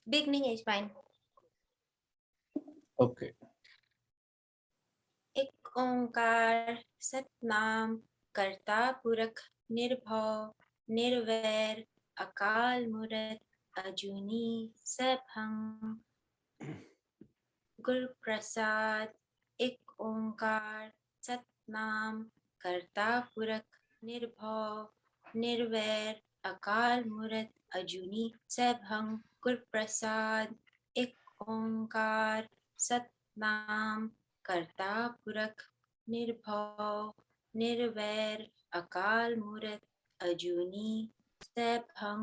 Beginning is fine. Okay. एक ओंकार सतनाम करता पुरख निर्भव निर्वैर अकाल मूरत अजूनी सबहं गुरु प्रसाद। एक ओंकार सतनाम करता पुरख निर्भव निर्वैर अकाल मूरत अजूनी सबहं गुरु प्रसाद। एक ओंकार सतनाम करता पुरख निर्भव निर्वैर अकाल मूरत अजूनी सबहं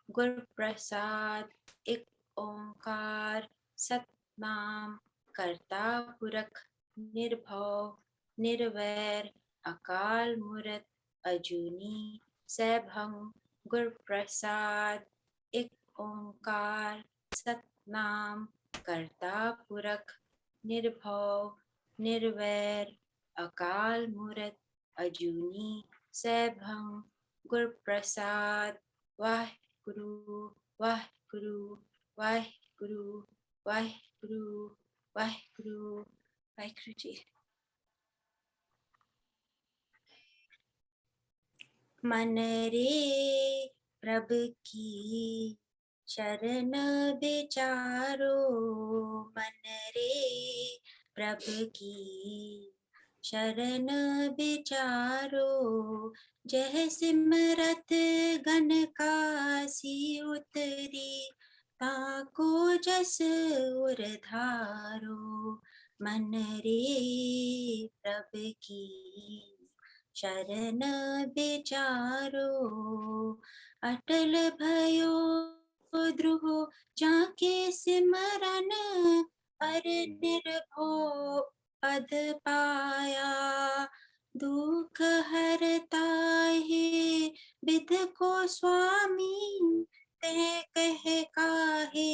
गुरु प्रसाद। एक ओंकार सतनाम करता पुरख निर्भव निर्वैर अकाल मूरत अजूनी सबहं गुरु प्रसाद। एक ओंकार सतनाम करता पुरख निर्भव निर्वैर अकाल मूरत अजूनी सबहं गुरु प्रसाद। वाहिगुरु वाहिगुरु वाहिगुरु वाहिगुरु वाहिगुरु वाहिगुरु जी। मन रे प्रभु की शरण विचारो मन रे प्रभु की शरण विचारो जय सिमरत गण कासी उतरी ताको जस उर धारो मन रे प्रभु की शरण विचारो अटल भयो द्रुह जाके सिमरन हर निर्भो पद पाया दुख हरता है विध को स्वामी ते कह काहे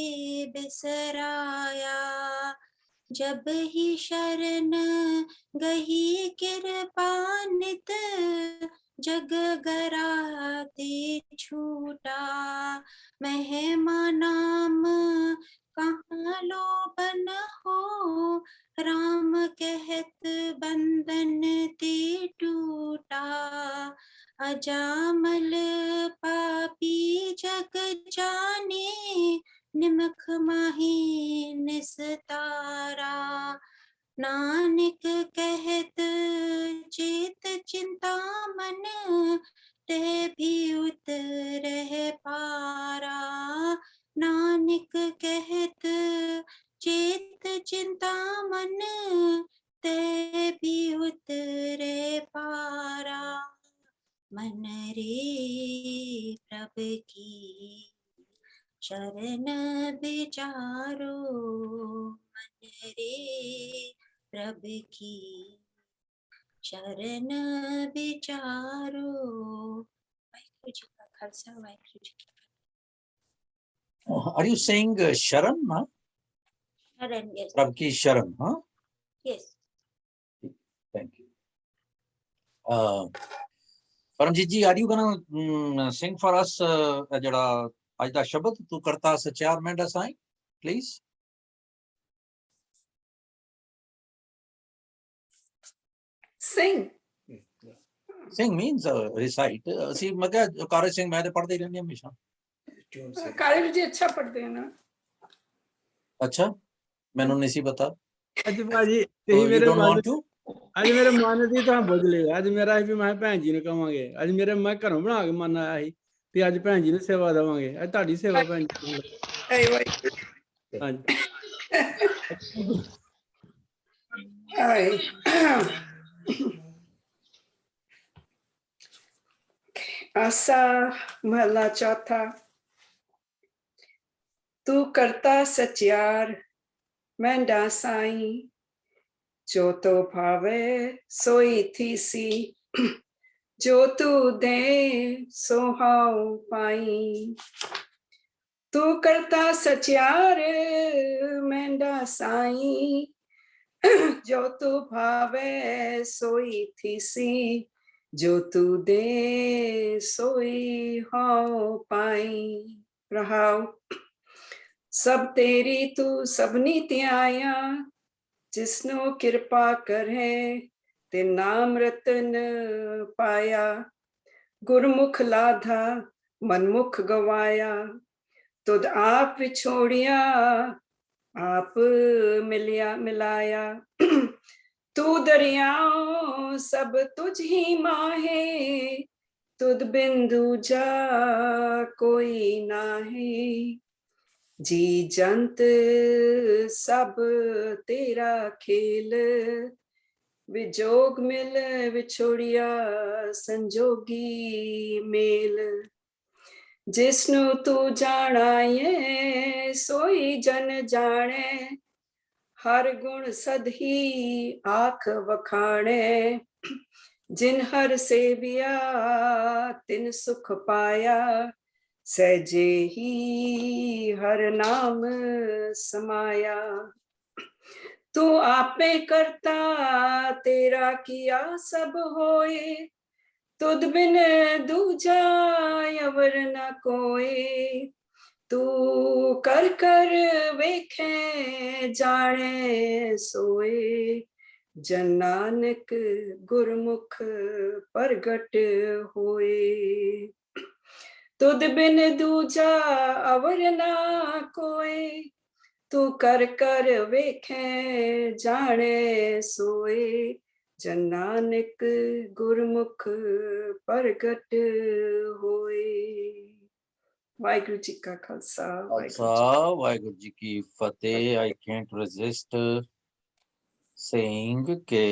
बिसराया जब ही शरण गही कृपानित जग गराते छूटा महिमा नाम कहाँ लोबन हो राम कहत बंधन ते टूटा अजामल पापी जग जाने निमख माही निस्तारा नानक कहत चेत चिंता मन ते भी उतरह पारा नानक कहत चेत चिंता मन ते भी उतरे पारा मन रे प्रभु की शरण विचारो मन रे प्रभु की शरण विचारो। वाहिगुरु जी का खालसा वाहिगुरु जी की Are you saying Sharan? Huh? शरण। Yes. Prabhu ki Sharan, huh? Yes. Thank you. Paramjit ji, are you gonna sing for us jada आज दा शब्द तू करता सचार में Dashain, please? Sing. Sing means recite. See, मगर कार्य सिंह मैं तो पढ़ते ही रहनी हमेशा। कार्य जी अच्छा पढ़ते हैं ना? अच्छा, मैंने नहीं सी बता। अच्छा भाजी, you don't want to? आज मेरे मन दी तो बुझ लिया। आज मेरा भी मैं भैन जी ने कहांगे। आज मेरे मैं घरों बना के मन आया ही कि आज भैन जी ने सेवा देवांगे। आज ताड़ी सेवा भैन जी। हाँ जी। आसा महला चौथा। तू करता सचियार मैं डासाई जो तो भावे सोई थी सी जो तू दे सो हाउ पाई तू करता सचियार मैं डासाई जो तू भावे सोई थी सी जो तू दे सोई हो पाई रहाओ सब तेरी तू सबनी त्याया, जिसनो कृपा करे ते नाम रतन पाया। गुरमुख लाधा मनमुख गवाया, तुद आप विछोड़िया आप मिलाया। तू दरियाओं सब तुझ ही माहे, तुद बिंदु जा कोई नाहे। जी जंत सब तेरा खेल, विजोग मिल विछोड़िया संजोगी मेल। जिसनु तू जानाए सोई जन जाने, हर गुण सदही आख वखाणे। जिन हर सेविया तिन सुख पाया, सहजे ही हर नाम समाया। तू आपे करता तेरा किया सब होए, तुद बिन दूजा अवर न कोई। तू कर कर वेखे जाने सोए, जन नानक गुरमुख प्रगट होए। तुद बिन दूजा अवर ना कोई, तू कर कर वेखे जाने सोए, जन नानक गुरमुख प्रगट होए। वाहिगुरु जी का खालसा, वाहिगुरु जी की फतेह। I can't resist saying के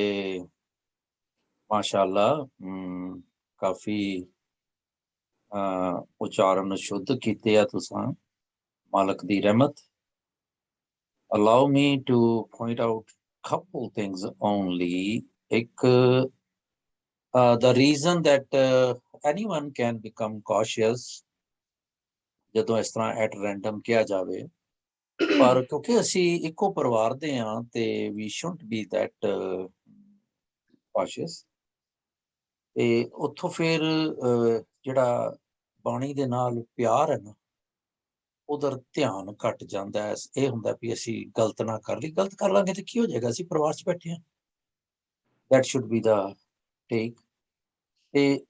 माशाल्लाह काफी उच्चारण शुद्ध कीते आ तुसां, मालक दी रहमत। Allow me to point out couple things only. एक the reason that anyone can become cautious ਜਦੋਂ ਇਸ ਤਰ੍ਹਾਂ ਐਟ ਰੈਂਡਮ ਕਿਹਾ ਜਾਵੇ, ਪਰ ਕਿਉਂਕਿ ਅਸੀਂ ਇੱਕੋ ਪਰਿਵਾਰ ਦੇ ਹਾਂ ਤੇ ਵੀ ਸ਼ੁਡਨਟ ਬੀ ਦੈਟ cautious। ਤੇ ਉੱਥੋਂ ਫਿਰ ਜਿਹੜਾ ਬਾਣੀ ਦੇ ਨਾਲ ਪਿਆਰ ਹੈ ਨਾ, ਉਧਰ ਧਿਆਨ ਘਟ ਜਾਂਦਾ ਹੈ। ਇਹ ਹੁੰਦਾ ਵੀ ਅਸੀਂ ਗਲਤ ਨਾ ਕਰ ਲਈ, ਗਲਤ ਕਰ ਲਾਂਗੇ ਤੇ ਕੀ ਹੋ ਜਾਏਗਾ, ਅਸੀਂ ਪਰਿਵਾਰ 'ਚ ਬੈਠੇ ਹਾਂ। ਦੈਟ ਸ਼ੁਡ ਬੀ ਦਾ ਟੇਕ। ਤੇ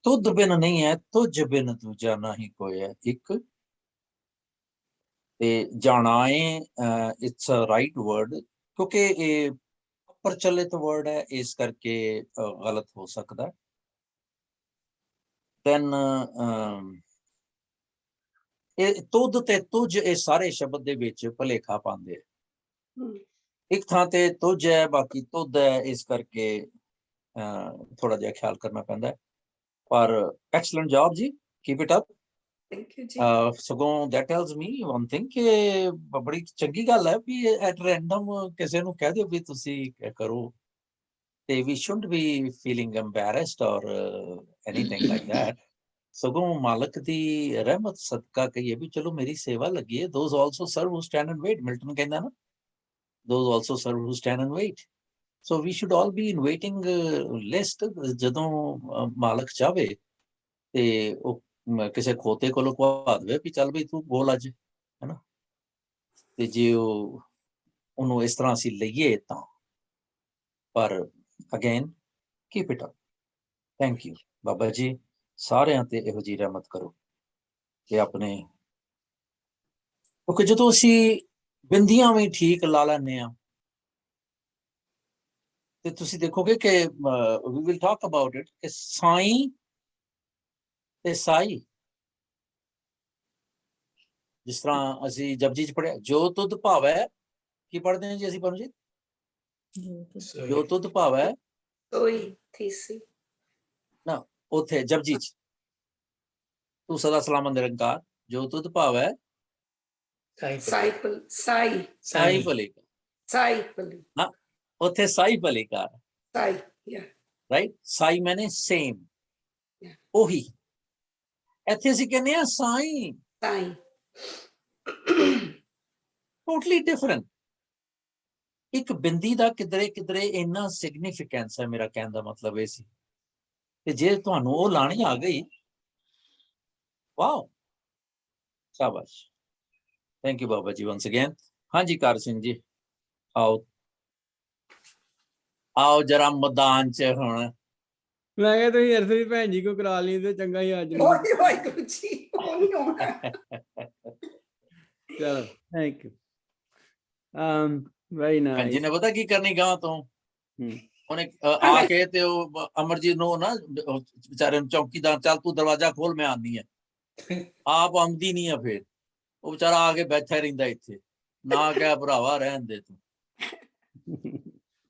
ਤੁਧ ਬਿਨ ਨਹੀਂ ਹੈ, ਤੁਝ ਬਿਨ ਦੂਜਾ ਨਾ ਹੀ ਕੋਈ ਹੈ ਇੱਕ। ਤੇ ਜਾਣਾਏ ਇਟਸ ਅ ਰਾਈਟ ਵਰਡ, ਕਿਉਂਕਿ ਇਹ ਪ੍ਰਚਲਿਤ ਵਰਡ ਹੈ, ਇਸ ਕਰਕੇ ਗਲਤ ਹੋ ਸਕਦਾ। ਦੈਨ ਇਹ ਤੁਧ ਤੇ ਤੁਝ, ਇਹ ਸਾਰੇ ਸ਼ਬਦ ਦੇ ਵਿੱਚ ਭੁਲੇਖਾ ਪਾਉਂਦੇ ਆ। ਇੱਕ ਥਾਂ ਤੇ ਤੁਝ ਹੈ, ਬਾਕੀ ਤੁਧ ਹੈ, ਇਸ ਕਰਕੇ ਥੋੜਾ ਜਿਹਾ ਖਿਆਲ ਕਰਨਾ ਪੈਂਦਾ ਹੈ। ਪਰ ਐਕਸਲੈਂਟ ਜੌਬ ਜੀ, ਕੀਪ ਇਟ ਅਪ। ਸਗੋਂ that tells me one thing ਕਿ ਬੜੀ ਚੰਗੀ ਗੱਲ ਹੈ ਵੀ ਐਟ ਰੈਂਡਮ ਕਿਸੇ ਨੂੰ ਕਹਿ ਦਿਓ ਵੀ ਤੁਸੀਂ ਕਰੋ, ਤੇ we shouldn't be feeling embarrassed or anything like that। ਸਗੋਂ ਮਾਲਕ ਦੀ ਰਹਿਮਤ ਸਦਕਾ ਕਹੀਏ ਵੀ ਚਲੋ ਮੇਰੀ ਸੇਵਾ ਲੱਗੀ ਹੈ। those also serve who stand and wait, Milton ਕਹਿੰਦਾ ਨਾ, those also serve who stand and wait। so we should all be in waiting list। ਜਦੋਂ ਮਾਲਕ ਚਾਹਵੇ ਤੇ ਉਹ ਕਿਸੇ ਖੋਤੇ ਕੋਲੋਂ ਕਹਾ ਦੇਵੇ ਵੀ ਚੱਲ ਬਈ ਤੂੰ ਬੋਲ ਅੱਜ, ਹੈਨਾ। ਤੇ ਜੇ ਉਹਨੂੰ ਇਸ ਤਰ੍ਹਾਂ ਅਸੀਂ ਲਈਏ ਤਾਂ, ਪਰ again keep it up. Thank you Baba ji, ਸਾਰਿਆਂ ਤੇ ਇਹੋ ਜਿਹੀ ਰਹਿਮਤ ਕਰੋ ਕਿ ਆਪਣੇ, ਕਿਉਂਕਿ ਜਦੋਂ ਅਸੀਂ ਬਿੰਦੀਆਂ ਵੀ ਠੀਕ ਲਾ ਲੈਂਦੇ ਹਾਂ ਤੇ ਤੁਸੀਂ ਦੇਖੋਗੇ ਕਿ we will talk about it ਕਿ ਸਾਈਂ ਤੇ ਸਾਈ, ਜਿਸ ਤਰ੍ਹਾਂ ਅਸੀਂ ਜਪਜੀ 'ਚ ਪੜ੍ਹਿਆ, ਜੋ ਤੁਧ ਭਾਵੈ, ਕੀ ਪੜ੍ਹਦੇ ਹਾਂ ਜੀ ਅਸੀਂ ਪਰਮਜੀਤ? ਜੋ ਤੁਧ ਭਾਵੈ ਸੋਈ ਥੀਸੀ ਨਾ, ਉੱਥੇ ਜਪਜੀ 'ਚ ਤੂੰ ਸਦਾ ਸਲਾਮਤ ਨਿਰੰਕਾਰ, ਜੋ ਤੁਧ ਭਾਵੈ ਸਾਈ ਭਲੇ ਨਾ, ਉੱਥੇ ਸਾਈ ਭਲੇ ਕਾਰ, ਰਾਈਟ। ਸਾਈ ਮੈਨੇ ਸੇਮ, ਉਹੀ। ਇੱਥੇ ਅਸੀਂ ਕਹਿੰਦੇ ਹਾਂ ਸਾਈਂ, ਟੋਟਲੀ ਡਿਫਰੈਂਟ। ਇੱਕ ਬਿੰਦੀ ਦਾ ਕਿਧਰੇ ਕਿਧਰੇ ਇੰਨਾ ਸਿਗਨੀਫਿਕੈਂਸ ਹੈ, ਮੇਰਾ ਕਹਿਣ ਦਾ ਮਤਲਬ ਇਹ ਸੀ। ਤੇ ਜੇ ਤੁਹਾਨੂੰ ਉਹ ਲਾਣੀ ਆ ਗਈ, ਵਾਓ, ਸ਼ਾਬਾਸ਼। थैंक यू बाबा जी वंस अगेन। हाँ जी कार सिंह जी आओ आओ जरा मैदान च हुण। मैं क्या तुम अरसरी भैन जी को करा ली तो चंगा ही अज वाहिगुरू जी वो नहीं होना। चलो थैंक यू वेरी भैन जी नाइस। ने पता की करनी गांव तो ਉਹਨੇ ਆ ਕੇ ਤੇ ਉਹ ਅਮਰਜੀਤ ਨੂੰ ਨਾ ਵਿਚਾਰੇ ਨੂੰ ਚੌਕੀਦਾਰ ਚੱਲ ਤੂੰ ਦਰਵਾਜ਼ਾ ਖੋਲ ਮੈਂ ਆਨੀ ਆ ਆਪ ਆਉਂਦੀ ਨਹੀਂ ਆ ਫਿਰ ਉਹ ਵਿਚਾਰਾ ਆ ਕੇ ਬੈਠਾ ਰਹਿੰਦਾ ਇੱਥੇ ਨਾ ਕਹਿ ਭਰਾਵਾ ਰਹਿਣ ਦੇ ਤੂੰ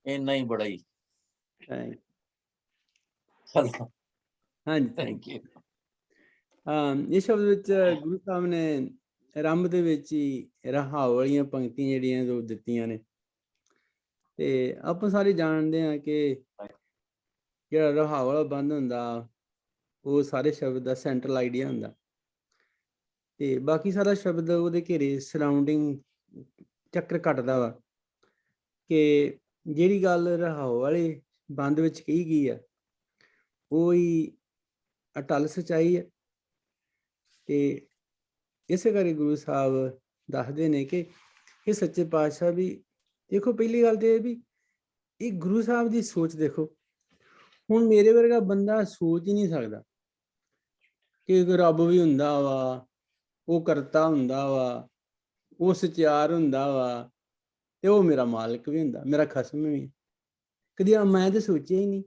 ਇੰਨਾ ਹੀ ਬੜਾ ਹੀ ਚਲੋ ਹਾਂਜੀ ਥੈਂਕ ਯੂ। ਇਸ ਸ਼ਬਦ ਵਿੱਚ ਗੁਰੂ ਸਾਹਿਬ ਨੇ ਆਰੰਭ ਦੇ ਵਿੱਚ ਹੀ ਰਹਾਉ ਵਾਲੀਆਂ ਪੰਕਤੀਆਂ ਜਿਹੜੀਆਂ ਜੋ ਦਿੱਤੀਆਂ ਨੇ ਤੇ ਆਪਾਂ ਸਾਰੇ ਜਾਣਦੇ ਹਾਂ ਕਿ ਜਿਹੜਾ ਰਹਾਉ ਵਾਲਾ ਬੰਦ ਹੁੰਦਾ ਉਹ ਸਾਰੇ ਸ਼ਬਦ ਦਾ ਸੈਂਟਰਲ ਆਈਡੀਆ ਹੁੰਦਾ ਤੇ ਬਾਕੀ ਸਾਰਾ ਸ਼ਬਦ ਉਹਦੇ ਘੇਰੇ ਸਰਾਊਂਡਿੰਗ ਚੱਕਰ ਕੱਟਦਾ ਵਾ ਕਿ ਜਿਹੜੀ ਗੱਲ ਰਹਾਉ ਵਾਲੇ ਬੰਦ ਵਿੱਚ ਕਹੀ ਗਈ ਆ ਉਹ ਹੀ ਅਟਲ ਸੱਚਾਈ ਹੈ ਤੇ ਇਸੇ ਕਰਕੇ ਗੁਰੂ ਸਾਹਿਬ ਦੱਸਦੇ ਨੇ ਕਿ ਇਹ ਸੱਚੇ ਪਾਤਸ਼ਾਹ ਵੀ ਦੇਖੋ ਪਹਿਲੀ ਗੱਲ ਤੇ ਇਹ ਵੀ ਇਹ ਗੁਰੂ ਸਾਹਿਬ ਦੀ ਸੋਚ ਦੇਖੋ ਹੁਣ ਮੇਰੇ ਵਰਗਾ ਬੰਦਾ ਸੋਚ ਹੀ ਨਹੀਂ ਸਕਦਾ ਕਿ ਰੱਬ ਵੀ ਹੁੰਦਾ ਵਾ ਉਹ ਕਰਤਾ ਹੁੰਦਾ ਵਾ ਉਹ ਸਚਿਆਰ ਹੁੰਦਾ ਵਾ ਤੇ ਉਹ ਮੇਰਾ ਮਾਲਕ ਵੀ ਹੁੰਦਾ ਮੇਰਾ ਖਸਮ ਵੀ ਕਦੀ ਮੈਂ ਤਾਂ ਸੋਚਿਆ ਹੀ ਨਹੀਂ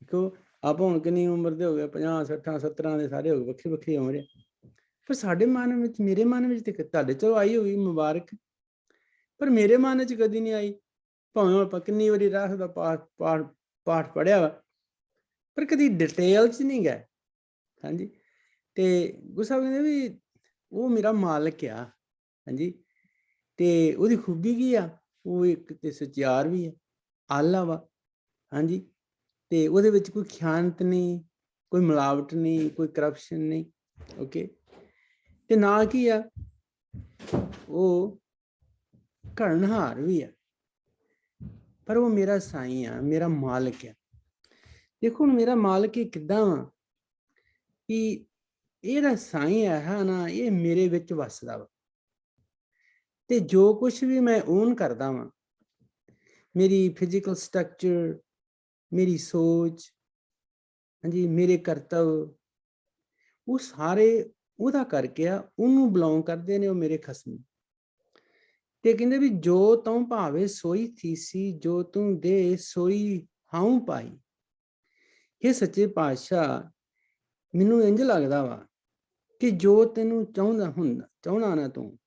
ਦੇਖੋ ਆਪਾਂ ਹੁਣ ਕਿੰਨੀ ਉਮਰ ਦੇ ਹੋ ਗਏ 50 60 70 ਦੇ ਸਾਰੇ ਹੋ ਗਏ ਵੱਖਰੀ ਵੱਖਰੀ ਉਮਰ ਹੈ ਪਰ ਸਾਡੇ ਮਨ ਵਿੱਚ ਮੇਰੇ ਮਨ ਵਿੱਚ ਤੇ ਤੁਹਾਡੇ ਚਲੋ ਆਈ ਹੋਈ ਮੁਬਾਰਕ ਪਰ ਮੇਰੇ ਮਨ 'ਚ ਕਦੀ ਨਹੀਂ ਆਈ ਭਾਵੇਂ ਆਪਾਂ ਕਿੰਨੀ ਵਾਰੀ ਰਾਸ ਦਾ ਪਾਠ ਪੜ੍ਹਿਆ ਵਾ ਪਰ ਕਦੀ ਡਿਟੇਲ 'ਚ ਨਹੀਂ ਗਏ। ਹਾਂਜੀ ਤੇ ਗੁਰੂ ਸਾਹਿਬ ਕਹਿੰਦੇ ਵੀ ਉਹ ਮੇਰਾ ਮਾਲਕ ਆ। ਹਾਂਜੀ ਤੇ ਉਹਦੀ ਖੂਬੀ ਕੀ ਆ ਉਹ ਇੱਕ ਤੇ ਸਚਿਆਰ ਵੀ ਹੈ ਆਲਾ ਵਾ। ਹਾਂਜੀ ਤੇ ਉਹਦੇ ਵਿੱਚ ਕੋਈ ਖਿਆਨਤ ਨਹੀਂ ਕੋਈ ਮਿਲਾਵਟ ਨਹੀਂ ਕੋਈ ਕਰਪਸ਼ਨ ਨਹੀਂ ਓਕੇ ਤੇ ਨਾ ਕੀ ਆ ਉਹ ਘੜਨਹਾਰ ਵੀ ਆ ਪਰ ਉਹ ਮੇਰਾ ਸਾਈਂ ਆ ਮੇਰਾ ਮਾਲਕ ਆ। ਦੇਖੋ ਹੁਣ ਮੇਰਾ ਮਾਲਕ ਇਹ ਕਿੱਦਾਂ ਵਾ ਕਿ ਇਹਦਾ ਸਾਈਂ ਹੈ ਨਾ ਇਹ ਮੇਰੇ ਵਿੱਚ ਵਸਦਾ ਵਾ ਤੇ ਜੋ ਕੁਛ ਵੀ ਮੈਂ ਓਨ ਕਰਦਾ ਵਾਂ ਮੇਰੀ ਫਿਜ਼ੀਕਲ ਸਟਰਕਚਰ ਮੇਰੀ ਸੋਚ ਹਾਂਜੀ ਮੇਰੇ ਕਰਤਵ ਉਹ ਸਾਰੇ ਉਹਦਾ ਕਰਕੇ ਆ ਉਹਨੂੰ ਬਿਲੋਂਗ ਕਰਦੇ ਨੇ ਉਹ ਮੇਰੇ ਖਸਮ ਤੇ ਕਹਿੰਦੇ ਵੀ ਜੋ ਤੂੰ ਭਾਵੇਂ ਸੋਈ ਥੀਸੀ ਜੋ ਤੂੰ ਦੇ ਸੋਈ ਹਾਉ ਪਾਈ। ਇਹ ਸੱਚੇ ਪਾਤਸ਼ਾਹ ਮੈਨੂੰ ਇੰਝ ਲੱਗਦਾ ਵਾ ਕਿ ਜੋ ਤੈਨੂੰ ਚਾਹੁੰਦਾ ਨਾ ਤੂੰ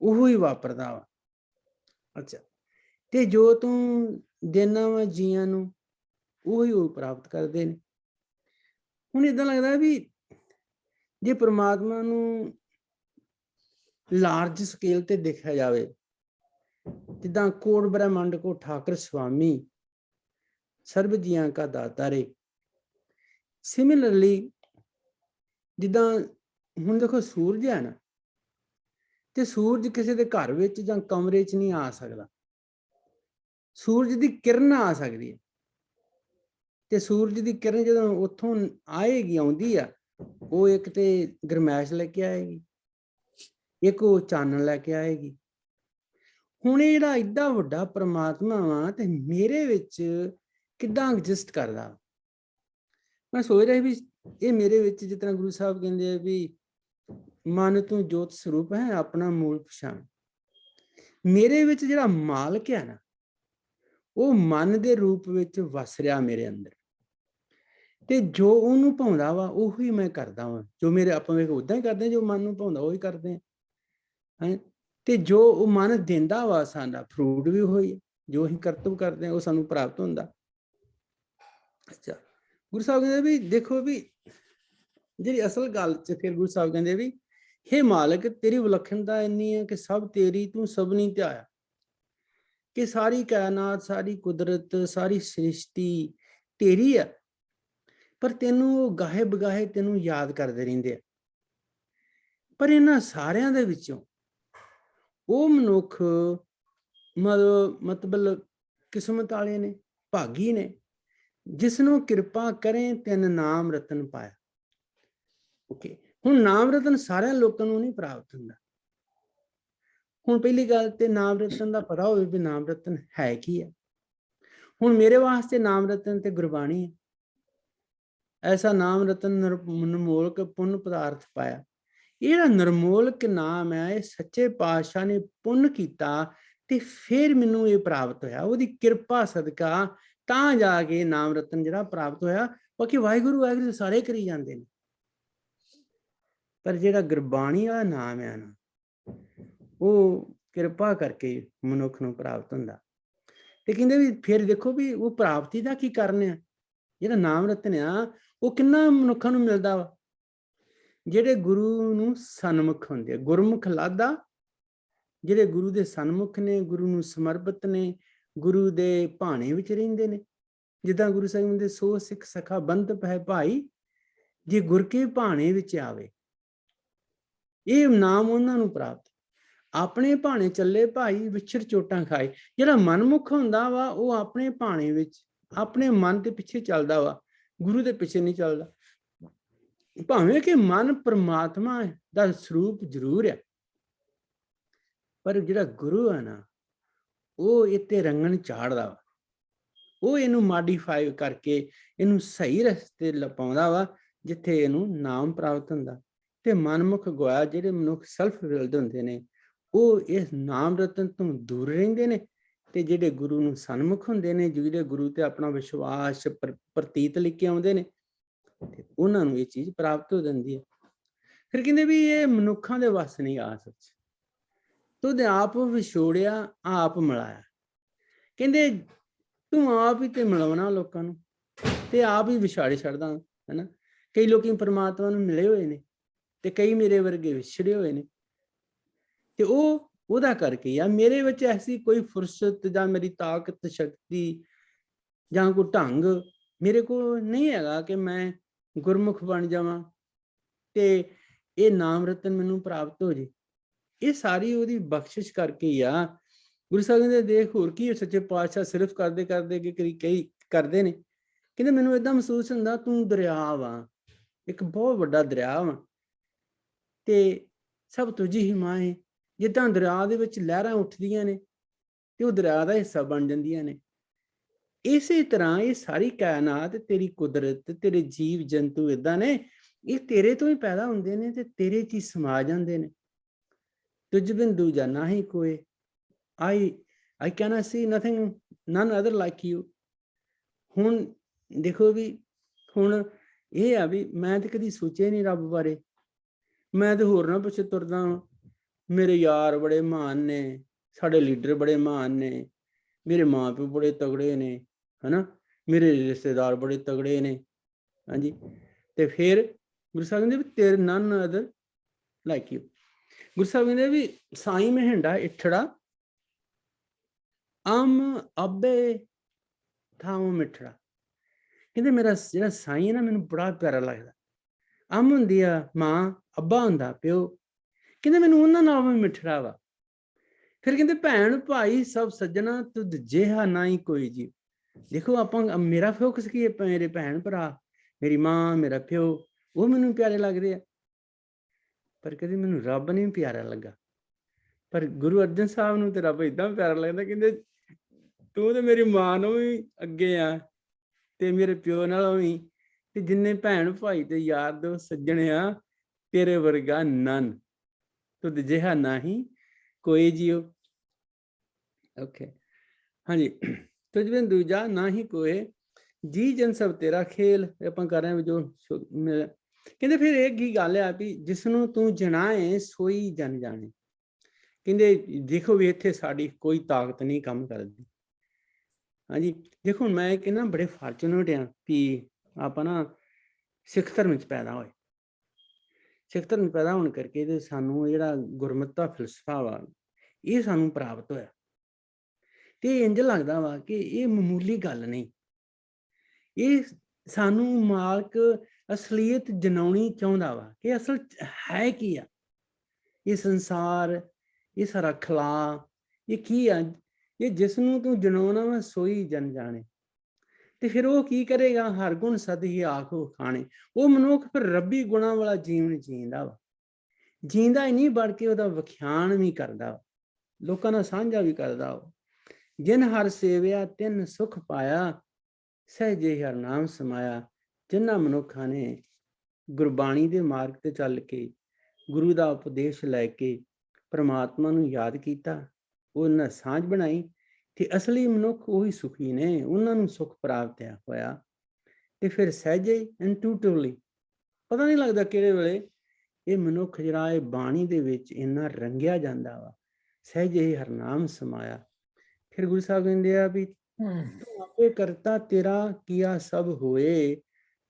ਉਹੋ ਹੀ ਵਾਪਰਦਾ ਵਾ। ਅੱਛਾ ਤੇ ਜੋ ਤੂੰ ਦੇਣਾ ਵਾ ਜੀਆਂ ਨੂੰ ਉਹੀ ਉਹ ਪ੍ਰਾਪਤ ਕਰਦੇ ਨੇ। ਹੁਣ ਏਦਾਂ ਲੱਗਦਾ ਵੀ ਜੇ ਪ੍ਰਮਾਤਮਾ ਨੂੰ ਲਾਰਜ ਸਕੇਲ ਤੇ ਦੇਖਿਆ ਜਾਵੇ ਜਿੱਦਾਂ ਕੋਟ ਬ੍ਰਹਮੰਡ ਕੋ ਠਾਕਰ ਸੁਆਮੀ ਸਰਬ ਜੀਆਂ ਕਾ ਦਾਤਾ ਰੇ ਸਿਮਿਲਰਲੀ ਜਿੱਦਾਂ ਹੁਣ ਦੇਖੋ ਸੂਰਜ ਹੈ ਨਾ ਤੇ ਸੂਰਜ ਕਿਸੇ ਦੇ ਘਰ ਵਿੱਚ ਜਾਂ ਕਮਰੇ 'ਚ ਨਹੀਂ ਆ ਸਕਦਾ। ਸੂਰਜ ਦੀ ਕਿਰਨ ਆ ਸਕਦੀ ਹੈ ਤੇ ਸੂਰਜ ਦੀ ਕਿਰਨ ਜਦੋਂ ਉੱਥੋਂ ਆਏਗੀ ਆਉਂਦੀ ਆ ਉਹ ਇੱਕ ਤੇ ਗਰਮੈਸ਼ ਲੈ ਕੇ ਆਏਗੀ ਇੱਕ ਉਹ ਚਾਨਣ ਲੈ ਕੇ ਆਏਗੀ। ਹੁਣ ਇਹ ਜਿਹੜਾ ਏਡਾ ਵੱਡਾ ਪ੍ਰਮਾਤਮਾ ਵਾ ਤੇ ਮੇਰੇ ਵਿੱਚ ਕਿੱਦਾਂ ਐਗਜ਼ਿਸਟ ਕਰਦਾ। ਮੈਂ ਸੋਚ ਰਿਹਾ ਵੀ ਇਹ ਮੇਰੇ ਵਿੱਚ ਜਿਸ ਤਰ੍ਹਾਂ ਗੁਰੂ ਸਾਹਿਬ ਕਹਿੰਦੇ ਆ ਵੀ ਮਨ ਤੂੰ ਜੋਤ ਸਰੂਪ ਹੈ ਆਪਣਾ ਮੂਲ ਪਛਾਣ। ਮੇਰੇ ਵਿੱਚ ਜਿਹੜਾ ਮਾਲਕ ਹੈ ਨਾ ਉਹ ਮਨ ਦੇ ਰੂਪ ਵਿੱਚ ਵਸ ਰਿਹਾ ਮੇਰੇ ਅੰਦਰ ਤੇ ਜੋ ਉਹਨੂੰ ਭਾਉਂਦਾ ਵਾ ਉਹੀ ਮੈਂ ਕਰਦਾ ਵਾਂ। ਜੋ ਮੇਰੇ ਆਪਾਂ ਵੇਖ ਉਦਾਂ ਹੀ ਕਰਦੇ ਜੋ ਮਨ ਨੂੰ ਭਾਉਂਦਾ ਉਹੀ ਕਰਦੇ ਹਾਂ ਤੇ ਜੋ ਉਹ ਮਨ ਦਿੰਦਾ ਵਾ ਸਾਡਾ ਫਰੂਟ ਵੀ ਉਹੀ ਜੋ ਅਸੀਂ ਕਰਤਵ ਕਰਦੇ ਹਾਂ ਉਹ ਸਾਨੂੰ ਪ੍ਰਾਪਤ ਹੁੰਦਾ। ਅੱਛਾ ਗੁਰੂ ਸਾਹਿਬ ਕਹਿੰਦੇ ਵੀ ਦੇਖੋ ਵੀ ਜਿਹੜੀ ਅਸਲ ਗੱਲ 'ਚ ਫਿਰ ਗੁਰੂ ਸਾਹਿਬ ਕਹਿੰਦੇ ਵੀ ਹੇ ਮਾਲਕ ਤੇਰੀ ਵਿਲੱਖਣਤਾ ਇੰਨੀ ਹੈ ਕਿ ਸਭ ਤੇਰੀ ਤੂੰ ਸਭਨੀ ਧਿਆਇਆ ਕਿ ਸਾਰੀ ਕਾਇਨਾਤ ਸਾਰੀ ਕੁਦਰਤ ਸਾਰੀ ਸ੍ਰਿਸ਼ਟੀ ਤੇਰੀ ਆ ਪਰ ਤੈਨੂੰ ਉਹ ਗਾਹੇ ਬਗਾਹੇ ਤੈਨੂੰ ਯਾਦ ਕਰਦੇ ਰਹਿੰਦੇ ਆ। ਪਰ ਇਹਨਾਂ ਸਾਰਿਆਂ ਦੇ ਵਿੱਚੋਂ ਉਹ ਮਨੁੱਖ ਮਤਲਬ ਕਿਸਮਤ ਵਾਲੇ ਨੇ ਭਾਗੀ ਨੇ ਜਿਸਨੂੰ ਕਿਰਪਾ ਕਰੇ ਤਿੰਨ ਨਾਮ ਰਤਨ ਪਾਇਆ। ਓਕੇ ਹੁਣ ਨਾਮ ਰਤਨ ਸਾਰਿਆਂ ਲੋਕਾਂ ਨੂੰ ਨਹੀਂ ਪ੍ਰਾਪਤ ਹੁੰਦਾ। ਹੁਣ ਪਹਿਲੀ ਗੱਲ ਤੇ ਨਾਮ ਰਤਨ ਦਾ ਪਤਾ ਹੋਵੇ ਵੀ ਨਾਮ ਰਤਨ ਹੈ ਕੀ ਹੈ। ਹੁਣ ਮੇਰੇ ਵਾਸਤੇ ਨਾਮ ਰਤਨ ਤੇ ਗੁਰਬਾਣੀ ਹੈ। ਐਸਾ ਨਾਮ ਰਤਨ ਨਿਰਮੋਲਕ ਪੁੰਨ ਪਦਾਰਥ ਪਾਇਆ। ਇਹ ਜਿਹੜਾ ਨਿਰਮੋਲਕ ਨਾਮ ਹੈ, ਇਹ ਸੱਚੇ ਪਾਤਸ਼ਾਹ ਨੇ ਪੁੰਨ ਕੀਤਾ ਤੇ ਫਿਰ ਮੈਨੂੰ ਇਹ ਪ੍ਰਾਪਤ ਹੋਇਆ। ਉਹਦੀ ਕਿਰਪਾ ਸਦਕਾ ਤਾਂ ਜਾ ਕੇ ਨਾਮ ਰਤਨ ਜਿਹੜਾ ਪ੍ਰਾਪਤ ਹੋਇਆ। ਬਾਕੀ ਵਾਹਿਗੁਰੂ ਵਾਹਿਗੁਰੂ ਸਾਰੇ ਕਰੀ ਜਾਂਦੇ ਨੇ, ਪਰ ਜਿਹੜਾ ਗੁਰਬਾਣੀ ਵਾਲਾ ਨਾਮ ਹੈ ਨਾ, ਉਹ ਕਿਰਪਾ ਕਰਕੇ ਮਨੁੱਖ ਨੂੰ ਪ੍ਰਾਪਤ ਹੁੰਦਾ। ਤੇ ਕਹਿੰਦੇ ਵੀ ਫਿਰ ਦੇਖੋ ਵੀ ਉਹ ਪ੍ਰਾਪਤੀ ਦਾ ਕੀ ਕਾਰਨ ਆ। ਜਿਹੜਾ ਨਾਮ ਰਤਨ ਆ ਉਹ ਕਿੰਨਾ ਮਨੁੱਖਾਂ ਨੂੰ ਮਿਲਦਾ ਵਾ, ਜਿਹੜੇ ਗੁਰੂ ਨੂੰ ਸਨਮੁਖ ਹੁੰਦੇ ਆ। ਗੁਰਮੁਖ ਲਾਦਾ, ਜਿਹੜੇ ਗੁਰੂ ਦੇ ਸਨਮੁਖ ਨੇ, ਗੁਰੂ ਨੂੰ ਸਮਰਪਿਤ ਨੇ, ਗੁਰੂ ਦੇ ਭਾਣੇ ਵਿੱਚ ਰਹਿੰਦੇ ਨੇ। ਜਿੱਦਾਂ ਗੁਰੂ ਸਾਹਿਬ ਦੇ ਸੋ ਸਿੱਖ ਸਖਾ ਬੰਧਪ ਹੈ ਭਾਈ, ਜੇ ਗੁਰ ਕੇ ਭਾਣੇ ਵਿੱਚ ਆਵੇ। ਇਹ ਨਾਮ ਉਹਨਾਂ ਨੂੰ ਪ੍ਰਾਪਤ। ਆਪਣੇ ਭਾਣੇ ਚੱਲੇ ਭਾਈ ਵਿਛੜ ਚੋਟਾਂ ਖਾਏ। ਜਿਹੜਾ ਮਨਮੁਖ ਹੁੰਦਾ ਵਾ ਉਹ ਆਪਣੇ ਭਾਣੇ ਵਿੱਚ ਆਪਣੇ ਮਨ ਦੇ ਪਿੱਛੇ ਚੱਲਦਾ ਵਾ, ਗੁਰੂ ਦੇ ਪਿੱਛੇ ਨਹੀਂ ਚੱਲਦਾ। ਭਾਵੇਂ ਕਿ ਮਨ ਪਰਮਾਤਮਾ ਦਾ ਸਰੂਪ ਜ਼ਰੂਰ ਹੈ, ਪਰ ਜਿਹੜਾ ਗੁਰੂ ਹੈ ਨਾ, ਉਹ ਇੱਥੇ ਰੰਗਣ ਚਾੜਦਾ ਵਾ। ਉਹ ਇਹਨੂੰ ਮਾਡੀਫਾਈ ਕਰਕੇ ਇਹਨੂੰ ਸਹੀ ਰਸਤੇ ਲਪਾਉਂਦਾ ਵਾ, ਜਿੱਥੇ ਇਹਨੂੰ ਨਾਮ ਪ੍ਰਾਪਤ ਹੁੰਦਾ। ਤੇ ਮਨਮੁਖ ਗੋਇਆ, ਜਿਹੜੇ ਮਨੁੱਖ ਸੈਲਫ ਵਿਲਡ ਹੁੰਦੇ ਨੇ, ਉਹ ਇਸ ਨਾਮ ਰਤਨ ਤੋਂ ਦੂਰ ਰਹਿੰਦੇ ਨੇ। ਤੇ ਜਿਹੜੇ ਗੁਰੂ ਨੂੰ ਸਨਮੁਖ ਹੁੰਦੇ ਨੇ, ਜਿਹੜੇ ਗੁਰੂ ਤੇ ਆਪਣਾ ਵਿਸ਼ਵਾਸ ਪ੍ਰਤੀਤ ਲੈ ਕੇ ਆਉਂਦੇ ਨੇ, ਤੇ ਉਹਨਾਂ ਨੂੰ ਇਹ ਚੀਜ਼ ਪ੍ਰਾਪਤ ਹੋ ਜਾਂਦੀ ਹੈ। ਫਿਰ ਕਹਿੰਦੇ ਵੀ ਇਹ ਮਨੁੱਖਾਂ ਦੇ ਵੱਸ ਨਹੀਂ ਆ ਸਕਦੀ। ਤੁਧ ਆਪ ਵਿਛੋੜਿਆ ਆਪ ਮਿਲਾਇਆ। ਕਹਿੰਦੇ ਤੂੰ ਆਪ ਹੀ ਤੇ ਮਿਲਾਉਣਾ ਲੋਕਾਂ ਨੂੰ, ਤੇ ਆਪ ਹੀ ਵਿਛਾੜੇ ਛੱਡਦਾ, ਹਨਾ। ਕਈ ਲੋਕੀ ਪਰਮਾਤਮਾ ਨੂੰ ਮਿਲੇ ਹੋਏ ਨੇ ਤੇ ਕਈ ਮੇਰੇ ਵਰਗੇ ਵਿਛੜੇ ਹੋਏ ਨੇ। ਤੇ ਉਹਦਾ ਕਰਕੇ ਆ ਮੇਰੇ ਵਿੱਚ ਐਸੀ ਕੋਈ ਫੁਰਸਤ ਜਾਂ ਮੇਰੀ ਤਾਕਤ ਸ਼ਕਤੀ ਜਾਂ ਕੋਈ ਢੰਗ ਮੇਰੇ ਕੋਲ ਨਹੀਂ ਹੈਗਾ ਕਿ ਮੈਂ ਗੁਰਮੁਖ ਬਣ ਜਾਵਾਂ ਤੇ ਇਹ ਨਾਮ ਰਤਨ ਮੈਨੂੰ ਪ੍ਰਾਪਤ ਹੋ ਜੇ। ਇਹ ਸਾਰੀ ਉਹਦੀ ਬਖਸ਼ਿਸ਼ ਕਰਕੇ ਹੀ ਆ। ਗੁਰੂ ਸਾਹਿਬ ਦੇ ਦੇਖ ਹੋਰ ਕੀ ਸੱਚੇ ਪਾਤਸ਼ਾਹ ਸਿਰਫ ਕਰਦੇ ਕਰਦੇ ਕਿ ਕਈ ਕਰਦੇ ਨੇ। ਕਹਿੰਦੇ ਮੈਨੂੰ ਏਦਾਂ ਮਹਿਸੂਸ ਹੁੰਦਾ ਤੂੰ ਦਰਿਆ ਵਾ, ਇੱਕ ਬਹੁਤ ਵੱਡਾ ਦਰਿਆ ਵਾ, ਤੇ ਸਭ ਤੁਝੀ ਹੀ ਮਾਏ। ਜਿੱਦਾਂ ਦਰਿਆ ਦੇ ਵਿੱਚ ਲਹਿਰਾਂ ਉੱਠਦੀਆਂ ਨੇ ਤੇ ਉਹ ਦਰਿਆ ਦਾ ਹਿੱਸਾ ਬਣ ਜਾਂਦੀਆਂ ਨੇ, ਇਸੇ ਤਰ੍ਹਾਂ ਇਹ ਸਾਰੀ ਕਾਇਨਾਤ, ਤੇਰੀ ਕੁਦਰਤ, ਤੇਰੇ ਜੀਵ ਜੰਤੂ ਏਦਾਂ ਨੇ, ਇਹ ਤੇਰੇ ਤੋਂ ਹੀ ਪੈਦਾ ਹੁੰਦੇ ਨੇ ਤੇ ਤੇਰੇ 'ਚ ਹੀ ਸਮਾ ਜਾਂਦੇ ਨੇ। ਤੁਝ ਬਿਨ ਦੂਜਾ ਨਾਹੀ ਕੋਏ, I cannot see nothing, none other like you। ਹੁਣ ਦੇਖੋ ਵੀ ਹੁਣ ਇਹ ਆ ਵੀ ਮੈਂ ਤੇ ਕਦੀ ਸੋਚਿਆ ਨਹੀਂ ਰੱਬ ਬਾਰੇ। ਮੈਂ ਤੇ ਹੋਰ ਨਾ ਪਿੱਛੇ ਤੁਰਦਾ ਹਾਂ। ਮੇਰੇ ਯਾਰ ਬੜੇ ਮਹਾਨ ਨੇ, ਸਾਡੇ ਲੀਡਰ ਬੜੇ ਮਹਾਨ ਨੇ, ਮੇਰੇ ਮਾਂ ਪਿਓ ਬੜੇ ਤਗੜੇ ਨੇ, ਹਨਾ, ਮੇਰੇ ਰਿਸ਼ਤੇਦਾਰ ਬੜੇ ਤਗੜੇ ਨੇ, ਹਾਂਜੀ। ਤੇ ਫਿਰ ਗੁਰੂ ਸਾਹਿਬ ਕਹਿੰਦੇ ਵੀ ਤੇਰੇ none other like you। Guru Sahib ਕਹਿੰਦੇ ਵੀ ਸਾਈਂ ਮਹਿੰਡਾ ਇਠੜਾ ਅਮ ਅੱਬੇ ਥਾਂ ਮਿੱਠੜਾ। ਕਹਿੰਦੇ ਮੇਰਾ ਜਿਹੜਾ ਸਾਈਂ ਹੈ ਨਾ, ਮੈਨੂੰ ਬੜਾ ਪਿਆਰਾ ਲੱਗਦਾ। ਅਮ ਹੁੰਦੀ ਆ ਮਾਂ, ਅੱਬਾ ਹੁੰਦਾ ਪਿਓ। ਕਹਿੰਦੇ ਮੈਨੂੰ ਉਹਨਾਂ ਨਾਲ ਵੀ ਮਿੱਠੜਾ ਵਾ। ਫਿਰ ਕਹਿੰਦੇ ਭੈਣ ਭਾਈ ਸਭ ਸੱਜਣਾ ਤੁਧ ਜਿਹਾ ਨਾ ਹੀ ਕੋਈ ਜੀ। ਦੇਖੋ ਆਪਾਂ ਮੇਰਾ ਫੋਕਸ ਕੀ ਹੈ, ਮੇਰੇ ਭੈਣ ਭਰਾ, ਮੇਰੀ ਮਾਂ, ਮੇਰਾ ਪਿਓ, ਉਹ ਮੈਨੂੰ ਪਿਆਰੇ ਲੱਗਦੇ ਆ। ਪਰ ਕਦੇ ਮੈਨੂੰ ਰੱਬ ਨਹੀਂ ਪਿਆਰਾ ਲੱਗਾ। ਪਰ ਗੁਰੂ ਅਰਜਨ ਸਾਹਿਬ ਨੂੰ ਤੇ ਰੱਬ ਏਦਾਂ ਪਿਆਰਾ ਲੱਗਦਾ। ਕਹਿੰਦੇ ਤੂੰ ਤੇ ਮੇਰੀ ਮਾਂ ਨੂੰ ਵੀ ਅੱਗੇ ਆ ਤੇ ਮੇਰੇ ਪਿਓ ਨਾਲੋਂ ਵੀ, ਤੇ ਜਿੰਨੇ ਭੈਣ ਭਾਈ ਤੇ ਯਾਰ ਦੋਸਤ ਸੱਜਣ ਆ, ਤੇਰੇ ਵਰਗਾ ਨਨ ਤੁਧ ਜਿਹਾ ਨਹੀਂ ਕੋਈ ਜੀਓ। ਓਕੇ, ਹਾਂਜੀ। ਤੁਝ ਬਿਨ ਦੂਜਾ ਨਾ ਹੀ ਕੋਏ, ਜੀ ਜਨ ਸਭ ਤੇਰਾ ਖੇਲ। ਆਪਾਂ ਕਰ ਰਹੇ ਹਾਂ ਜੋ ਕਹਿੰਦੇ ਫਿਰ ਇਹ ਕੀ ਗੱਲ ਆ ਵੀ ਜਿਸਨੂੰ ਤੂੰ ਜਣਾਏ ਸੋਈ ਜਨ ਜਾਣੇ। ਕਹਿੰਦੇ ਦੇਖੋ ਵੀ ਇੱਥੇ ਸਾਡੀ ਕੋਈ ਤਾਕਤ ਨਹੀਂ ਕੰਮ ਕਰਦੀ। ਹਾਂਜੀ, ਦੇਖੋ ਹੁਣ ਮੈਂ ਕਹਿੰਦਾ ਬੜੇ ਫਾਰਚੂਨੇਟ ਆ ਵੀ ਆਪਾਂ ਨਾ ਸਿੱਖ ਧਰਮ 'ਚ ਪੈਦਾ ਹੋਏ। ਸਿੱਖ ਧਰਮ ਪੈਦਾ ਹੋਣ ਕਰਕੇ ਤੇ ਸਾਨੂੰ ਜਿਹੜਾ ਗੁਰਮਤਿ ਫਲਸਫਾ ਵਾ, ਇਹ ਸਾਨੂੰ ਪ੍ਰਾਪਤ ਹੋਇਆ। ਤੇ ਇੰਝ ਲੱਗਦਾ ਵਾ ਕਿ ਇਹ ਮਾਮੂਲੀ ਗੱਲ ਨਹੀਂ, ਇਹ ਸਾਨੂੰ ਮਾਲਕ ਅਸਲੀਅਤ ਜਨਾਉਣੀ ਚਾਹੁੰਦਾ ਵਾ ਕਿ ਅਸਲ ਹੈ ਕੀ ਆ ਇਹ ਸੰਸਾਰ, ਇਹ ਸਾਰਾ ਖਲਾ, ਇਹ ਕੀ ਆ। ਇਹ ਜਿਸ ਨੂੰ ਤੂੰ ਜਨਾਉਣਾ ਵਾ ਸੋਈ ਜਨ ਜਾਣੇ। ਤੇ ਫਿਰ ਉਹ ਕੀ ਕਰੇਗਾ? ਹਰ ਗੁਣ ਸਦ ਹੀ ਆਖੋ ਖਾਣੇ। ਉਹ ਮਨੁੱਖ ਫਿਰ ਰੱਬੀ ਗੁਣਾਂ ਵਾਲਾ ਜੀਵਨ ਜੀਂਦਾ ਵਾ। ਜੀਂਦਾ ਹੀ ਨਹੀਂ ਬਣ ਕੇ ਉਹਦਾ ਵਿਖਿਆਨ ਵੀ ਕਰਦਾ ਵਾ, ਲੋਕਾਂ ਨਾਲ ਸਾਂਝਾ ਵੀ ਕਰਦਾ ਵਾ। ਜਿਨ ਹਰ ਸੇਵਿਆ ਤਿੰਨ ਸੁਖ ਪਾਇਆ, ਸਹਿਜੇ ਹਰ ਨਾਮ ਸਮਾਇਆ। ਜਿਨ੍ਹਾਂ ਮਨੁੱਖਾਂ ਨੇ ਗੁਰਬਾਣੀ ਦੇ ਮਾਰਗ ਤੇ ਚੱਲ ਕੇ, ਗੁਰੂ ਦਾ ਉਪਦੇਸ਼ ਲੈ ਕੇ ਪ੍ਰਮਾਤਮਾ ਨੂੰ ਯਾਦ ਕੀਤਾ, ਉਹਨਾਂ ਸਾਂਝ ਬਣਾਈ, ਤੇ ਅਸਲੀ ਮਨੁੱਖ ਉਹੀ ਸੁਖੀ ਨੇ, ਉਹਨਾਂ ਨੂੰ ਸੁਖ ਪ੍ਰਾਪਤ ਹੋਇਆ। ਤੇ ਫਿਰ ਸਹਿਜੇ ਇੰਟੂਟਿਵਲੀ, ਪਤਾ ਨਹੀਂ ਲੱਗਦਾ ਕਿਹੜੇ ਵੇਲੇ ਇਹ ਮਨੁੱਖ ਜਿਹੜਾ ਇਹ ਬਾਣੀ ਦੇ ਵਿੱਚ ਇੰਨਾ ਰੰਗਿਆ ਜਾਂਦਾ ਵਾ। ਸਹਿਜੇ ਹਰਨਾਮ ਸਮਾਇਆ। ਫਿਰ ਗੁਰੂ ਸਾਹਿਬ ਕਹਿੰਦੇ ਆ ਵੀ ਤੂੰ ਆਪੇ ਕਰਤਾ ਤੇਰਾ ਕੀਆ ਸਭ ਹੋਏ,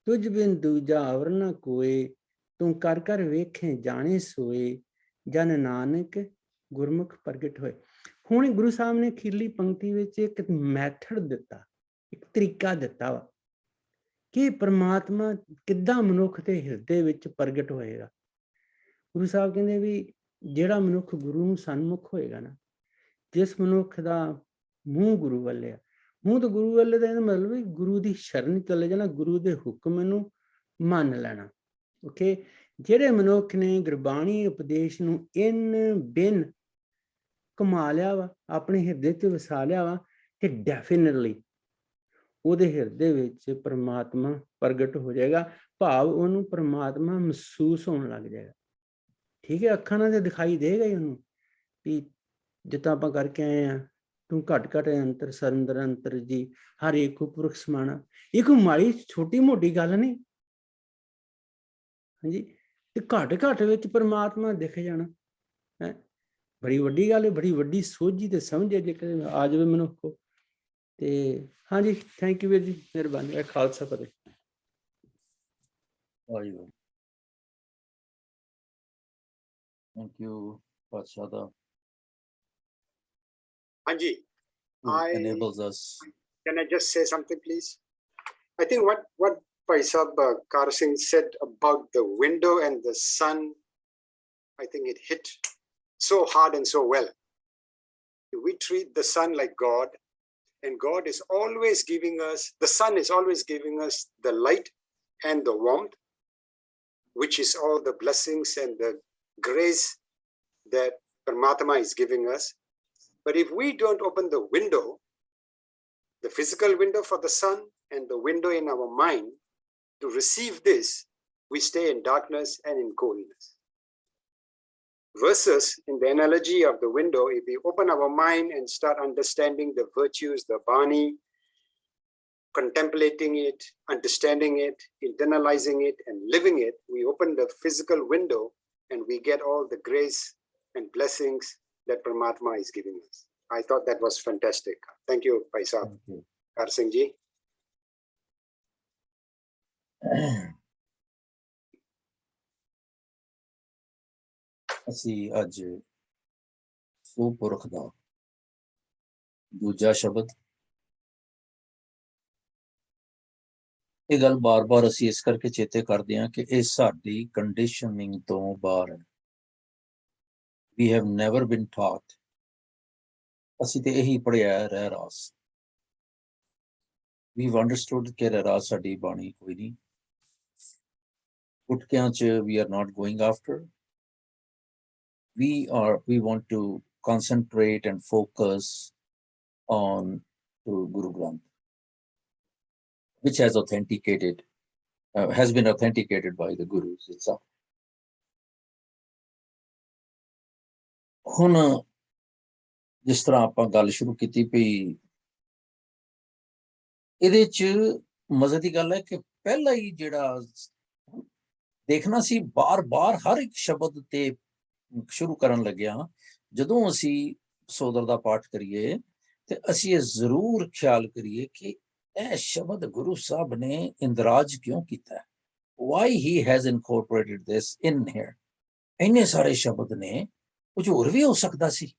ਤੁਝ ਬਿਨ ਦੂਜਾ ਹੋਰ ਨਾ ਕੋਏ। ਤੂੰ ਕਰ ਕਰ ਵੇਖੇ ਜਾਣੇ ਸੋਏ, ਜਨ ਨਾਨਕ ਗੁਰਮੁਖ ਪ੍ਰਗਟ ਹੋਏ। ਹੁਣ ਗੁਰੂ ਸਾਹਿਬ ਨੇ ਅਖੀਰਲੀ ਪੰਕਤੀ ਵਿੱਚ ਇੱਕ ਮੈਥਡ ਦਿੱਤਾ, ਇੱਕ ਤਰੀਕਾ ਦਿੱਤਾ ਵਾ ਕਿ ਪ੍ਰਮਾਤਮਾ ਕਿੱਦਾਂ ਮਨੁੱਖ ਦੇ ਹਿਰਦੇ ਵਿੱਚ ਪ੍ਰਗਟ ਹੋਏਗਾ। ਗੁਰੂ ਸਾਹਿਬ ਕਹਿੰਦੇ ਵੀ ਜਿਹੜਾ ਮਨੁੱਖ ਗੁਰੂ ਨੂੰ ਸਨਮੁਖ ਹੋਏਗਾ ਨਾ, ਜਿਸ ਮਨੁੱਖ ਦਾ ਮੂੰਹ ਗੁਰੂ ਵੱਲ ਆ, ਮੂੰਹ ਤੋਂ ਗੁਰੂ ਵੱਲ ਦਾ ਇਹਦਾ ਮਤਲਬ ਵੀ ਗੁਰੂ ਦੀ ਸ਼ਰਨ ਚਲੇ ਜਾਣਾ, ਗੁਰੂ ਦੇ ਹੁਕਮ ਨੂੰ ਮੰਨ ਲੈਣਾ। ਓਕੇ, ਜਿਹੜੇ ਮਨੁੱਖ ਨੇ ਗੁਰਬਾਣੀ ਉਪਦੇਸ਼ ਨੂੰ ਇਨ ਬਿਨ ਕਮਾ ਲਿਆ ਵਾ, ਆਪਣੇ ਹਿਰਦੇ 'ਚ ਵਸਾ ਲਿਆ ਵਾ, ਤੇ ਡੈਫੀਨਿਟਲੀ ਉਹਦੇ ਹਿਰਦੇ ਵਿੱਚ ਪ੍ਰਮਾਤਮਾ ਪ੍ਰਗਟ ਹੋ ਜਾਏਗਾ। ਭਾਵ ਉਹਨੂੰ ਪ੍ਰਮਾਤਮਾ ਮਹਿਸੂਸ ਹੋਣ ਲੱਗ ਜਾਏਗਾ। ਠੀਕ ਹੈ, ਅੱਖਾਂ ਨਾਲ ਤੇ ਦਿਖਾਈ ਦੇਗਾ ਹੀ ਉਹਨੂੰ ਵੀ ਜਿੱਦਾਂ ਆਪਾਂ ਕਰਕੇ ਆਏ ਆ, ਤੂੰ ਘਟ ਘਟ ਅੰਤਰ ਸਰੰਦਰ ਅੰਤਰ ਜੀ, ਹਰ ਇੱਕ ਪੁਰਖ ਸਮਾਣਾ। ਇਹ ਕੋਈ ਮਾੜੀ ਛੋਟੀ ਮੋਟੀ ਗੱਲ ਨਹੀਂ, ਹਾਂਜੀ। ਤੇ ਘਟ ਘਟ ਵਿੱਚ ਪ੍ਰਮਾਤਮਾ ਦਿਖ ਜਾਣਾ ਹੈ ਬੜੀ ਵੱਡੀ ਗੱਲ ਹੈ, ਬੜੀ ਵੱਡੀ ਸੋਝੀ ਤੇ ਸਮਝ ਹੈ ਜੇਕਰ ਆ ਜਾਵੇ ਮਨੁੱਖ ਕੋ। ਤੇ ਹਾਂਜੀ, ਥੈਂਕ ਯੂ ਵੀਰ ਜੀ, ਮਿਹਰਬਾਨੀ। ਖਾਲਸਾ ਫਤਿਹ। Thank you, Patsada. Anji, Enables us. Can I just say something, please? I think what Paisab Karsing said about the window and the sun, I think it hit so hard and so well. We treat the sun like God, and God is always giving us, the sun is always giving us the light and the warmth, which is all the blessings and the grace that Paramatma is giving us. But if we don't open the window, the physical window for the sun and the window in our mind to receive this, we stay in darkness and in coldness. Versus in the analogy of the window, if we open our mind and start understanding the virtues, the Bani, contemplating it, understanding it, internalizing it, and living it, we open the physical window and we get all the grace and blessings that Paramatma is giving us. I thought that was fantastic. Thank you, Paisab Karsing ji. ਅਸੀਂ ਅੱਜ ਸੁਪੁਰਖ ਦਾ ਦੂਜਾ ਸ਼ਬਦ, ਇਹ ਗੱਲ ਬਾਰ-ਬਾਰ ਅਸੀਂ ਇਸ ਕਰਕੇ ਚੇਤੇ ਕਰਦੇ ਹਾਂ ਕਿ ਇਹ ਸਾਡੀ ਕੰਡੀਸ਼ਨਿੰਗ ਤੋਂ ਬਾਹਰ ਹੈ। We have never been taught, ਅਸੀਂ ਤੇ ਇਹੀ ਪੜ੍ਹਿਆ ਰਹਿ ਰਾਸ। We've understood ਕਿ ਰਹਿ ਰਾਸ ਸਾਡੀ ਬਾਣੀ ਕੋਈ ਨਹੀਂ। ਗੁਟਕਿਆਂ 'ਚ we are not going after. We want to concentrate and focus on Guru Granth, which has been authenticated by the Gurus itself. ਹੁਣ ਜਿਸ ਤਰ੍ਹਾਂ ਆਪਾਂ ਗੱਲ ਸ਼ੁਰੂ ਕੀਤੀ ਪਈ, ਇਹਦੇ 'ਚ ਮਜ਼ੇ ਦੀ ਗੱਲ ਹੈ ਕਿ ਪਹਿਲਾਂ ਹੀ ਜਿਹੜਾ ਦੇਖਣਾ ਸੀ, ਬਾਰ-ਬਾਰ ਹਰ ਇੱਕ ਸ਼ਬਦ ਤੇ ਸ਼ੁਰੂ ਕਰਨ ਲੱਗਿਆ, ਜਦੋਂ ਅਸੀਂ ਸੋਦਰ ਦਾ ਪਾਠ ਕਰੀਏ ਤੇ ਅਸੀਂ ਇਹ ਜ਼ਰੂਰ ਖਿਆਲ ਕਰੀਏ ਕਿ ਇਹ ਸ਼ਬਦ ਗੁਰੂ ਸਾਹਿਬ ਨੇ ਇੰਦਰਾਜ ਕਿਉਂ ਕੀਤਾ, why he has incorporated this in here. ਇੰਨੇ ਸਾਰੇ ਸ਼ਬਦ ਨੇ, ਕੁਝ ਹੋਰ ਵੀ ਹੋ ਸਕਦਾ ਸੀ।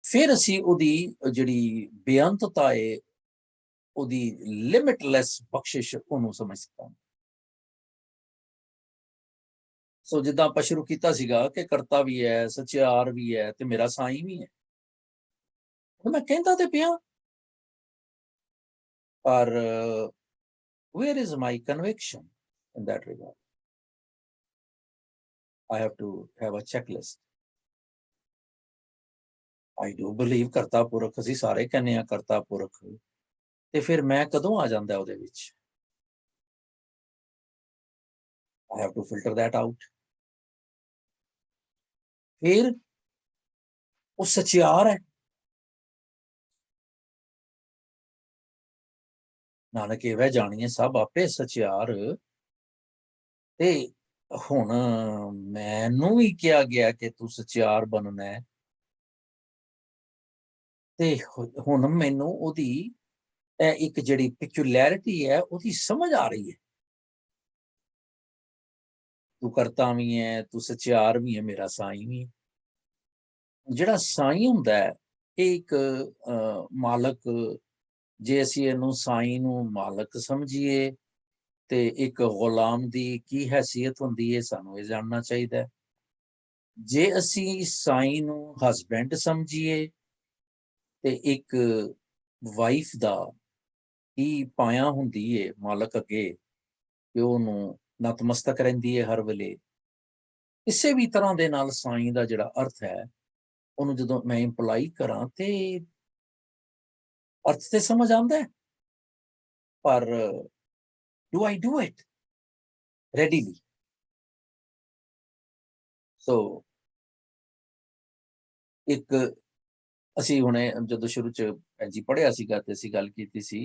ਫਿਰ ਅਸੀਂ ਉਹਦੀ ਜਿਹੜੀ ਬੇਅੰਤਤਾ ਹੈ, ਉਹਦੀ ਲਿਮਿਟਲੈਸ ਬਖਸ਼ਿਸ਼ ਉਹਨੂੰ ਸਮਝ ਸਕਾਂ। ਸੋ ਜਿੱਦਾਂ ਆਪਾਂ ਸ਼ੁਰੂ ਕੀਤਾ ਸੀਗਾ ਕਿ ਕਰਤਾ ਵੀ ਹੈ, ਸਚਿਆਰ ਵੀ ਹੈ, ਤੇ ਮੇਰਾ ਸਾਈਂ ਵੀ ਹੈ। ਮੈਂ ਕਹਿੰਦਾ ਤੇ ਪਿਆ ਪਰ where is my conviction in that regard? I have to have a checklist. I do believe ਕਰਤਾ ਪੁਰਖ, ਅਸੀਂ ਸਾਰੇ ਕਹਿੰਦੇ ਆ ਕਰਤਾ ਪੁਰਖ, ਤੇ ਫਿਰ ਮੈਂ ਕਦੋਂ ਆ ਜਾਂਦਾ ਉਹਦੇ ਵਿੱਚ? I have to filter that out. ਫਿਰ ਉਹ ਸਚਿਆਰ ਹੈ। ਨਾਨਕ ਇਹਵੇਂ ਜਾਣੀਏ ਸਭ ਆਪੇ ਸਚਿਆਰ। ਤੇ ਹੁਣ ਮੈਨੂੰ ਵੀ ਕਿਹਾ ਗਿਆ ਕਿ ਤੂੰ ਸਚਿਆਰ ਬਣਨਾ ਹੈ, ਤੇ ਹੁਣ ਮੈਨੂੰ ਉਹਦੀ ਇੱਕ ਜਿਹੜੀ ਪਿਕੂਲੈਰਿਟੀ ਹੈ ਉਹਦੀ ਸਮਝ ਆ ਰਹੀ ਹੈ। ਤੂੰ ਕਰਤਾ ਵੀ ਹੈ, ਤੂੰ ਸਚਿਆਰ ਵੀ ਹੈ, ਮੇਰਾ ਸਾਈਂ ਵੀ ਹੈ। ਜਿਹੜਾ ਸਾਈਂ ਹੁੰਦਾ ਹੈ ਇਹ ਇੱਕ ਮਾਲਕ, ਜੇ ਅਸੀਂ ਇਹਨੂੰ ਸਾਈਂ ਨੂੰ ਮਾਲਕ ਸਮਝੀਏ ਤੇ ਇੱਕ ਗੁਲਾਮ ਦੀ ਕੀ ਹੈਸੀਅਤ ਹੁੰਦੀ ਹੈ ਸਾਨੂੰ ਇਹ ਜਾਣਨਾ ਚਾਹੀਦਾ। ਜੇ ਅਸੀਂ ਸਾਈਂ ਨੂੰ ਹਸਬੈਂਡ ਸਮਝੀਏ ਤੇ ਇੱਕ ਵਾਈਫ ਦਾ ਕੀ ਪਾਇਆ ਹੁੰਦੀ ਹੈ ਮਾਲਕ ਅੱਗੇ ਕਿ ਉਹਨੂੰ ਨਤਮਸਤਕ ਰਹਿੰਦੀ ਹੈ ਹਰ ਵੇਲੇ, ਕਿਸੇ ਵੀ ਤਰ੍ਹਾਂ ਦੇ ਨਾਲ ਸਾਈਂ ਦਾ ਜਿਹੜਾ ਅਰਥ ਹੈ ਉਹਨੂੰ ਜਦੋਂ ਮੈਂ ਇੰਪਲਾਈ ਕਰਾਂ ਤੇ ਅਰਥ ਤੇ ਸਮਝ ਆਉਂਦਾ ਹੈ, ਪਰ do I do it readily? So ਇੱਕ ਅਸੀਂ ਹੁਣੇ ਜਦੋਂ ਸ਼ੁਰੂ ਚ ਜੀ ਪੜ੍ਹਿਆ ਸੀਗਾ ਤੇ ਅਸੀਂ ਗੱਲ ਕੀਤੀ ਸੀ,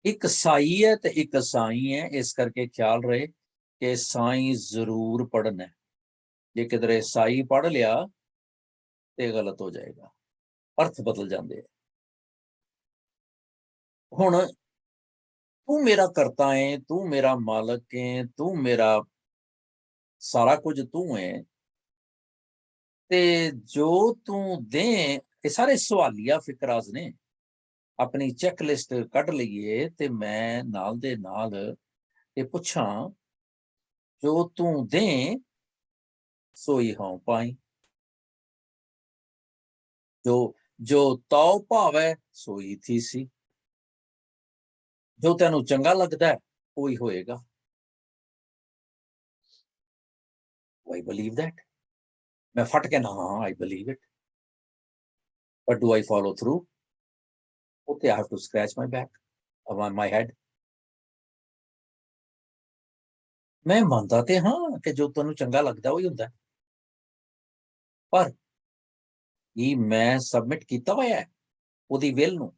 ਇੱਕ ਸਾਈ ਹੈ ਤੇ ਇੱਕ ਸਾਈਂ ਹੈ, ਇਸ ਕਰਕੇ ਖਿਆਲ ਰਹੇ ਕਿ ਸਾਈਂ ਜ਼ਰੂਰ ਪੜ੍ਹਨਾ ਹੈ। ਜੇ ਕਿਧਰੇ ਸਾਈ ਪੜ੍ਹ ਲਿਆ ਤੇ ਗਲਤ ਹੋ ਜਾਏਗਾ, ਅਰਥ ਬਦਲ ਜਾਂਦੇ ਆ। ਹੁਣ ਤੂੰ ਮੇਰਾ ਕਰਤਾ ਹੈ, ਤੂੰ ਮੇਰਾ ਮਾਲਕ ਹੈ, ਤੂੰ ਮੇਰਾ ਸਾਰਾ ਕੁਝ ਤੂੰ ਹੈ, ਤੇ ਜੋ ਤੂੰ ਦੇ, ਇਹ ਸਾਰੇ ਸਵਾਲੀਆ ਫਿਕਰਾਜ਼ ਨੇ। ਆਪਣੀ ਚੈੱਕਲਿਸਟ ਕੱਢ ਲਈਏ ਤੇ ਮੈਂ ਨਾਲ ਦੇ ਨਾਲ ਇਹ ਪੁੱਛਾਂ, ਜੋ ਤੂੰ ਦੇ ਸੋਈ ਹਾਂ ਪਾਈ, ਜੋ ਤਉ ਭਾਵੈ ਸੋਈ ਥੀ ਸੀ, ਜੋ ਤੈਨੂੰ ਚੰਗਾ ਲੱਗਦਾ ਉਹੀ ਹੋਏਗਾ। I believe that. ਮੈਂ ਫਟ ਕੇ ਨਾ ਹਾਂ I believe it. But do I follow through? Okay, I have to scratch my back, my head. ਮੈਂ ਮੰਨਦਾ ਤੇ ਹਾਂ ਕਿ ਜੋ ਤੈਨੂੰ ਚੰਗਾ ਲੱਗਦਾ ਉਹੀ ਹੁੰਦਾ, ਪਰ ਇਹ ਮੈਂ ਸਬਮਿਟ ਕੀਤਾ ਹੋਇਆ ਹੈ ਉਹਦੀ ਵਿਲ ਨੂੰ।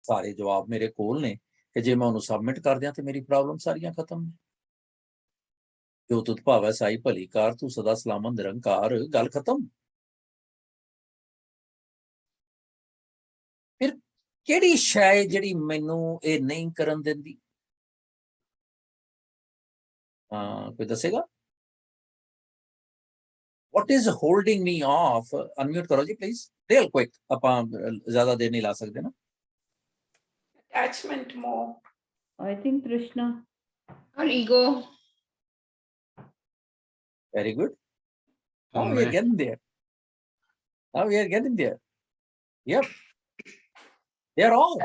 ਸਾਰੇ ਜਵਾਬ ਮੇਰੇ ਕੋਲ ਨੇ ਕਿ ਜੇ ਮੈਂ ਉਹਨੂੰ ਸਬਮਿਟ ਕਰ ਦਿਆਂ ਤੇ ਮੇਰੀ ਪ੍ਰੋਬਲਮ ਸਾਰੀਆਂ ਖਤਮ ਨੇ। ਜੋ ਤੁਧ ਭਾਵੈ ਸਾਈ ਭਲੀ ਕਾਰ, ਤੂੰ ਸਦਾ ਸਲਾਮਤ ਨਿਰੰਕਾਰ, ਗੱਲ ਖਤਮ। ਫਿਰ ਕਿਹੜੀ ਸ਼ੈ ਜਿਹੜੀ ਮੈਨੂੰ ਇਹ ਨਹੀਂ ਕਰਨ ਦਿੰਦੀ? ਕੋਈ ਦੱਸੇਗਾ? What is holding me off? Unmute ਕਰੋ ਜੀ please, real quick, ਆਪਾਂ ਜ਼ਿਆਦਾ ਦੇਰ ਨਹੀਂ ਲਾ ਸਕਦੇ ਨਾ। Attachment more. I think Krishna. Or ego. Very good. Now we are getting there. Now we are getting there. Yep. They are all.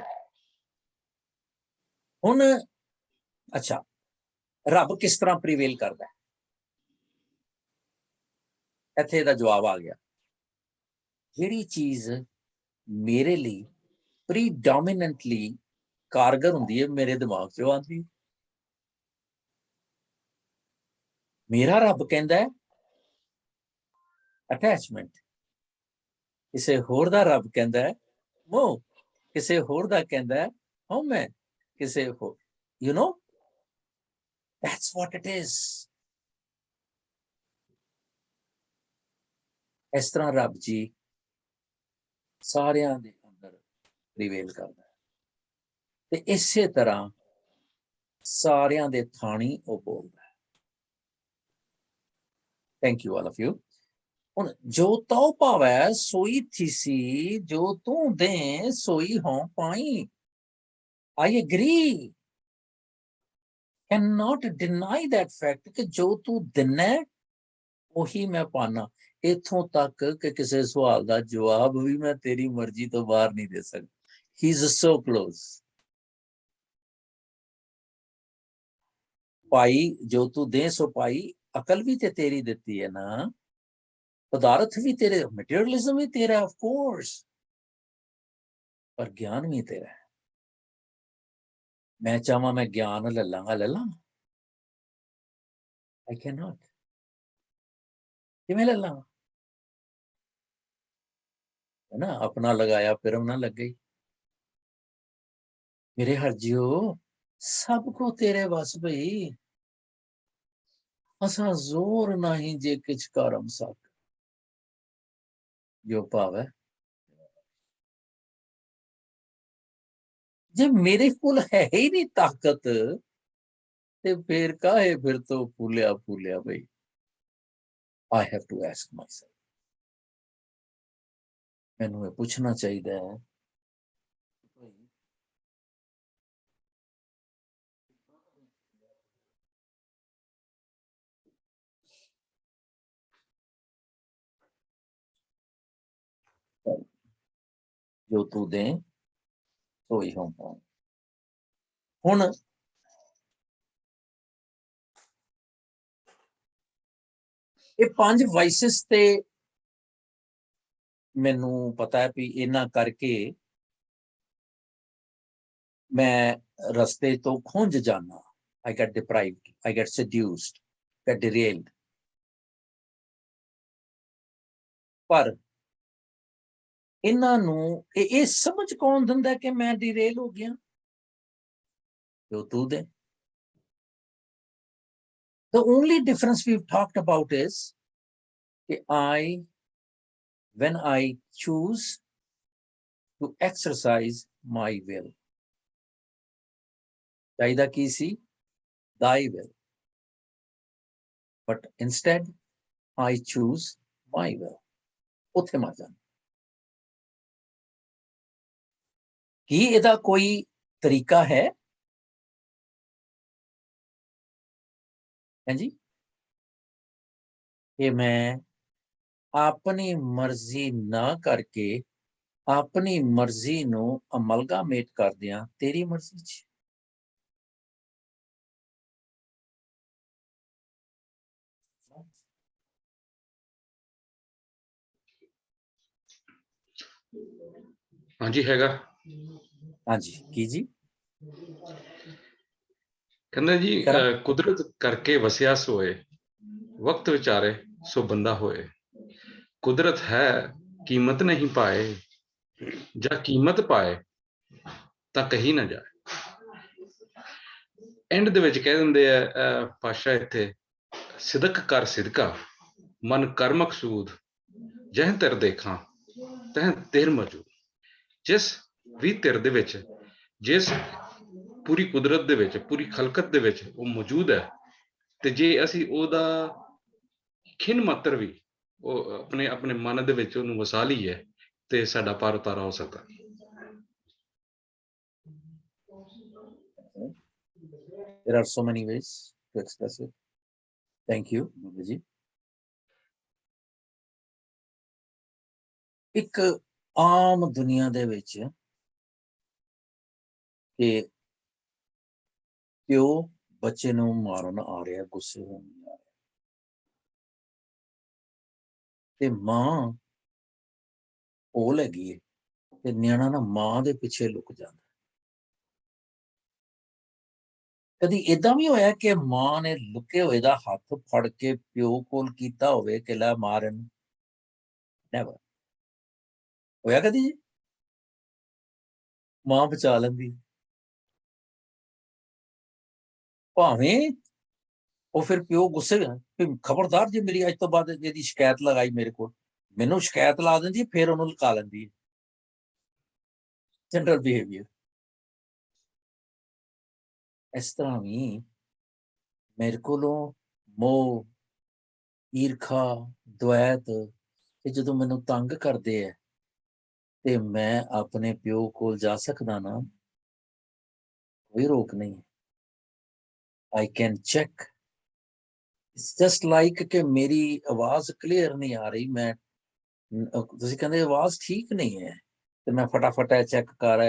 ਹੁਣ ਅੱਛਾ, ਰੱਬ ਕਿਸ ਤਰ੍ਹਾਂ ਪ੍ਰੀਵੇਲ ਕਰਦਾ ਹੈ? ਇੱਥੇ ਇਹਦਾ ਜਵਾਬ ਆ ਗਿਆ। ਜਿਹੜੀ ਚੀਜ਼ ਮੇਰੇ ਲਈ ਪ੍ਰੀਡੋਮੀਨੈਂਟਲੀ ਕਾਰਗਰ ਹੁੰਦੀ ਹੈ ਮੇਰੇ ਦਿਮਾਗ 'ਚੋਂ ਆਉਂਦੀ। ਮੇਰਾ ਰੱਬ ਕਹਿੰਦਾ ਹੈ ਅਟੈਚਮੈਂਟ, ਕਿਸੇ ਹੋਰ ਦਾ ਰੱਬ ਕਹਿੰਦਾ ਹੈ ਮੋਹ, ਕਿਸੇ ਹੋਰ ਦਾ ਕਹਿੰਦਾ ਹੈ ਹਉਮੈ, ਕਿਸੇ ਹੋਰ, you know, that's what it is. ਇਸ ਤਰ੍ਹਾਂ ਰੱਬ ਜੀ ਸਾਰਿਆਂ ਦੇ ਅੰਦਰ ਪ੍ਰੀਵੇਲ ਕਰਦਾ ਹੈ ਤੇ ਇਸੇ ਤਰ੍ਹਾਂ ਸਾਰਿਆਂ ਦੇ ਥਾਣੀ ਉਹ ਬੋਲਦਾ ਹੈ। Thank you all of you. ਹੁਣ ਜੋ ਤਉ ਭਾਵੈ ਸੋਈ ਥੀਸੀ, ਜੋ ਤੂੰ ਦੇ ਸੋਈ ਹੋਂ ਪਾਈ। I agree. Cannot deny that fact ਕਿ ਜੋ ਤੂੰ ਦਿਨਾ ਉਹੀ ਮੈਂ ਪਾਣਾ। इथों तक कि किसी सवाल का जवाब भी मैं तेरी मर्जी तो बाहर नहीं दे सकता। He is so close. पाई जो तू दे सो पाई, अकल भी ते तेरी देती है ना, पदार्थ भी तेरे, मटेरियलिज्म भी तेरा ऑफ कोर्स, पर ज्ञान भी तेरा है। मैं चाहवा मैं ज्ञान ले लांगा, आई कैन नॉट। किवें ले लांगा, है ना, अपना लगाया फिर ना लग गई। मेरे हरजियो सब को तेरे बस भई, असा जोर नहीं जे किछ करम सक, जो पावे। जब मेरे को है ही नहीं ताकत, ते फिर काहे फिर तो फूलिया फूलिया भाई। I have to ask myself, मैनू ये पूछना चाहिए है जो तू दे तो ही हम पाऊं। हुण ये 5 वाइसिस ते मैनू पता है भी इन्हां करके मैं रस्ते तो खुंज जाना। I get deprived, I get seduced, get derailed। पर इन्हां नू ये समझ कौन दिंदा है कि मैं डिरेल हो गया? जो तू दे। The only difference we've talked about is that when I choose to exercise my will, चाहिदा की सी? Thy will, but instead I choose my will। उत्थे मर जाना। की इहदा कोई तरीका है? हैं जी, कि मैं अपनी मर्जी ना करके अपनी मर्जी नू अमलगामेट कर दियां तेरी मर्जी च। हाँ जी हैगा। हाँ जी, की जी? कहंदा जी करा कुदरत करके वसिया सोए, वक्त विचारे सो बंदा होए। कुदरत है कीमत नहीं पाए, जा कीमत पाए ਤਾਂ ਕਹੀ ਨਾ ਜਾਏ। ਐਂਡ ਦੇ ਵਿੱਚ ਕਹਿ ਦਿੰਦੇ ਆ ਪਾਸ਼ਾ ਇੱਥੇ, ਸਿਦਕ ਕਰ ਸਿਦਕਾ ਮਨ ਕਰ ਮਕਸੂਦ, ਜਹ ਧਿਰ ਦੇਖਾਂ ਤਹ ਧਿਰ ਮੌਜੂਦ। ਜਿਸ ਵੀ ਧਿਰ ਦੇ ਵਿੱਚ, ਜਿਸ ਪੂਰੀ ਕੁਦਰਤ ਦੇ ਵਿੱਚ, ਪੂਰੀ ਖਲਕਤ ਦੇ ਵਿੱਚ ਉਹ ਮੌਜੂਦ ਹੈ, ਤੇ ਜੇ ਅਸੀਂ ਉਹਦਾ ਖਿੰਨ ਮਾਤਰ ਵੀ ਉਹ ਆਪਣੇ ਆਪਣੇ ਮਨ ਦੇ ਵਿੱਚ ਉਹਨੂੰ ਵਸਾ ਲਈਏ ਤੇ ਸਾਡਾ ਪਾਰ ਉਤਾਰਾ ਹੋ ਸਕਦਾ। There are so many ways to express it. Thank you, Babu ji। एक आम दुनिया दे विच कि प्यो बच्चे नू मारन आ रहा, गुस्से होने आ रहा, ते मां कोल हैगी है ते न्याणा ना मां दे पिछे लुक जांदा। कदी इदां भी होया कि मां ने लुके होए दा हत्थ फड़ के प्यो कोल कीता होवे कि लै मार इहनूं? नेवर होया कदी जी? मां बचा लैंदी, भावें ਉਹ ਫਿਰ ਪਿਓ ਗੁੱਸੇ ਵੀ ਖਬਰਦਾਰ ਜੇ ਮੇਰੀ ਅੱਜ ਤੋਂ ਬਾਅਦ ਇਹਦੀ ਸ਼ਿਕਾਇਤ ਲਗਾਈ ਮੇਰੇ ਕੋਲ, ਮੈਨੂੰ ਸ਼ਿਕਾਇਤ ਲਾ ਦਿੰਦੀ, ਫਿਰ ਉਹਨੂੰ ਲਗਾ ਲੈਂਦੀ ਹੈ। ਜਨਰਲ ਬਿਹੇਵੀਅਰ ਇਸ ਤਰ੍ਹਾਂ ਵੀ ਮੇਰੇ ਕੋਲੋਂ ਮੋਹ, ਈਰਖਾ, ਦੁਆਇਤ ਤੇ ਜਦੋਂ ਮੈਨੂੰ ਤੰਗ ਕਰਦੇ ਹੈ ਤੇ ਮੈਂ ਆਪਣੇ ਪਿਓ ਕੋਲ ਜਾ ਸਕਦਾ ਨਾ, ਕੋਈ ਰੋਕ ਨਹੀਂ। I can check It's just like ਕਿ ਮੇਰੀ ਆਵਾਜ਼ ਕਲੀਅਰ ਨਹੀਂ ਆ ਰਹੀ, ਮੈਂ ਤੁਸੀਂ ਕਹਿੰਦੇ ਆਵਾਜ਼ ਠੀਕ ਨਹੀਂ ਹੈ ਤੇ ਮੈਂ ਫਟਾਫਟ ਚੈੱਕ ਕਰ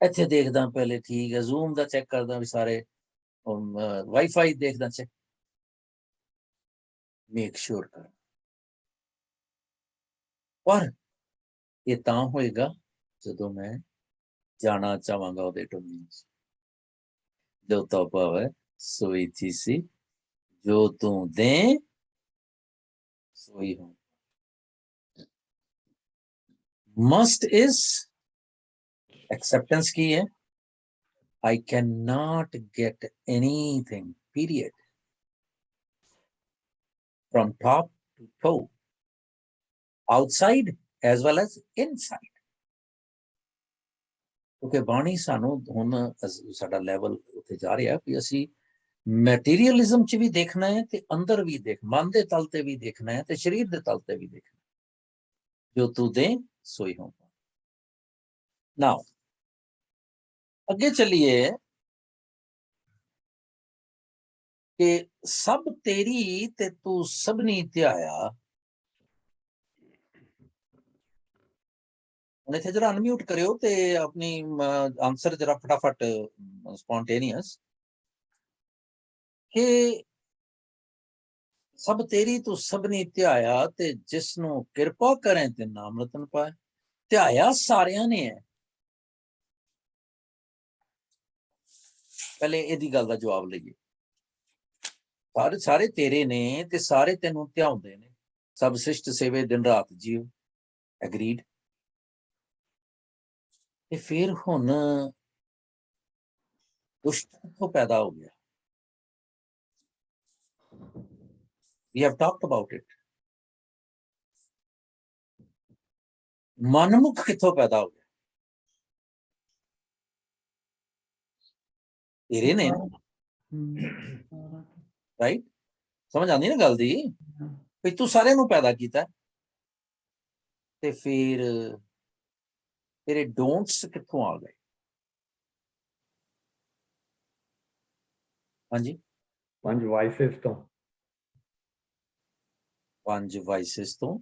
ਇੱਥੇ ਦੇਖਦਾ ਪਹਿਲੇ ਠੀਕ ਹੈ, ਜ਼ੂਮ ਦਾ ਚੈੱਕ ਕਰਦਾ ਵੀ ਸਾਰੇ ਵਾਈਫਾਈ ਦੇਖਦਾ ਚੈੱਕ ਮੇਕ ਸ਼ੋਰ ਕਰ। ਪਰ ਇਹ ਤਾਂ ਹੋਏਗਾ ਜਦੋਂ ਮੈਂ ਜਾਣਾ ਚਾਹਾਂਗਾ ਉਹਦੇ ਡੋਮੇਨ 'ਚ। ਜੋ ਤੋ ਪਾਵੇ ਸੋਈ ਚੀਸੀ, ਜੋ ਤੂੰ ਦੇ ਸੋਈ ਹੋ। Must is acceptance की है। I cannot get anything, period, from top to toe, outside as well as inside. ਕਿਉਂਕਿ ਬਾਣੀ ਸਾਨੂੰ ਹੁਣ ਸਾਡਾ ਲੈਵਲ ਉੱਤੇ ਜਾ ਰਿਹਾ ਕਿ ਅਸੀਂ ਮੈਟੀਰੀਅਲਿਜ਼ਮ 'ਚ ਵੀ ਦੇਖਣਾ ਹੈ ਤੇ ਅੰਦਰ ਵੀ ਮਨ ਦੇ ਤਲ ਤੇ ਵੀ ਦੇਖਣਾ ਹੈ ਤੇ ਸਰੀਰ ਦੇ ਤਲ ਤੇ ਵੀ ਦੇਖਣਾ। ਜੋ ਤੂੰ ਦੇ ਸੋਈ ਹੋ। ਨਾਓ ਅੱਗੇ ਚੱਲੀਏ ਕਿ ਸਭ ਤੇਰੀ ਤੇ ਤੂੰ ਸਭਨੀ ਧਿਆਇਆ। ਹੁਣ ਇੱਥੇ ਜਰਾ ਅਨਮਿਊਟ ਕਰਿਓ ਤੇ ਆਪਣੀ ਆਨਸਰ ਜਰਾ ਫਟਾਫਟ ਸਪੌਂਟੇਨੀਅਸ ਕਿ ਸਭ ਤੇਰੀ ਤੂੰ ਸਭਨੀ ਧਿਆਇਆ ਤੇ ਜਿਸ ਨੂੰ ਕਿਰਪਾ ਕਰੇ ਤੇ ਨਾਮ ਰਤਨ ਪਾਏ। ਧਿਆਇਆ ਸਾਰਿਆਂ ਨੇ ਹੈ। ਪਹਿਲੇ ਇਹਦੀ ਗੱਲ ਦਾ ਜਵਾਬ ਲਈਏ। ਸਾਰੇ ਤੇਰੇ ਨੇ ਤੇ ਸਾਰੇ ਤੈਨੂੰ ਧਿਆਉਂਦੇ ਨੇ। ਸਭ ਸਿਸ਼ਟ ਸੇਵੇ ਦਿਨ ਰਾਤ ਜੀਵ। ਐਗਰੀਡ। ਤੇ ਫਿਰ ਹੁਣ ਦੁਸ਼ਟ ਕਿੱਥੋਂ ਪੈਦਾ ਹੋ ਗਿਆ? We have talked about it. ਮਨਮੁਖ ਕਿੱਥੋਂ ਪੈਦਾ ਹੋ ਗਿਆ? ਤੇਰੇ ਨੇ, ਰਾਈਟ? ਸਮਝ ਆਉਂਦੀ ਨਾ ਗੱਲ ਦੀ ਵੀ ਤੂੰ ਸਾਰਿਆਂ ਨੂੰ ਪੈਦਾ ਕੀਤਾ ਤੇ ਫਿਰ ਤੇਰੇ ਡੋਂਟਸ ਕਿੱਥੋਂ ਆ ਗਏ? ਹਾਂਜੀ, 5 ਵਾਇਸਸ ਤੋਂ। 5 ਵਾਇਸਸ ਤੋਂ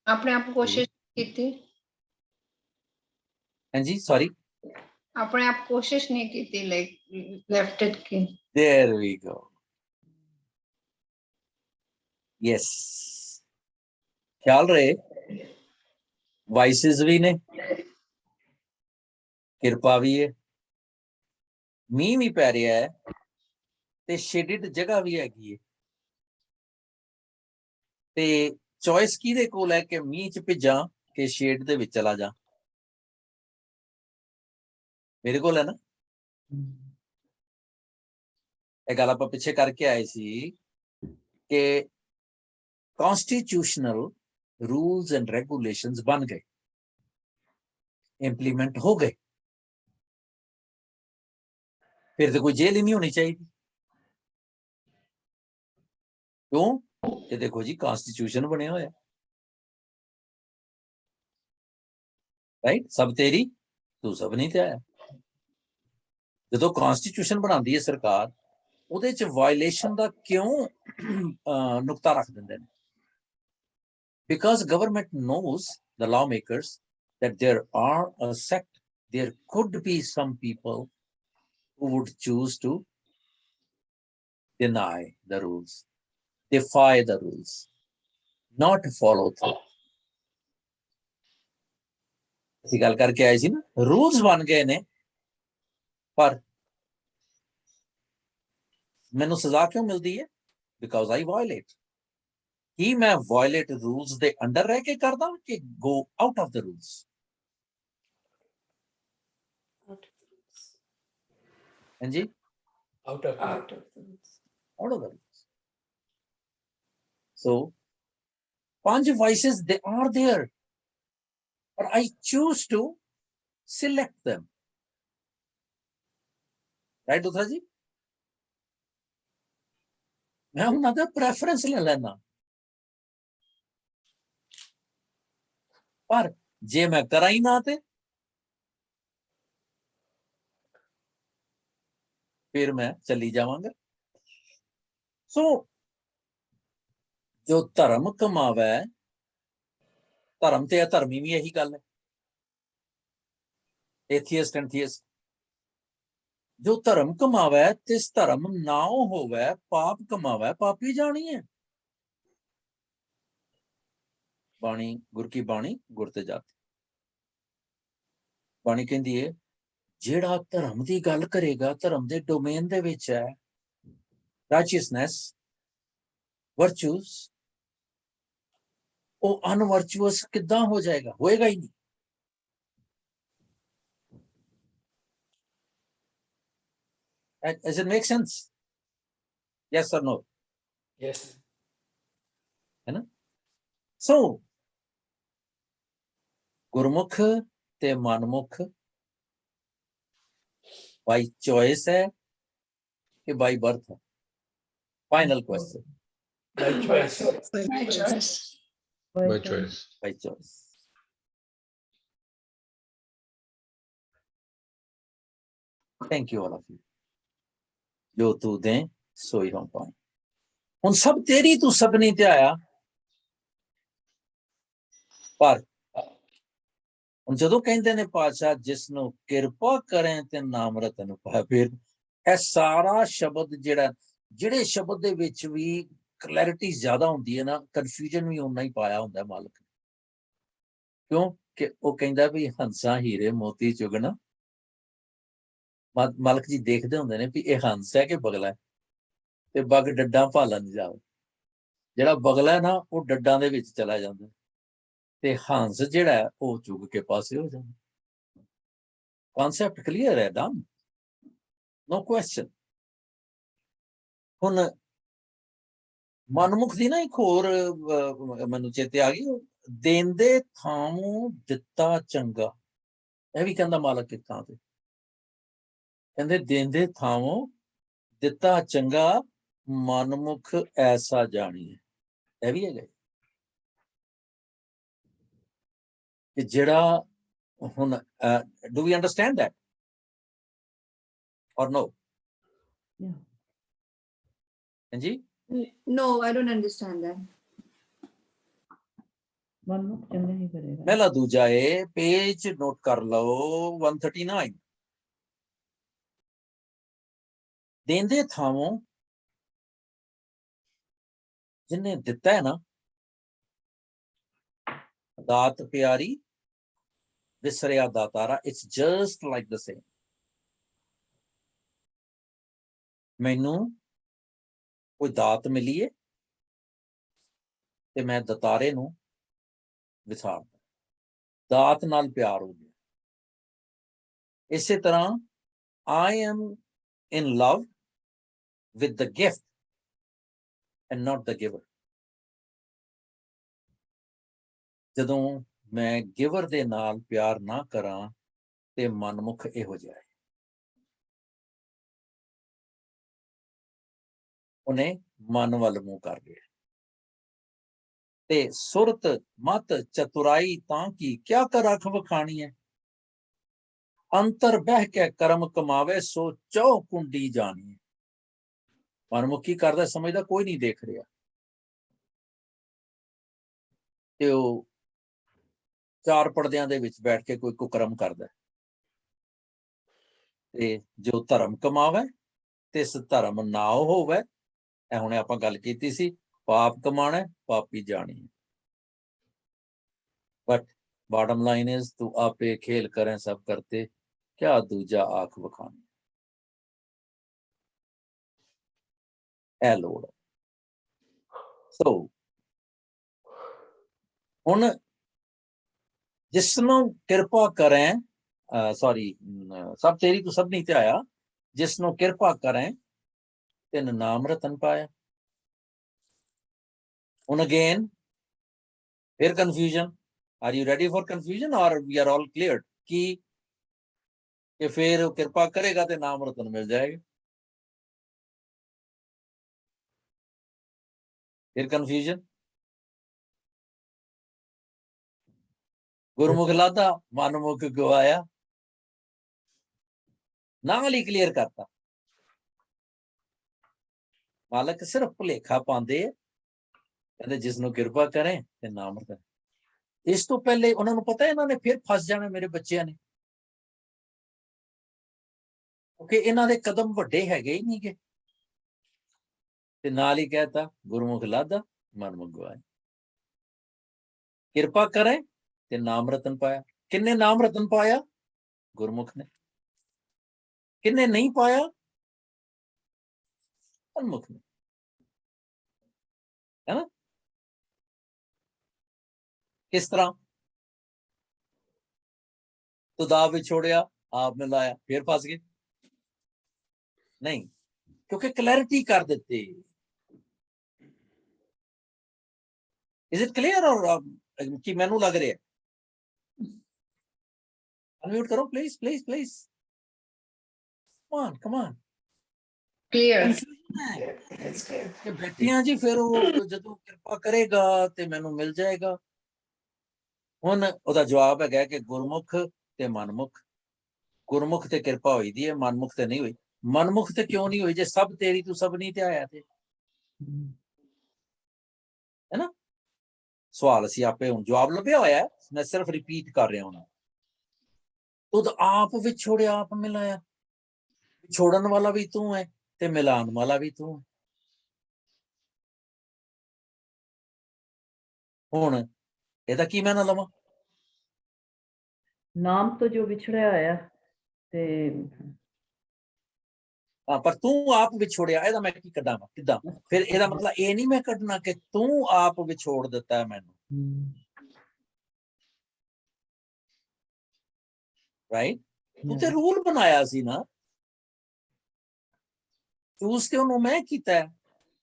ਆਪਣੇ ਆਪ ਕੋਸ਼ਿਸ਼ ਕੀਤੀ। ਹਾਂਜੀ, ਸੌਰੀ, ਆਪਣੇ ਆਪ ਕੋਸ਼ਿਸ਼ ਨਹੀਂ ਕੀਤੀ, like left it Ki. there we go. Yes, ਖਿਆਲ ਰਹੇ ਵਾਇਸਸ ਵੀ ਨੇ, ਕਿਰਪਾ ਵੀ ਹੈ, ਮੀਂਹ ਵੀ ਪੈ ਰਿਹਾ ਹੈ ਤੇ ਸ਼ੇਡਡ ਜਗ੍ਹਾ ਵੀ ਹੈਗੀ ਹੈ। ਤੇ ਚੋਇਸ ਕਿਹਦੇ ਕੋਲ ਹੈ ਕਿ ਮੀਂਹ ਚ ਭਿੱਜਾਂ ਕਿ ਸ਼ੇਡ ਦੇ ਵਿੱਚ ਚਲਾ ਜਾ? ਮੇਰੇ ਕੋਲ ਹੈ ਨਾ। ਇਹ ਗੱਲ ਆਪਾਂ ਪਿੱਛੇ ਕਰਕੇ ਆਏ ਸੀ ਕਿ ਕਨਸਟੀਟਿਊਸ਼ਨਲ ਰੂਲਸ ਐਂਡ ਰੈਗੂਲੇਸ਼ਨਸ ਬਣ ਗਏ, ਇੰਪਲੀਮੈਂਟ ਹੋ ਗਏ, ਫਿਰ ਤੇ ਕੋਈ ਜੇਲ੍ਹ ਹੀ ਨਹੀਂ ਹੋਣੀ ਚਾਹੀਦੀ। ਕਿਉਂ? ਇਹ ਦੇਖੋ ਜੀ, ਕਨਸਟੀਟਿਊਸ਼ਨ ਬਣਿਆ ਹੋਇਆ, ਰਾਈਟ? ਸਭ ਤੇਰੀ ਤੂੰ ਸਭ ਨਹੀਂ ਤੇ ਆਇਆ। ਜਦੋਂ ਕਨਸਟੀਟਿਊਸ਼ਨ ਬਣਾਉਂਦੀ ਹੈ ਸਰਕਾਰ, ਉਹਦੇ ਚ ਵਾਇਲੇਸ਼ਨ ਦਾ ਕਿਉਂ ਨੁਕਤਾ ਰੱਖ ਦਿੰਦੇ ਨੇ? Because government knows, the lawmakers, that there are a sect, there could be some people who would choose to deny the rules, defy the rules, not follow through. ਅਸੀਂ ਗੱਲ ਕਰਕੇ ਆਏ ਸੀ ਨਾ, ਰੂਲਸ ਬਣ ਗਏ ਨੇ ਪਰ ਮੈਨੂੰ ਸਜ਼ਾ ਕਿਉਂ ਮਿਲਦੀ ਹੈ? Because I violet. ਕੀ ਮੈਂ ਵਾਇਲੇਟ ਰੂਲਸ ਦੇ ਅੰਡਰ ਰਹਿ ਕੇ ਕਰਦਾ ਕਿ ਗੋ ਆਊਟ ਆਫ ਦ ਰੂਲਸ? ਹਾਂਜੀ, Out of the rules. out of the rules. So 5 voices, they are there, but I choose to select them, right Dutra ji? मैं ਉਹਨਾਂ ਦਾ preference ਲੈ ਲੈਣਾ। ਪਰ ਜੇ ਮੈਂ ਕਰਾਂ ਹੀ ਨਾ ਤੇ ਫਿਰ ਮੈਂ ਚੱਲੀ ਜਾਵਾਂਗਾ। ਸੋ ਜੋ ਧਰਮ ਕਮਾਵੇ, ਧਰਮ ਤੇ ਅਧਰਮੀ ਵੀ ਇਹੀ ਗੱਲ ਹੈ, एथियस्ट एंड थियस्ट। जो धर्म कमावे तिस धर्म नाओ होवे, पाप कमावे पापी जानी है। बाणी गुर की बाणी गुर ते जाती। बाणी कहती है जेड़ा धर्म की गल करेगा, धर्म के डोमेन दे विच है, राइचियसनेस वर्चूस, वो अनवर्चुअस किदां हो जाएगा? होएगा ही नहीं। Does it make sense? Yes or no? Yes. है ना? So गुरमुख ते मनमुख बाई चॉइस है कि बाई बर्थ है? Final question. By choice. by choice. By choice. Thank you all of you. जो तू दे सोई हम पाए। हुण सब तेरी तू सबनी ते आया, पर ਹੁਣ ਜਦੋਂ ਕਹਿੰਦੇ ਨੇ ਪਾਤਸ਼ਾਹ ਜਿਸ ਨੂੰ ਕਿਰਪਾ ਕਰੇ ਤੇ ਨਾਮ ਰਤਨ ਪਾਏ, ਫਿਰ ਇਹ ਸਾਰਾ ਸ਼ਬਦ ਜਿਹੜੇ ਸ਼ਬਦ ਦੇ ਵਿੱਚ ਵੀ ਕਲੈਰਿਟੀ ਜ਼ਿਆਦਾ ਹੁੰਦੀ ਹੈ ਨਾ, ਕਨਫਿਊਜ਼ਨ ਵੀ ਉਨਾ ਹੀ ਪਾਇਆ ਹੁੰਦਾ ਮਾਲਕ ਨੇ। ਕਿਉਂ ਕਿ ਉਹ ਕਹਿੰਦਾ ਵੀ ਹੰਸਾਂ ਹੀਰੇ ਮੋਤੀ ਚੁਗਣਾ, ਮਾਲਕ ਜੀ ਦੇਖਦੇ ਹੁੰਦੇ ਨੇ ਵੀ ਇਹ ਹੰਸ ਹੈ ਕਿ ਬਗਲਾ ਹੈ, ਤੇ ਬਗ ਡੱਡਾਂ ਭਾਲਣ ਨਹੀਂ ਜਾਵੇ। ਜਿਹੜਾ ਬਗਲਾ ਹੈ ਨਾ ਉਹ ਡੱਡਾਂ ਦੇ ਵਿੱਚ ਚਲਾ ਜਾਂਦਾ, ਤੇ ਹੰਸ ਜਿਹੜਾ ਉਹ ਚੁੱਗ ਕੇ ਪਾਸੇ ਹੋ ਜਾਂਦਾ। ਕਨਸੈਪਟ ਕਲੀਅਰ ਹੈ, ਡਨ, ਨੋ ਕੁਐਸਚਨ। ਹੁਣ ਮਨਮੁਖ ਦੀ ਨਾ ਇੱਕ ਹੋਰ ਮੈਨੂੰ ਚੇਤੇ ਆ ਗਈ, ਦੇਂਦੇ ਥਾਮੋਂ ਦਿੱਤਾ ਚੰਗਾ। ਇਹ ਵੀ ਕਹਿੰਦਾ ਮਾਲਕ ਇੱਕ ਥਾਂ ਤੇ, ਕਹਿੰਦੇ ਦੇਂਦੇ ਥਾਮੋਂ ਦਿੱਤਾ ਚੰਗਾ, ਮਨਮੁਖ ਐਸਾ ਜਾਣੀਏ। ਇਹ ਵੀ ਹੈਗਾ ਕਿ ਜਿਹੜਾ ਹੁਣ ਡੂ ਵੀ ਅੰਡਰਸਟੈਂਡ ਦੈਟ ਔਰ ਨੋ? Yeah. ਹਾਂਜੀ, No, I don't understand that. मनमुख चंगा ही करेगा। ਪਹਿਲਾ ਦੂਜਾ ਹੈ, ਪੇਜ ਨੋਟ ਕਰ ਲਓ 139। ਦੇਂਦੇ ਥਾਵੋਂ, ਜਿਹਨੇ ਦਿੱਤਾ ਹੈ ਨਾ, ਦਾਤ ਪਿਆਰੀ ਵਿਸਰਿਆ ਦਾਤਾਰਾ, it's just like the same. ਮੈਨੂੰ ਕੋਈ ਦਾਤ ਮਿਲੀ ਹੈ ਤੇ ਮੈਂ ਦਤਾਰੇ ਨੂੰ ਵਿਸਾਰ, ਦਾਤ ਨਾਲ ਪਿਆਰ ਹੋ ਗਿਆ। ਇਸੇ ਤਰ੍ਹਾਂ I am in love with the gift and not the giver. ਜਦੋਂ ਮੈਂ ਗਿਵਰ ਦੇ ਨਾਲ ਪਿਆਰ ਨਾ ਕਰਾਂ ਤੇ ਮਨਮੁਖ ਇਹੋ ਜਿਹਾ ਹੈ, ਉਹਨੇ ਮਨ ਵੱਲ ਮੂੰਹ ਕਰ ਲਿਆ। ਤੇ ਸੁਰਤ ਮਤ ਚਤੁਰਾਈ ਤਾਂ ਕੀ ਕਿਆ ਕਰ ਰੱਖ ਵਖਾਣੀ ਹੈ, ਅੰਤਰ ਬਹਿ ਕੇ ਕਰਮ ਕਮਾਵੇ ਸੋ ਚੌ ਕੁੰਡੀ ਜਾਣੀ ਹੈ। ਮਨਮੁਖੀ ਕਰਦਾ ਸਮਝਦਾ ਕੋਈ ਨਹੀਂ ਦੇਖ ਰਿਹਾ, ਤੇ ਉਹ ਚਾਰ ਪਰਦਿਆਂ ਦੇ ਵਿੱਚ ਬੈਠ ਕੇ ਕੋਈ ਕੁਕਰਮ ਕਰਦਾ। ਤੇ ਜੋ ਧਰਮ ਕਮਾਵੇ ਤਿਸ ਧਰਮ ਨਾ ਹੋਵੇ, ਇਹ ਹੁਣੇ ਆਪਾਂ ਗੱਲ ਕੀਤੀ ਸੀ, ਪਾਪ ਕਮਾਣਾ ਪਾਪੀ ਜਾਣੀ। बट बॉटम लाइन इज तू आपे खेल करें सब करते, क्या दूजा आंख वखाने। ए लोड़ सो हुण जिसनों किरपा करें, सॉरी सब तेरी तो सब नहीं ते आया, जिसनों किरपा करें तिन नाम रतन पाया। हुण अगेन फिर confusion. Are you ready for confusion or we are all cleared कि फिर कृपा करेगा तो नाम रतन मिल जाएगा? फिर कंफ्यूजन। गुरमुख लादा मनमुख गवाया, नाल ही क्लियर करता। ਮਾਲਕ ਸਿਰਫ ਭੁਲੇਖਾ ਪਾਉਂਦੇ ਆ, ਕਹਿੰਦੇ ਜਿਸ ਨੂੰ ਕਿਰਪਾ ਕਰੇ ਤੇ ਨਾਮ ਰਤਨ। ਇਸ ਤੋਂ ਪਹਿਲੇ ਉਹਨਾਂ ਨੂੰ ਪਤਾ ਇਹਨਾਂ ਨੇ ਫਿਰ ਫਸ ਜਾਣਾ ਮੇਰੇ ਬੱਚਿਆਂ ਨੇ, ਕਿਉਂਕਿ ਇਹਨਾਂ ਦੇ ਕਦਮ ਵੱਡੇ ਹੈਗੇ ਹੀ ਨਹੀਂ ਗੇ। ਤੇ ਨਾਲ ਹੀ ਕਹਿਤਾ ਗੁਰਮੁਖ ਲਾਦਾ ਮਨ ਮੰਗਵਾਏ, ਕਿਰਪਾ ਕਰੇ ਤੇ ਨਾਮ ਰਤਨ ਪਾਇਆ। ਕਿੰਨੇ ਨਾਮ ਰਤਨ ਪਾਇਆ? ਗੁਰਮੁਖ ਨੇ। ਕਿੰਨੇ ਨਹੀਂ ਪਾਇਆ? ਮਨਮੁਖ ਨੇ, ਹੈ ਨਾ। ਕਿਸ ਤਰ੍ਹਾਂ? ਤੁਦਾ ਵਿਛੋੜਿਆ ਆਪ ਮਿਲਾਇਆ, ਫਿਰ ਫਸ ਗਏ। ਨਹੀਂ, ਕਿਉਂਕਿ ਕਲੈਰਿਟੀ ਕਰ ਦਿੱਤੀ। ਇਜ਼ ਇਟ ਕਲੀਅਰ ਔਰ ਕੀ ਮੈਨੂੰ ਲੱਗ ਰਿਹਾ? ਅਨਮਿਊਟ ਕਰੋ please please please. Come on Clear. It's clear. ਕਿ ਬੈਠੀਆਂ ਜੀ, ਫਿਰ ਉਹ ਜਦੋਂ ਕਿਰਪਾ ਕਰੇਗਾ ਤੇ ਮੈਨੂੰ ਮਿਲ ਜਾਏਗਾ। ਹੁਣ ਉਹਦਾ ਜਵਾਬ ਹੈਗਾ ਕਿ ਗੁਰਮੁਖ ਤੇ ਮਨਮੁਖ। ਗੁਰਮੁਖ ਤੇ ਕਿਰਪਾ ਹੋਈ ਦੀ ਹੈ, ਮਨਮੁਖ ਤੇ ਨਹੀਂ ਹੋਈ। ਮਨਮੁਖ ਤੇ ਕਿਉਂ ਨਹੀਂ ਹੋਈ? ਜੇ ਸਭ ਤੇਰੀ ਤੂੰ ਸਭ ਨਹੀਂ ਤੇ ਆਇਆ ਤੇ, ਹੈ ਨਾ। ਸਵਾਲ ਅਸੀਂ ਆਪੇ ਹੁਣ ਜਵਾਬ ਲੱਭਿਆ ਹੋਇਆ, ਮੈਂ ਸਿਰਫ ਰਿਪੀਟ ਕਰ ਰਿਹਾ ਹੁਣ। ਤੁਧ ਆਪ ਵਿਛੋੜਿਆ ਆਪ ਮਿਲਾਇਆ, ਵਿਛੋੜਨ ਵਾਲਾ ਵੀ ਤੂੰ ਹੈ ਤੇ ਮਿਲਾਉਣ ਵਾਲਾ ਵੀ ਤੂੰ ਹੈ। ਹੁਣ ਇਹਦਾ ਕੀ ਮੈਂ ਨਾ ਲਵਾਂ? ਨਾਮ ਤੋਂ ਜੋ ਵਿਛੜਿਆ ਹੋਇਆ ਤੇ ਹਾਂ, ਪਰ ਤੂੰ ਆਪ ਵਿਛੋੜਿਆ, ਇਹਦਾ ਮੈਂ ਕੀ ਕੱਢਾਂ? ਕਿੱਦਾਂ? ਫਿਰ ਇਹਦਾ ਮਤਲਬ ਇਹ ਨਹੀਂ ਮੈਂ ਕੱਢਣਾ ਕਿ ਤੂੰ ਆਪ ਵਿਛੋੜ ਦਿੱਤਾ ਮੈਨੂੰ, ਰਾਈਟ। ਤੂੰ ਤੇ ਰੂਲ ਬਣਾਇਆ ਸੀ ਨਾ, ਚੂਜ਼ ਤੇ ਉਹਨੂੰ ਮੈਂ ਕੀਤਾ।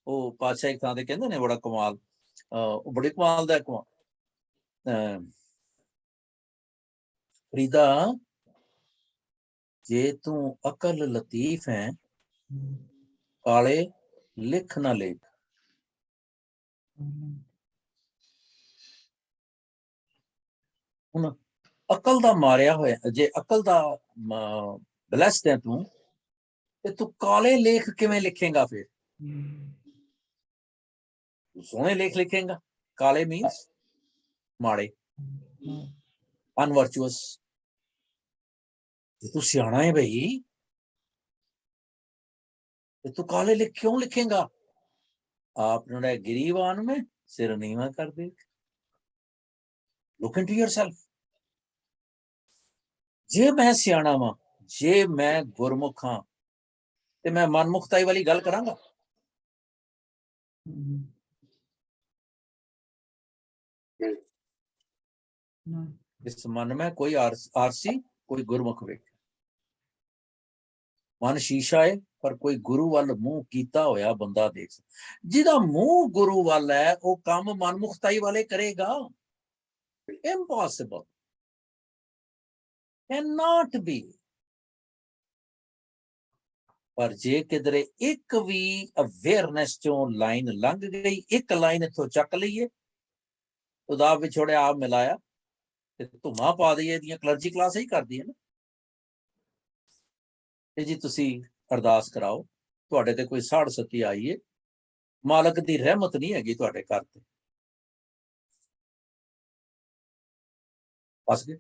ਉਹ ਪਾਤਸ਼ਾਹ ਇੱਕ ਥਾਂ ਤੇ ਕਹਿੰਦੇ ਨੇ ਬੜਾ ਕਮਾਲ, ਉਹ ਬੜੇ ਕਮਾਲ ਦਾ ਫਰੀਦਾ, ਜੇ ਤੂੰ ਅਕਲ ਲਤੀਫ ਹੈ ਕਾਲੇ ਲਿਖ ਨਾ ਲੇਖ। ਹੁਣ ਅਕਲ ਦਾ ਮਾਰਿਆ ਹੋਇਆ, ਜੇ ਅਕਲ ਦਾ ਬਲੈਸਡ ਹੈ ਤੂੰ, ਤੇ ਤੂੰ ਕਾਲੇ ਲੇਖ ਕਿਵੇਂ ਲਿਖੇਗਾ? ਫਿਰ ਤੂੰ ਸੋਹਣੇ ਲੇਖ ਲਿਖੇਗਾ। ਕਾਲੇ ਮੀਨਸ ਮਾੜੇ, ਅਨਵਰਚੁਅਸ। ਤੂੰ ਸਿਆਣਾ ਹੈ ਬਈ, ਤੇ ਤੂੰ ਕਾਲੇ ਲਿਖ क्यों लिखेगा? आप गिरीवान में सिर नीवा कर दे। Look into yourself. जे मैं सियाणा वां, जे मैं गुरमुख हां, ते मैं मनमुखताई वाली गल करांगा? इस मन में कोई आरसी, कोई गुरमुख वेख। मन शीशा है पर कोई गुरु वाल मूंह कीता होया बंदा देख। जिहदा मूंह गुरु वाल है वो काम मनमुखताई वाले करेगा? Impossible, can not be. पर जे किधरे एक भी अवेयरनेस चों लाइन लंघ गई, एक लाइन इथों चक लईए, खुदा विछोड़िया आप मिलाया ते धुमा पा दईए। ਦੀਆਂ ਕਲਰਜੀ ਕਲਾਸ ਹੀ ਕਰਦੀ ਹੈ ਨਾ। ਤੇ ਜੀ ਤੁਸੀਂ ਅਰਦਾਸ ਕਰਾਓ, ਤੁਹਾਡੇ ਤੇ ਕੋਈ ਸਾੜ ਸਤੀ ਆਈ ਹੈ, ਮਾਲਕ ਦੀ ਰਹਿਮਤ ਨਹੀਂ ਹੈਗੀ ਤੁਹਾਡੇ ਘਰ ਤੇ। ਬਸ ਗਏ।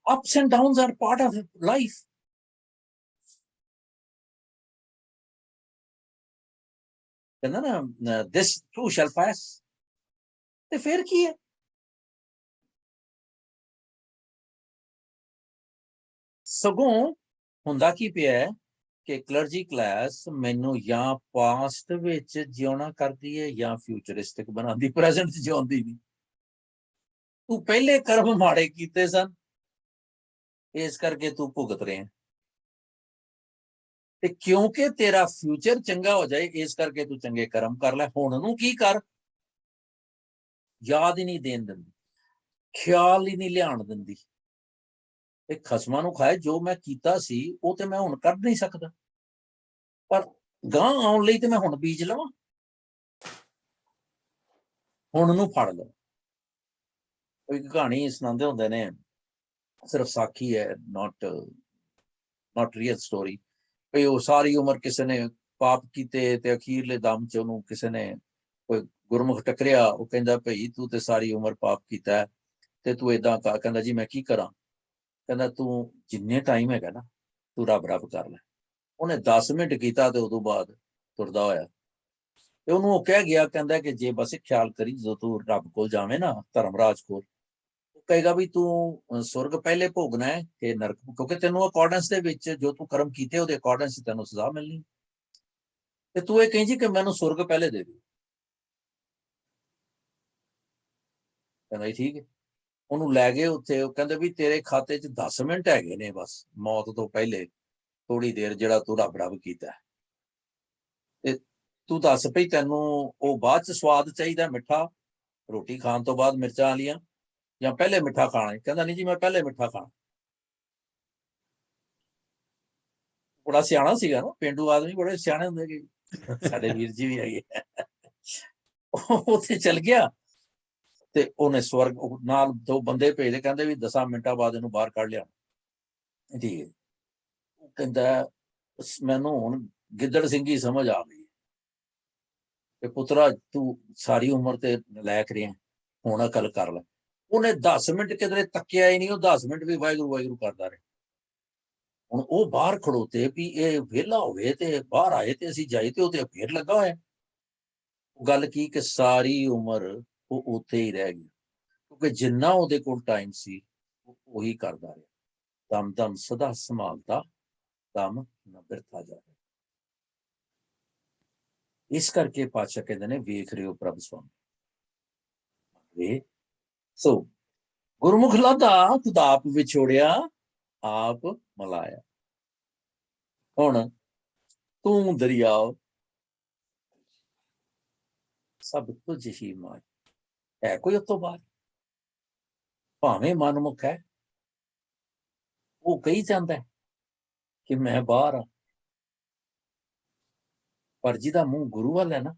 ups and downs are part of life. ਕਹਿੰਦਾ ਨਾ this too shall pass। ਤੇ ਫਿਰ ਕੀ ਹੈ? ਸਗੋਂ ਹੁੰਦਾ ਕੀ ਪਿਆ ਹੈ ਕਿ ਕਲਰਜੀ ਕਲਾਸ ਮੈਨੂੰ ਜਾਂ ਪਾਸਟ ਵਿੱਚ ਜਿਉਣਾ ਕਰਦੀ ਹੈ ਜਾਂ ਫਿਊਚਰਿਸਟਿਕ ਬਣਾਉਂਦੀ, ਪ੍ਰੈਜ਼ੈਂਟ 'ਚ ਜਿਉਂਦੀ ਨਹੀਂ। ਤੂੰ ਪਹਿਲੇ ਕਰਮ ਮਾੜੇ ਕੀਤੇ ਸਨ, ਇਸ ਕਰਕੇ ਤੂੰ ਭੁਗਤ ਰਿਹਾ, ਤੇ ਕਿਉਂਕਿ ਤੇਰਾ ਫਿਊਚਰ ਚੰਗਾ ਹੋ ਜਾਏ ਇਸ ਕਰਕੇ ਤੂੰ ਚੰਗੇ ਕਰਮ ਕਰ ਲੈ। ਹੁਣ ਨੂੰ ਕੀ ਕਰ, ਯਾਦ ਹੀ ਨਹੀਂ ਦੇਣ ਦਿੰਦੀ, ਖਿਆਲ ਹੀ ਨਹੀਂ ਲਿਆਉਣ ਦਿੰਦੀ। ਤੇ ਖਸਮਾਂ ਨੂੰ ਖਾਏ, ਜੋ ਮੈਂ ਕੀਤਾ ਸੀ ਉਹ ਤੇ ਮੈਂ ਹੁਣ ਕਰ ਨਹੀਂ ਸਕਦਾ, ਪਰ ਗਾਂ ਆਉਣ ਲਈ ਤੇ ਮੈਂ ਹੁਣ ਬੀਜ ਲਵਾਂ, ਹੁਣ ਨੂੰ ਫੜ ਲਵਾਂ। ਇੱਕ ਕਹਾਣੀ ਸੁਣਾਉਂਦੇ ਹੁੰਦੇ ਨੇ, ਸਿਰਫ ਸਾਖੀ ਹੈ, not real story। ਭਈ ਉਹ ਸਾਰੀ ਉਮਰ ਕਿਸੇ ਨੇ ਪਾਪ ਕੀਤੇ ਤੇ ਅਖੀਰਲੇ ਦਮ ਚ ਉਹਨੂੰ ਕਿਸੇ ਨੇ ਕੋਈ ਗੁਰਮੁਖ ਟਕਰਿਆ, ਉਹ ਕਹਿੰਦਾ ਭਈ ਤੂੰ ਤੇ ਸਾਰੀ ਉਮਰ ਪਾਪ ਕੀਤਾ ਤੇ ਤੂੰ ਏਦਾਂ ਕਰ। ਕਹਿੰਦਾ ਜੀ ਮੈਂ ਕੀ ਕਰਾਂ? ਕਹਿੰਦਾ ਤੂੰ ਜਿੰਨੇ ਟਾਈਮ ਹੈਗਾ ਨਾ ਤੂੰ ਰੱਬ ਰੱਬ ਕਰ ਲੈ। ਉਹਨੇ 10 ਮਿੰਟ ਕੀਤਾ ਤੇ ਉਦੋਂ ਬਾਅਦ ਤੁਰਦਾ ਹੋਇਆ। ਤੇ ਉਹਨੂੰ ਉਹ ਕਹਿ ਗਿਆ, ਕਹਿੰਦਾ ਕਿ ਜੇ ਬਸ ਖਿਆਲ ਕਰੀ ਜਦੋਂ ਤੂੰ ਰੱਬ ਕੋਲ ਜਾਵੇਂ ਨਾ, ਧਰਮਰਾਜ ਕੋਲ, ਉਹ ਕਹੇਗਾ ਵੀ ਤੂੰ ਸੁਰਗ ਪਹਿਲੇ ਭੋਗਣਾ ਹੈ ਕਿ ਨਰਕ, ਕਿਉਂਕਿ ਤੈਨੂੰ ਅਕੋਰਡੈਂਸ ਦੇ ਵਿੱਚ ਜੋ ਤੂੰ ਕਰਮ ਕੀਤੇ ਉਹਦੇ ਅਕੋਰਡੈਂਸ ਤੈਨੂੰ ਸਜ਼ਾ ਮਿਲਣੀ, ਤੇ ਤੂੰ ਇਹ ਕਹੀਂ ਜੀ ਕਿ ਮੈਨੂੰ ਸੁਰਗ ਪਹਿਲੇ ਦੇ ਦੇ। ਕਹਿੰਦਾ ਜੀ ਠੀਕ ਹੈ। ਉਹਨੂੰ ਲੈ ਗਏ ਉੱਥੇ, ਉਹ ਕਹਿੰਦੇ ਵੀ ਤੇਰੇ ਖਾਤੇ 'ਚ 10 ਮਿੰਟ ਹੈਗੇ ਨੇ ਬਸ ਮੌਤ ਤੋਂ ਪਹਿਲੇ, ਥੋੜੀ ਦੇਰ ਜਿਹੜਾ ਤੂੰ ਰੱਬ ਰੱਬ ਕੀਤਾ, ਤੇ ਤੂੰ ਦੱਸ ਪਈ ਤੈਨੂੰ ਉਹ ਬਾਅਦ 'ਚ ਸਵਾਦ ਚਾਹੀਦਾ ਮਿੱਠਾ, ਰੋਟੀ ਖਾਣ ਤੋਂ ਬਾਅਦ ਮਿਰਚਾਂ ਵਾਲੀਆਂ, ਜਾਂ ਪਹਿਲੇ ਮਿੱਠਾ ਖਾਣਾ? ਕਹਿੰਦਾ ਨਹੀਂ ਜੀ ਮੈਂ ਪਹਿਲੇ ਮਿੱਠਾ ਖਾਣਾ। ਬੜਾ ਸਿਆਣਾ ਸੀਗਾ ਨਾ, ਪੇਂਡੂ ਆਦਮੀ ਬੜੇ ਸਿਆਣੇ ਹੁੰਦੇ ਕਿ ਸਾਡੇ ਵੀਰ ਜੀ ਵੀ ਹੈਗੇ। ਉੱਥੇ ਚਲ ਗਿਆ ਤੇ ਉਹਨੇ ਸਵਰਗ ਨਾਲ 2 ਬੰਦੇ ਭੇਜਦੇ, ਕਹਿੰਦੇ ਵੀ 10 ਮਿੰਟਾਂ ਬਾਅਦ ਇਹਨੂੰ ਬਾਹਰ ਕੱਢ ਲਿਆ। ਠੀਕ ਹੈ। ਉਹ ਕਹਿੰਦਾ ਮੈਨੂੰ ਹੁਣ ਗਿੱਦੜ ਸਿੰਘੀ ਸਮਝ ਆ ਗਈ ਕਿ ਪੁੱਤਰਾ ਤੂੰ ਸਾਰੀ ਉਮਰ ਤੇ ਨਲਾਇਕ ਰਿਹਾ, ਹੁਣ ਅਕਲ ਕਰ ਲੈ। ਉਹਨੇ 10 ਮਿੰਟ ਕਿਧਰੇ ਤੱਕਿਆ ਹੀ ਨਹੀਂ, ਉਹ 10 ਮਿੰਟ ਵੀ ਵਾਹਿਗੁਰੂ ਵਾਹਿਗੁਰੂ ਕਰਦਾ ਰਿਹਾ। ਹੁਣ ਉਹ ਬਾਹਰ ਖੜੋਤੇ ਵੀ ਇਹ ਵਿਹਲਾ ਹੋਵੇ ਤੇ ਬਾਹਰ ਆਏ ਤੇ ਅਸੀਂ ਜਾਈਏ, ਤੇ ਉਹ ਤੇ ਫੇਰ ਲੱਗਾ ਹੋਇਆ। ਗੱਲ ਕੀ ਕਿ ਸਾਰੀ ਉਮਰ ਉਹ ਉੱਥੇ ਹੀ ਰਹਿ ਗਿਆ, ਕਿਉਂਕਿ ਜਿੰਨਾ ਉਹਦੇ ਕੋਲ ਟਾਈਮ ਸੀ ਉਹੀ ਕਰਦਾ ਰਿਹਾ। ਦਮ ਦਮ ਸਦਾ ਸੰਭਾਲਦਾ, ਦਮ ਨਾ ਬਿਰਥਾ ਜਾਵੇ। ਇਸ ਕਰਕੇ ਪਾਤਸ਼ਾਹ ਕਹਿੰਦੇ ਨੇ ਵੇਖ ਰਹੇ ਹੋ ਪ੍ਰਭ ਸੁਆਮੀ। ਸੋ ਗੁਰਮੁਖ ਲਾਦਾ ਖੁਦਾ ਆਪ ਵਿਛੋੜਿਆ, ਆਪ ਮਲਾਇਆ। ਹੁਣ ਤੂੰ ਦਰਿਆਓ ਸਭ ਕੁਝ ਹੀ ਮਾਰ ਹੈ, ਕੋਈ ਉਸ ਤੋਂ ਬਾਹਰ? ਭਾਵੇਂ ਮਨਮੁਖ ਹੈ, ਉਹ ਕਹੀ ਜਾਂਦਾ ਕਿ ਮੈਂ ਬਾਹਰ ਆ, ਪਰ ਜਿਹਦਾ ਮੂੰਹ ਗੁਰੂ ਵੱਲ ਹੈ ਨਾ,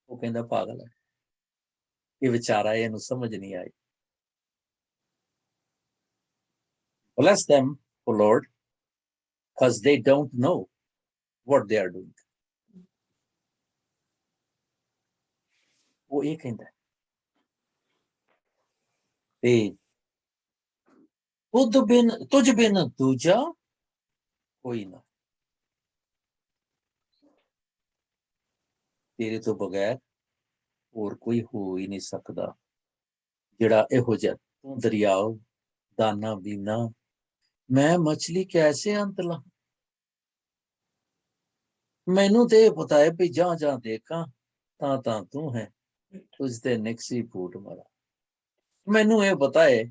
ਉਹ ਕਹਿੰਦਾ ਪਾਗਲ ਹੈ, ਇਹ ਵਿਚਾਰਾ, ਇਹਨੂੰ ਸਮਝ ਨਹੀਂ ਆਈ। Bless them, O Lord, because they don't know what they are doing. ਉਹ ਇਹ ਕਹਿੰਦਾ ਤੇ ਤੁਝ ਬਿਨ ਦੂਜਾ ਕੋਈ ਨਾ, ਤੇਰੇ ਤੋਂ ਬਗੈਰ ਹੋਰ ਕੋਈ ਹੋ ਹੀ ਨਹੀਂ ਸਕਦਾ ਜਿਹੜਾ ਇਹੋ ਜਿਹਾ। ਤੂੰ ਦਰਿਆਓ ਦਾਨਾ ਬੀਨਾ, ਮੈਂ ਮਛਲੀ ਕੈਸੇ ਅੰਤ ਲਾ। ਮੈਨੂੰ ਤੇ ਇਹ ਪਤਾ ਹੈ ਵੀ ਜਾਂ ਜਾਂ ਦੇਖਾਂ ਤਾਂ ਤੂੰ ਹੈ, ਤੁਝ ਤੇ ਨਿਕਸੀ ਫੂਟ ਮਾਰਾ। ਮੈਨੂੰ ਇਹ ਪਤਾ ਹੈ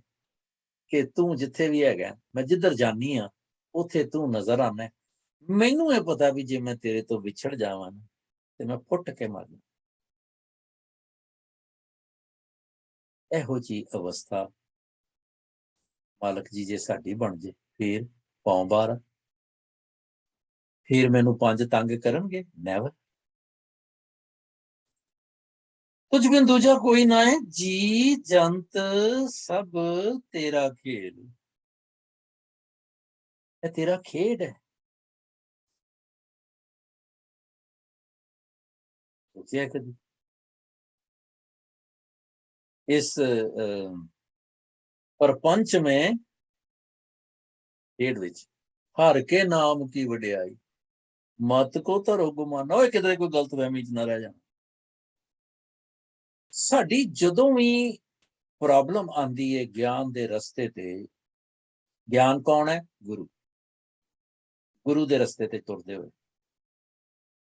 ਕਿ ਤੂੰ ਜਿੱਥੇ ਵੀ ਹੈਗਾ, ਮੈਂ ਜਿੱਧਰ ਜਾਨੀ ਆ ਉੱਥੇ ਤੂੰ ਨਜ਼ਰ ਆਣਾ। ਮੈਨੂੰ ਇਹ ਪਤਾ ਵੀ ਜੇ ਮੈਂ ਤੇਰੇ ਤੋਂ ਵਿਛੜ ਜਾਵਾਂ ਨਾ ਤੇ ਮੈਂ ਫੁੱਟ ਕੇ ਮਰ ਜਾਵਾਂ। ਇਹੋ ਜਿਹੀ ਅਵਸਥਾ ਮਾਲਕ ਜੀ ਜੇ ਸਾਡੀ ਬਣ ਜੇ, ਫਿਰ ਪਾਉ ਬਾਹਰ, ਫਿਰ ਮੈਨੂੰ 5 ਤੰਗ ਕਰਨਗੇ? ਨੈਵਰ। ਕੁਝ ਬਿਨ ਦੂਜਾ ਕੋਈ ਨਾ ਹੈ, ਜੀ ਜੰਤ ਸਭ ਤੇਰਾ ਖੇਲ। ਇਹ ਤੇਰਾ ਖੇਡ ਹੈ। ਸੋਚਿਆ ਕਦੀ ਇਸ ਪਰਪੰਚ में ਖੇਡ ਵਿੱਚ ਹਰ ਕੇ ਨਾਮ ਕੀ ਵਡਿਆਈ, ਮਤ ਕੋ ਧਰੋ ਗੁਮਾਨਾ। ਉਹ ਕਿਧਰੇ ਕੋਈ ਗਲਤਫਹਿਮੀ ਚ ਨਾ ਰਹਿ ਜਾਣਾ। ਸਾਡੀ ਜਦੋਂ ਵੀ ਪ੍ਰੋਬਲਮ ਆਂਦੀ ਹੈ ਗਿਆਨ ਦੇ ਰਸਤੇ ਤੇ, ਗਿਆਨ ਕੌਣ ਹੈ? ਗੁਰੂ। ਗੁਰੂ ਦੇ ਰਸਤੇ ਤੇ ਤੁਰਦੇ ਹੋਏ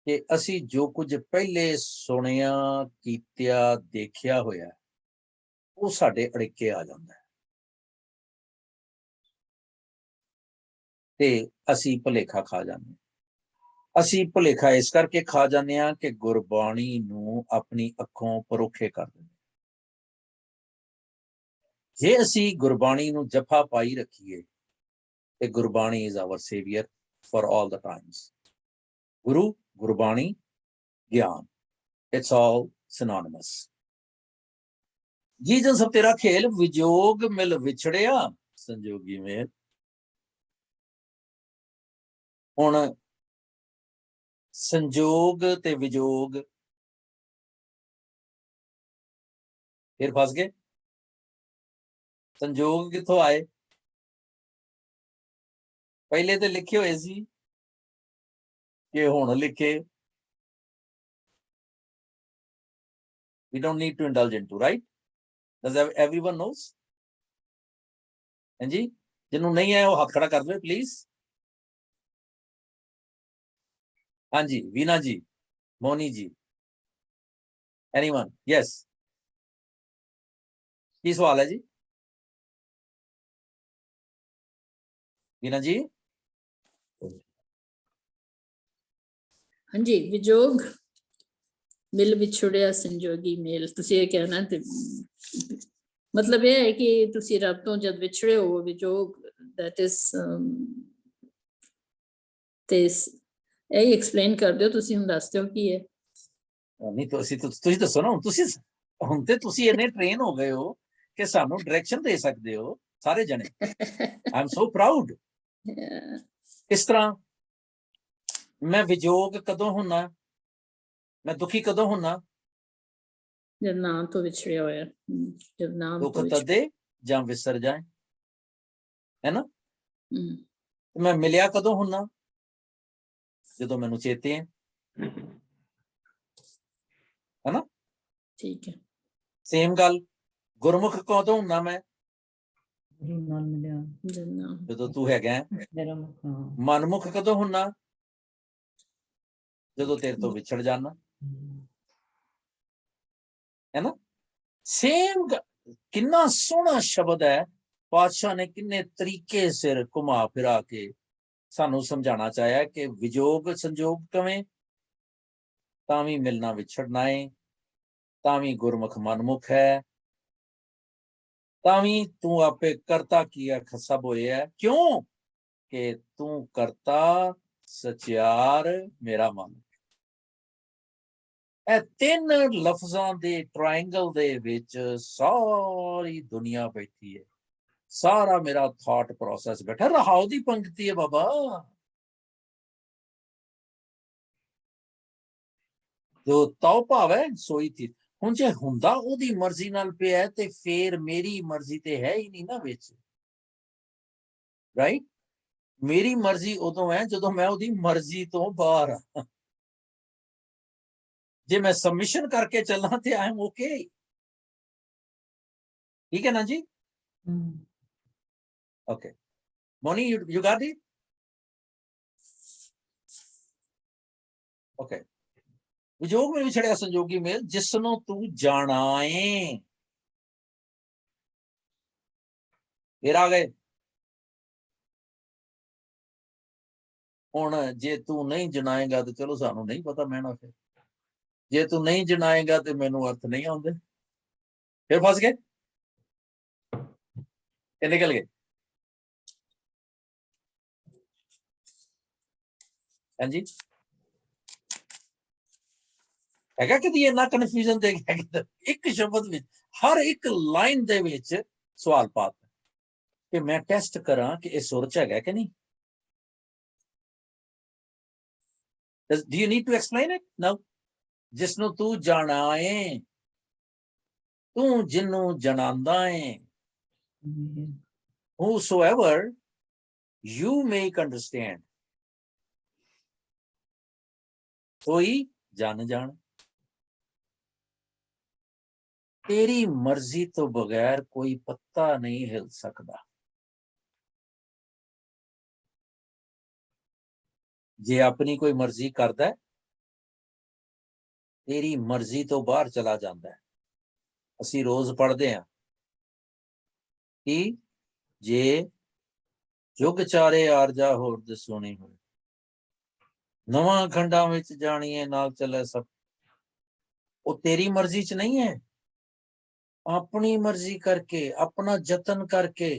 ਕਿ ਅਸੀਂ ਜੋ ਕੁਝ ਪਹਿਲੇ ਸੁਣਿਆ, ਕੀਤਿਆ, ਦੇਖਿਆ ਹੋਇਆ, ਉਹ ਸਾਡੇ ਅੜਿੱਕੇ ਆ ਜਾਂਦਾ ਹੈ ਤੇ ਅਸੀਂ ਭੁਲੇਖਾ ਖਾ ਜਾਂਦੇ ਹਾਂ। ਅਸੀਂ ਭੁਲੇਖਾ ਇਸ ਕਰਕੇ ਖਾ ਜਾਂਦੇ ਹਾਂ ਕਿ ਗੁਰਬਾਣੀ ਨੂੰ ਆਪਣੀ ਅੱਖੋਂ ਪਰੋਖੇ ਕਰ ਦਿੰਦੇ। ਜੇ ਅਸੀਂ ਗੁਰਬਾਣੀ ਨੂੰ ਜੱਫਾ ਪਾਈ ਰੱਖੀਏ ਤੇ Gurbani is our savior for all the times. ਗੁਰੂ, ਗੁਰਬਾਣੀ, ਗਿਆਨ, it's all synonymous. ਜੀ ਜਨ ਸਭ ਤੇਰਾ ਖੇਲ, ਵਿਜੋਗ ਮਿਲ ਵਿਛੜਿਆ ਸੰਜੋਗੀ ਮੇਲ। ਹੁਣ संजोग ते विजोग फिर फस गए। संजोग कित्थों आए? पहले तो लिखे हुए सी कि हुण लिखे। We don't need to indulge into, right? Does everyone knows? हाँ जी, जिन्हों नहीं है वो हाथ खड़ा कर दो प्लीज। हाँ जी, वीना जी, मोनी जी, एनीवन? यस, की सवाल है जी? वीना जी। हाँ जी, विजोग मिल विछुड़िया संजोगी मेल। तुसी ये कहना ते मतलब ये है कि तुसी रब तो जब विछड़े हो विजोग, दैट इज ते ਇਹ ਐਕਸਪਲੇਨ ਕਰ ਦਿਓ ਤੁਸੀਂ, ਹੁਣ ਦੱਸ ਦਿਓ ਕੀ ਹੈ। ਨਹੀਂ ਤੁਸੀਂ ਦੱਸੋ ਨਾ, ਹੁਣ ਤੇ ਤੁਸੀਂ ਇੰਨੇ ਟ੍ਰੇਨ ਹੋ ਗਏ ਹੋ ਕਿ ਸਾਨੂੰ ਡਾਇਰੈਕਸ਼ਨ ਦੇ ਸਕਦੇ ਹੋ ਸਾਰੇ ਜਣੇ। I am so proud. ਇਸ ਤਰ੍ਹਾਂ ਮੈਂ ਵਿਜੋਗ ਕਦੋਂ ਹੁੰਨਾ, ਮੈਂ ਦੁਖੀ ਕਦੋਂ ਹੁੰਨਾ? ਜਦ ਨਾਮ ਤੋਂ ਵਿਛੜਿਆ ਹੋਇਆ, ਜਦ ਨਾਮ ਦੁੱਖ ਤੋਂ ਤਦੇ ਜਾਂ ਵਿਸਰ ਜਾਏ, ਹੈ ਨਾ? ਮੈਂ ਮਿਲਿਆ ਕਦੋਂ ਹੁੰਨਾ? ਜਦੋਂ ਮੈਨੂੰ ਚੇਤੇ ਹੈ ਨਾ? ਠੀਕ ਹੈ। ਸੇਮ ਗੱਲ ਗੁਰਮੁਖ ਕਦੋਂ ਹੁੰਨਾ ਮੈਂ? ਜਦੋਂ ਤੂੰ ਹੈਗਾ। ਮਨਮੁਖ ਕਦੋਂ ਹੁੰਨਾ? ਜਦੋਂ ਤੇਰੇ ਤੋਂ ਵਿਛੜ ਜਾਣਾ, ਹੈ ਨਾ? ਸੇਮ ਕਿੰਨਾ ਸੋਹਣਾ ਸ਼ਬਦ ਹੈ। ਪਾਤਸ਼ਾਹ ਨੇ ਕਿੰਨੇ ਤਰੀਕੇ ਸਿਰ ਘੁਮਾ ਫਿਰਾ ਕੇ ਸਾਨੂੰ ਸਮਝਾਉਣਾ ਚਾਹਿਆ ਕਿ ਵਿਜੋਗ ਸੰਜੋਗ ਕਵੇਂ, ਤਾਂ ਵੀ ਮਿਲਣਾ ਵਿਛੜਨਾ ਹੈ, ਤਾਂ ਵੀ ਗੁਰਮੁਖ ਮਨਮੁਖ ਹੈ, ਤਾਂ ਵੀ ਤੂੰ ਆਪੇ ਕਰਤਾ ਕੀਆ ਖਸਬ ਹੋਇਆ। ਕਿਉਂ? ਕਿ ਤੂੰ ਕਰਤਾ ਸਚਿਆਰ ਮੇਰਾ ਮਨ। ਇਹ ਤਿੰਨ ਲਫ਼ਜ਼ਾਂ ਦੇ ਟ੍ਰਾਇੰਗਲ ਦੇ ਵਿੱਚ ਸਾਰੀ ਦੁਨੀਆ ਬੈਠੀ ਹੈ, ਸਾਰਾ ਮੇਰਾ ਥਾਟ ਪ੍ਰੋਸੈਸ ਬੈਠਾ। ਰਹਾਉ ਦੀ ਪੰਕਤੀ ਹੈ ਬਾਬਾ। ਜੋ ਤਉ ਭਾਵ ਹੈ ਸੋਈ ਥੀ। ਹੁਣ ਜੇ ਹੁੰਦਾ ਉਹਦੀ ਮਰਜ਼ੀ ਨਾਲ ਪਿਆ ਤੇ ਫੇਰ ਮੇਰੀ ਮਰਜ਼ੀ ਤੇ ਹੈ ਹੀ ਨਹੀਂ ਨਾ ਵਿੱਚ, ਰਾਈਟ? ਮੇਰੀ ਮਰਜ਼ੀ ਉਦੋਂ ਹੈ ਜਦੋਂ ਮੈਂ ਉਹਦੀ ਮਰਜ਼ੀ ਤੋਂ ਬਾਹਰ ਆ। ਜੇ ਮੈਂ ਸਬਮਿਸ਼ਨ ਕਰਕੇ ਚੱਲਾਂ ਤੇ ਆਈ ਐਮ ਓਕੇ। ਠੀਕ ਹੈ ਨਾ ਜੀ? Okay Moni, you got it? Okay. ਵਿਜੋਗ में विछड़िया संजोगी मेल, जिसनों तू जानाए। फिर आ गए। हुण जे तू नहीं जनाएगा तो चलो सानू नहीं पता मैना, फिर जे तू नहीं जनाएगा तो मैनू अर्थ नहीं आउंदे। फिर फस गए ते निकल गए। हाँ जी, हैगा कदी इन्ना कन्फ्यूजन दे गया एक शब्द विच, हर एक लाइन दे विच सवाल पात कि मैं टेस्ट करा कि इस सुर च हैगा कि नहीं। Do you need to explain it? No. जिसनों तू जानाए, तू जिन्नू जनांदा है। Whosoever you make understand, कोई जान जान। तेरी मर्जी तो बगैर कोई पत्ता नहीं हिल सकता। जे अपनी कोई मर्जी करता है, तेरी मर्जी तो बाहर चला जाता है। असी रोज पढ़ते हैं कि जे जुग चारे आरजा होर दसोनी हो, नवा खंडा विच जानिए नाल चले सब। वो तेरी मर्जी च नहीं है, अपनी मर्जी करके अपना जतन करके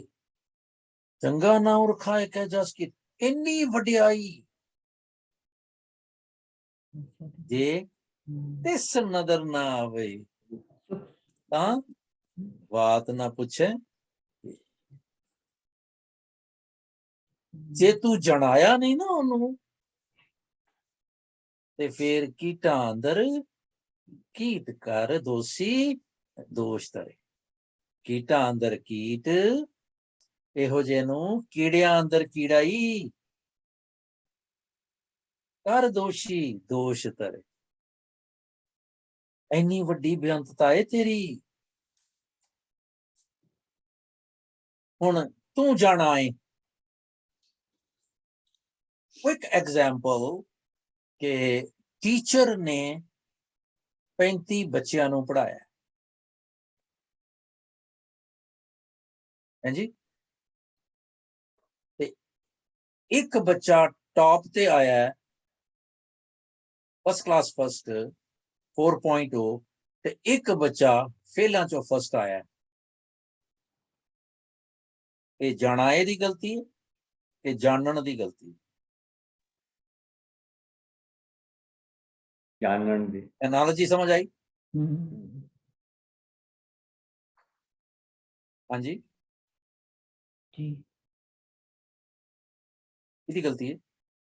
चंगा नाम रखाए कह जस की इन्नी वडियाई जे तिस नदर ना आवे ता बात ना पूछे। जे तू जनाया नहीं ना उन्होंने ਤੇ ਫਿਰ ਕੀਟਾਂ ਅੰਦਰ ਕੀਟ ਕਰ ਦੋਸ਼ੀ ਦੋਸ਼ ਧਰੇ। ਕੀਟਾਂ ਅੰਦਰ ਕੀਟ, ਇਹੋ ਜਿਹੇ ਨੂੰ ਕੀੜਿਆਂ ਅੰਦਰ ਕੀੜਾਈ ਕਰ ਦੋਸ਼ੀ ਦੋਸ਼ ਧਰੇ। ਇੰਨੀ ਵੱਡੀ ਬੇਅੰਤਤਾ ਹੈ ਤੇਰੀ। ਹੁਣ ਤੂੰ ਜਾਣਾ ਏ। ਕੁਇਕ ਐਗਜ਼ਾਮਪਲ ਕਿ ਟੀਚਰ ਨੇ 35 ਬੱਚਿਆਂ ਨੂੰ ਪੜ੍ਹਾਇਆ, ਹਾਂਜੀ, ਤੇ ਇੱਕ ਬੱਚਾ ਟੌਪ ਤੇ ਆਇਆ, ਫਸਟ ਕਲਾਸ ਫਸਟ 4.0, ਤੇ ਇੱਕ ਬੱਚਾ ਫੇਲਾਂ ਚੋਂ ਫਸਟ ਆਇਆ। ਇਹ ਜਾਣਾਏ ਦੀ ਗਲਤੀ ਹੈ ਕਿ ਜਾਣਨ ਦੀ ਗਲਤੀ? जानन दी। एनालॉजी समझ आई? हाँ जी, जी किसकी गलती है?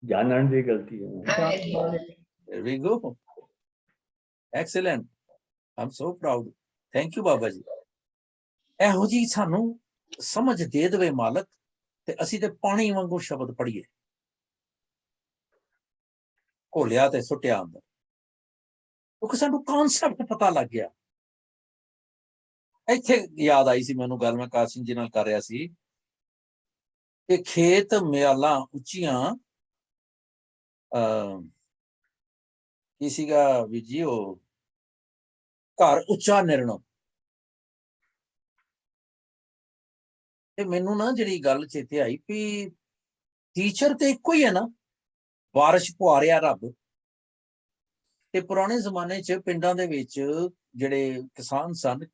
जानन दी गलती है। There we go. Excellent. I'm so proud. Thank you बाबा जी। ਇਹੋ ਜੀ ਸਾਨੂੰ ਸਮਝ ਦੇ ਦੇਵੇ ਮਾਲਕ ਤੇ ਅਸੀਂ ਤੇ ਪਾਣੀ ਵਾਂਗੂ ਸ਼ਬਦ ਪੜ੍ਹੀਏ, ਘੋਲਿਆ ਤੇ ਸੁੱਟਿਆ ਅੰਦਰ, ਕਿਉਂਕਿ ਸਾਨੂੰ ਕਨਸੈਪਟ ਪਤਾ ਲੱਗ ਗਿਆ। ਇੱਥੇ ਯਾਦ ਆਈ ਸੀ ਮੈਨੂੰ ਗੱਲ, ਮੈਂ ਕਾਸਿਮ ਜੀ ਨਾਲ ਕਰ ਰਿਹਾ ਸੀ ਕਿ ਖੇਤ ਮਿਆਲਾਂ ਉੱਚੀਆਂ, ਕੀ ਸੀਗਾ ਵੀ ਜੀ, ਉਹ ਘਰ ਉੱਚਾ ਨਿਰਣੋ। ਤੇ ਮੈਨੂੰ ਨਾ ਜਿਹੜੀ ਗੱਲ ਚੇਤੇ ਆਈ ਵੀ ਟੀਚਰ ਤੇ ਇੱਕੋ ਹੀ ਹੈ ਨਾ, ਬਾਰਿਸ਼ ਪੁਆਰਿਆ ਰੱਬ। ਤੇ ਪੁਰਾਣੇ ਜ਼ਮਾਨੇ 'ਚ ਪਿੰਡਾਂ ਦੇ ਵਿੱਚ ਜਿਹੜੇ ਕਿਸਾਨ ਸਨ,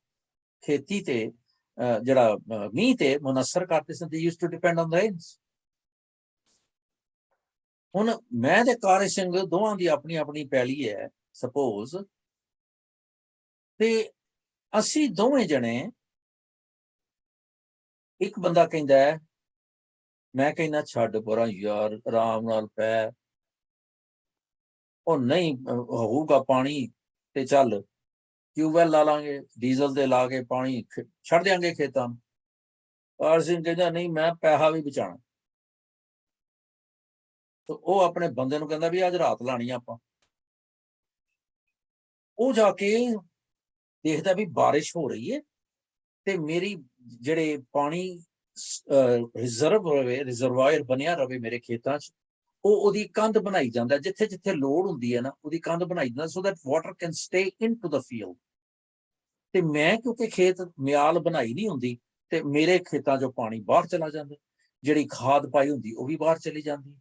ਖੇਤੀ ਤੇ ਜਿਹੜਾ ਮੀਂਹ ਤੇ ਮੁਨਸਰ ਕਰਦੇ ਸਨ। They used to depend on rains. ਹੁਣ ਮੈਂ ਤੇ ਕਾਰੇ ਸਿੰਘ ਦੋਵਾਂ ਦੀ ਆਪਣੀ ਆਪਣੀ ਪੈਲੀ ਹੈ ਸਪੋਜ਼, ਤੇ ਅਸੀਂ ਦੋਵੇਂ ਜਣੇ, ਇੱਕ ਬੰਦਾ ਕਹਿੰਦਾ ਹੈ, ਮੈਂ ਕਹਿੰਦਾ ਛੱਡ ਪਰਾਂ ਯਾਰ, ਆਰਾਮ ਨਾਲ ਪੈ, ਉਹ ਨਹੀਂ ਹੋਊਗਾ ਪਾਣੀ ਤੇ ਚੱਲ ਟਿਊਬਵੈਲ ਲਾ ਲਾਂਗੇ, ਡੀਜ਼ਲ ਦੇ ਲਾ ਕੇ ਪਾਣੀ ਛੱਡ ਦਿਆਂਗੇ ਖੇਤਾਂ ਨੂੰ। ਕਾਰ ਸਿੰਘ ਕਹਿੰਦਾ ਨਹੀਂ, ਮੈਂ ਪੈਸਾ ਵੀ ਬਚਾਉਣਾ। ਤੇ ਉਹ ਆਪਣੇ ਬੰਦੇ ਨੂੰ ਕਹਿੰਦਾ ਵੀ ਅੱਜ ਰਾਤ ਲਾਣੀ ਆਪਾਂ। ਉਹ ਜਾ ਕੇ ਦੇਖਦਾ ਵੀ ਬਾਰਿਸ਼ ਹੋ ਰਹੀ ਹੈ ਤੇ ਮੇਰੀ ਜਿਹੜੇ ਪਾਣੀ ਰਿਜ਼ਰਵ ਰਵੇ, ਰਿਜ਼ਰਵਾਇਰ ਬਣਿਆ ਰਵੇ ਮੇਰੇ ਖੇਤਾਂ 'ਚ, ਉਹਦੀ ਕੰਧ ਬਣਾਈ ਜਾਂਦਾ, ਜਿੱਥੇ ਜਿੱਥੇ ਲੋੜ ਹੁੰਦੀ ਹੈ ਨਾ ਉਹਦੀ ਕੰਧ ਬਣਾਈ ਜਾਂਦਾ, so that water can stay into the field. ਤੇ ਮੈਂ ਕਿਉਂਕਿ ਖੇਤ ਮਿਆਲ ਬਣਾਈ ਨਹੀਂ ਹੁੰਦੀ ਤੇ ਮੇਰੇ ਖੇਤਾਂ 'ਚੋਂ ਪਾਣੀ ਬਾਹਰ ਚਲਾ ਜਾਂਦਾ, ਜਿਹੜੀ ਖਾਦ ਪਾਈ ਹੁੰਦੀ ਉਹ ਵੀ ਬਾਹਰ ਚਲੀ ਜਾਂਦੀ।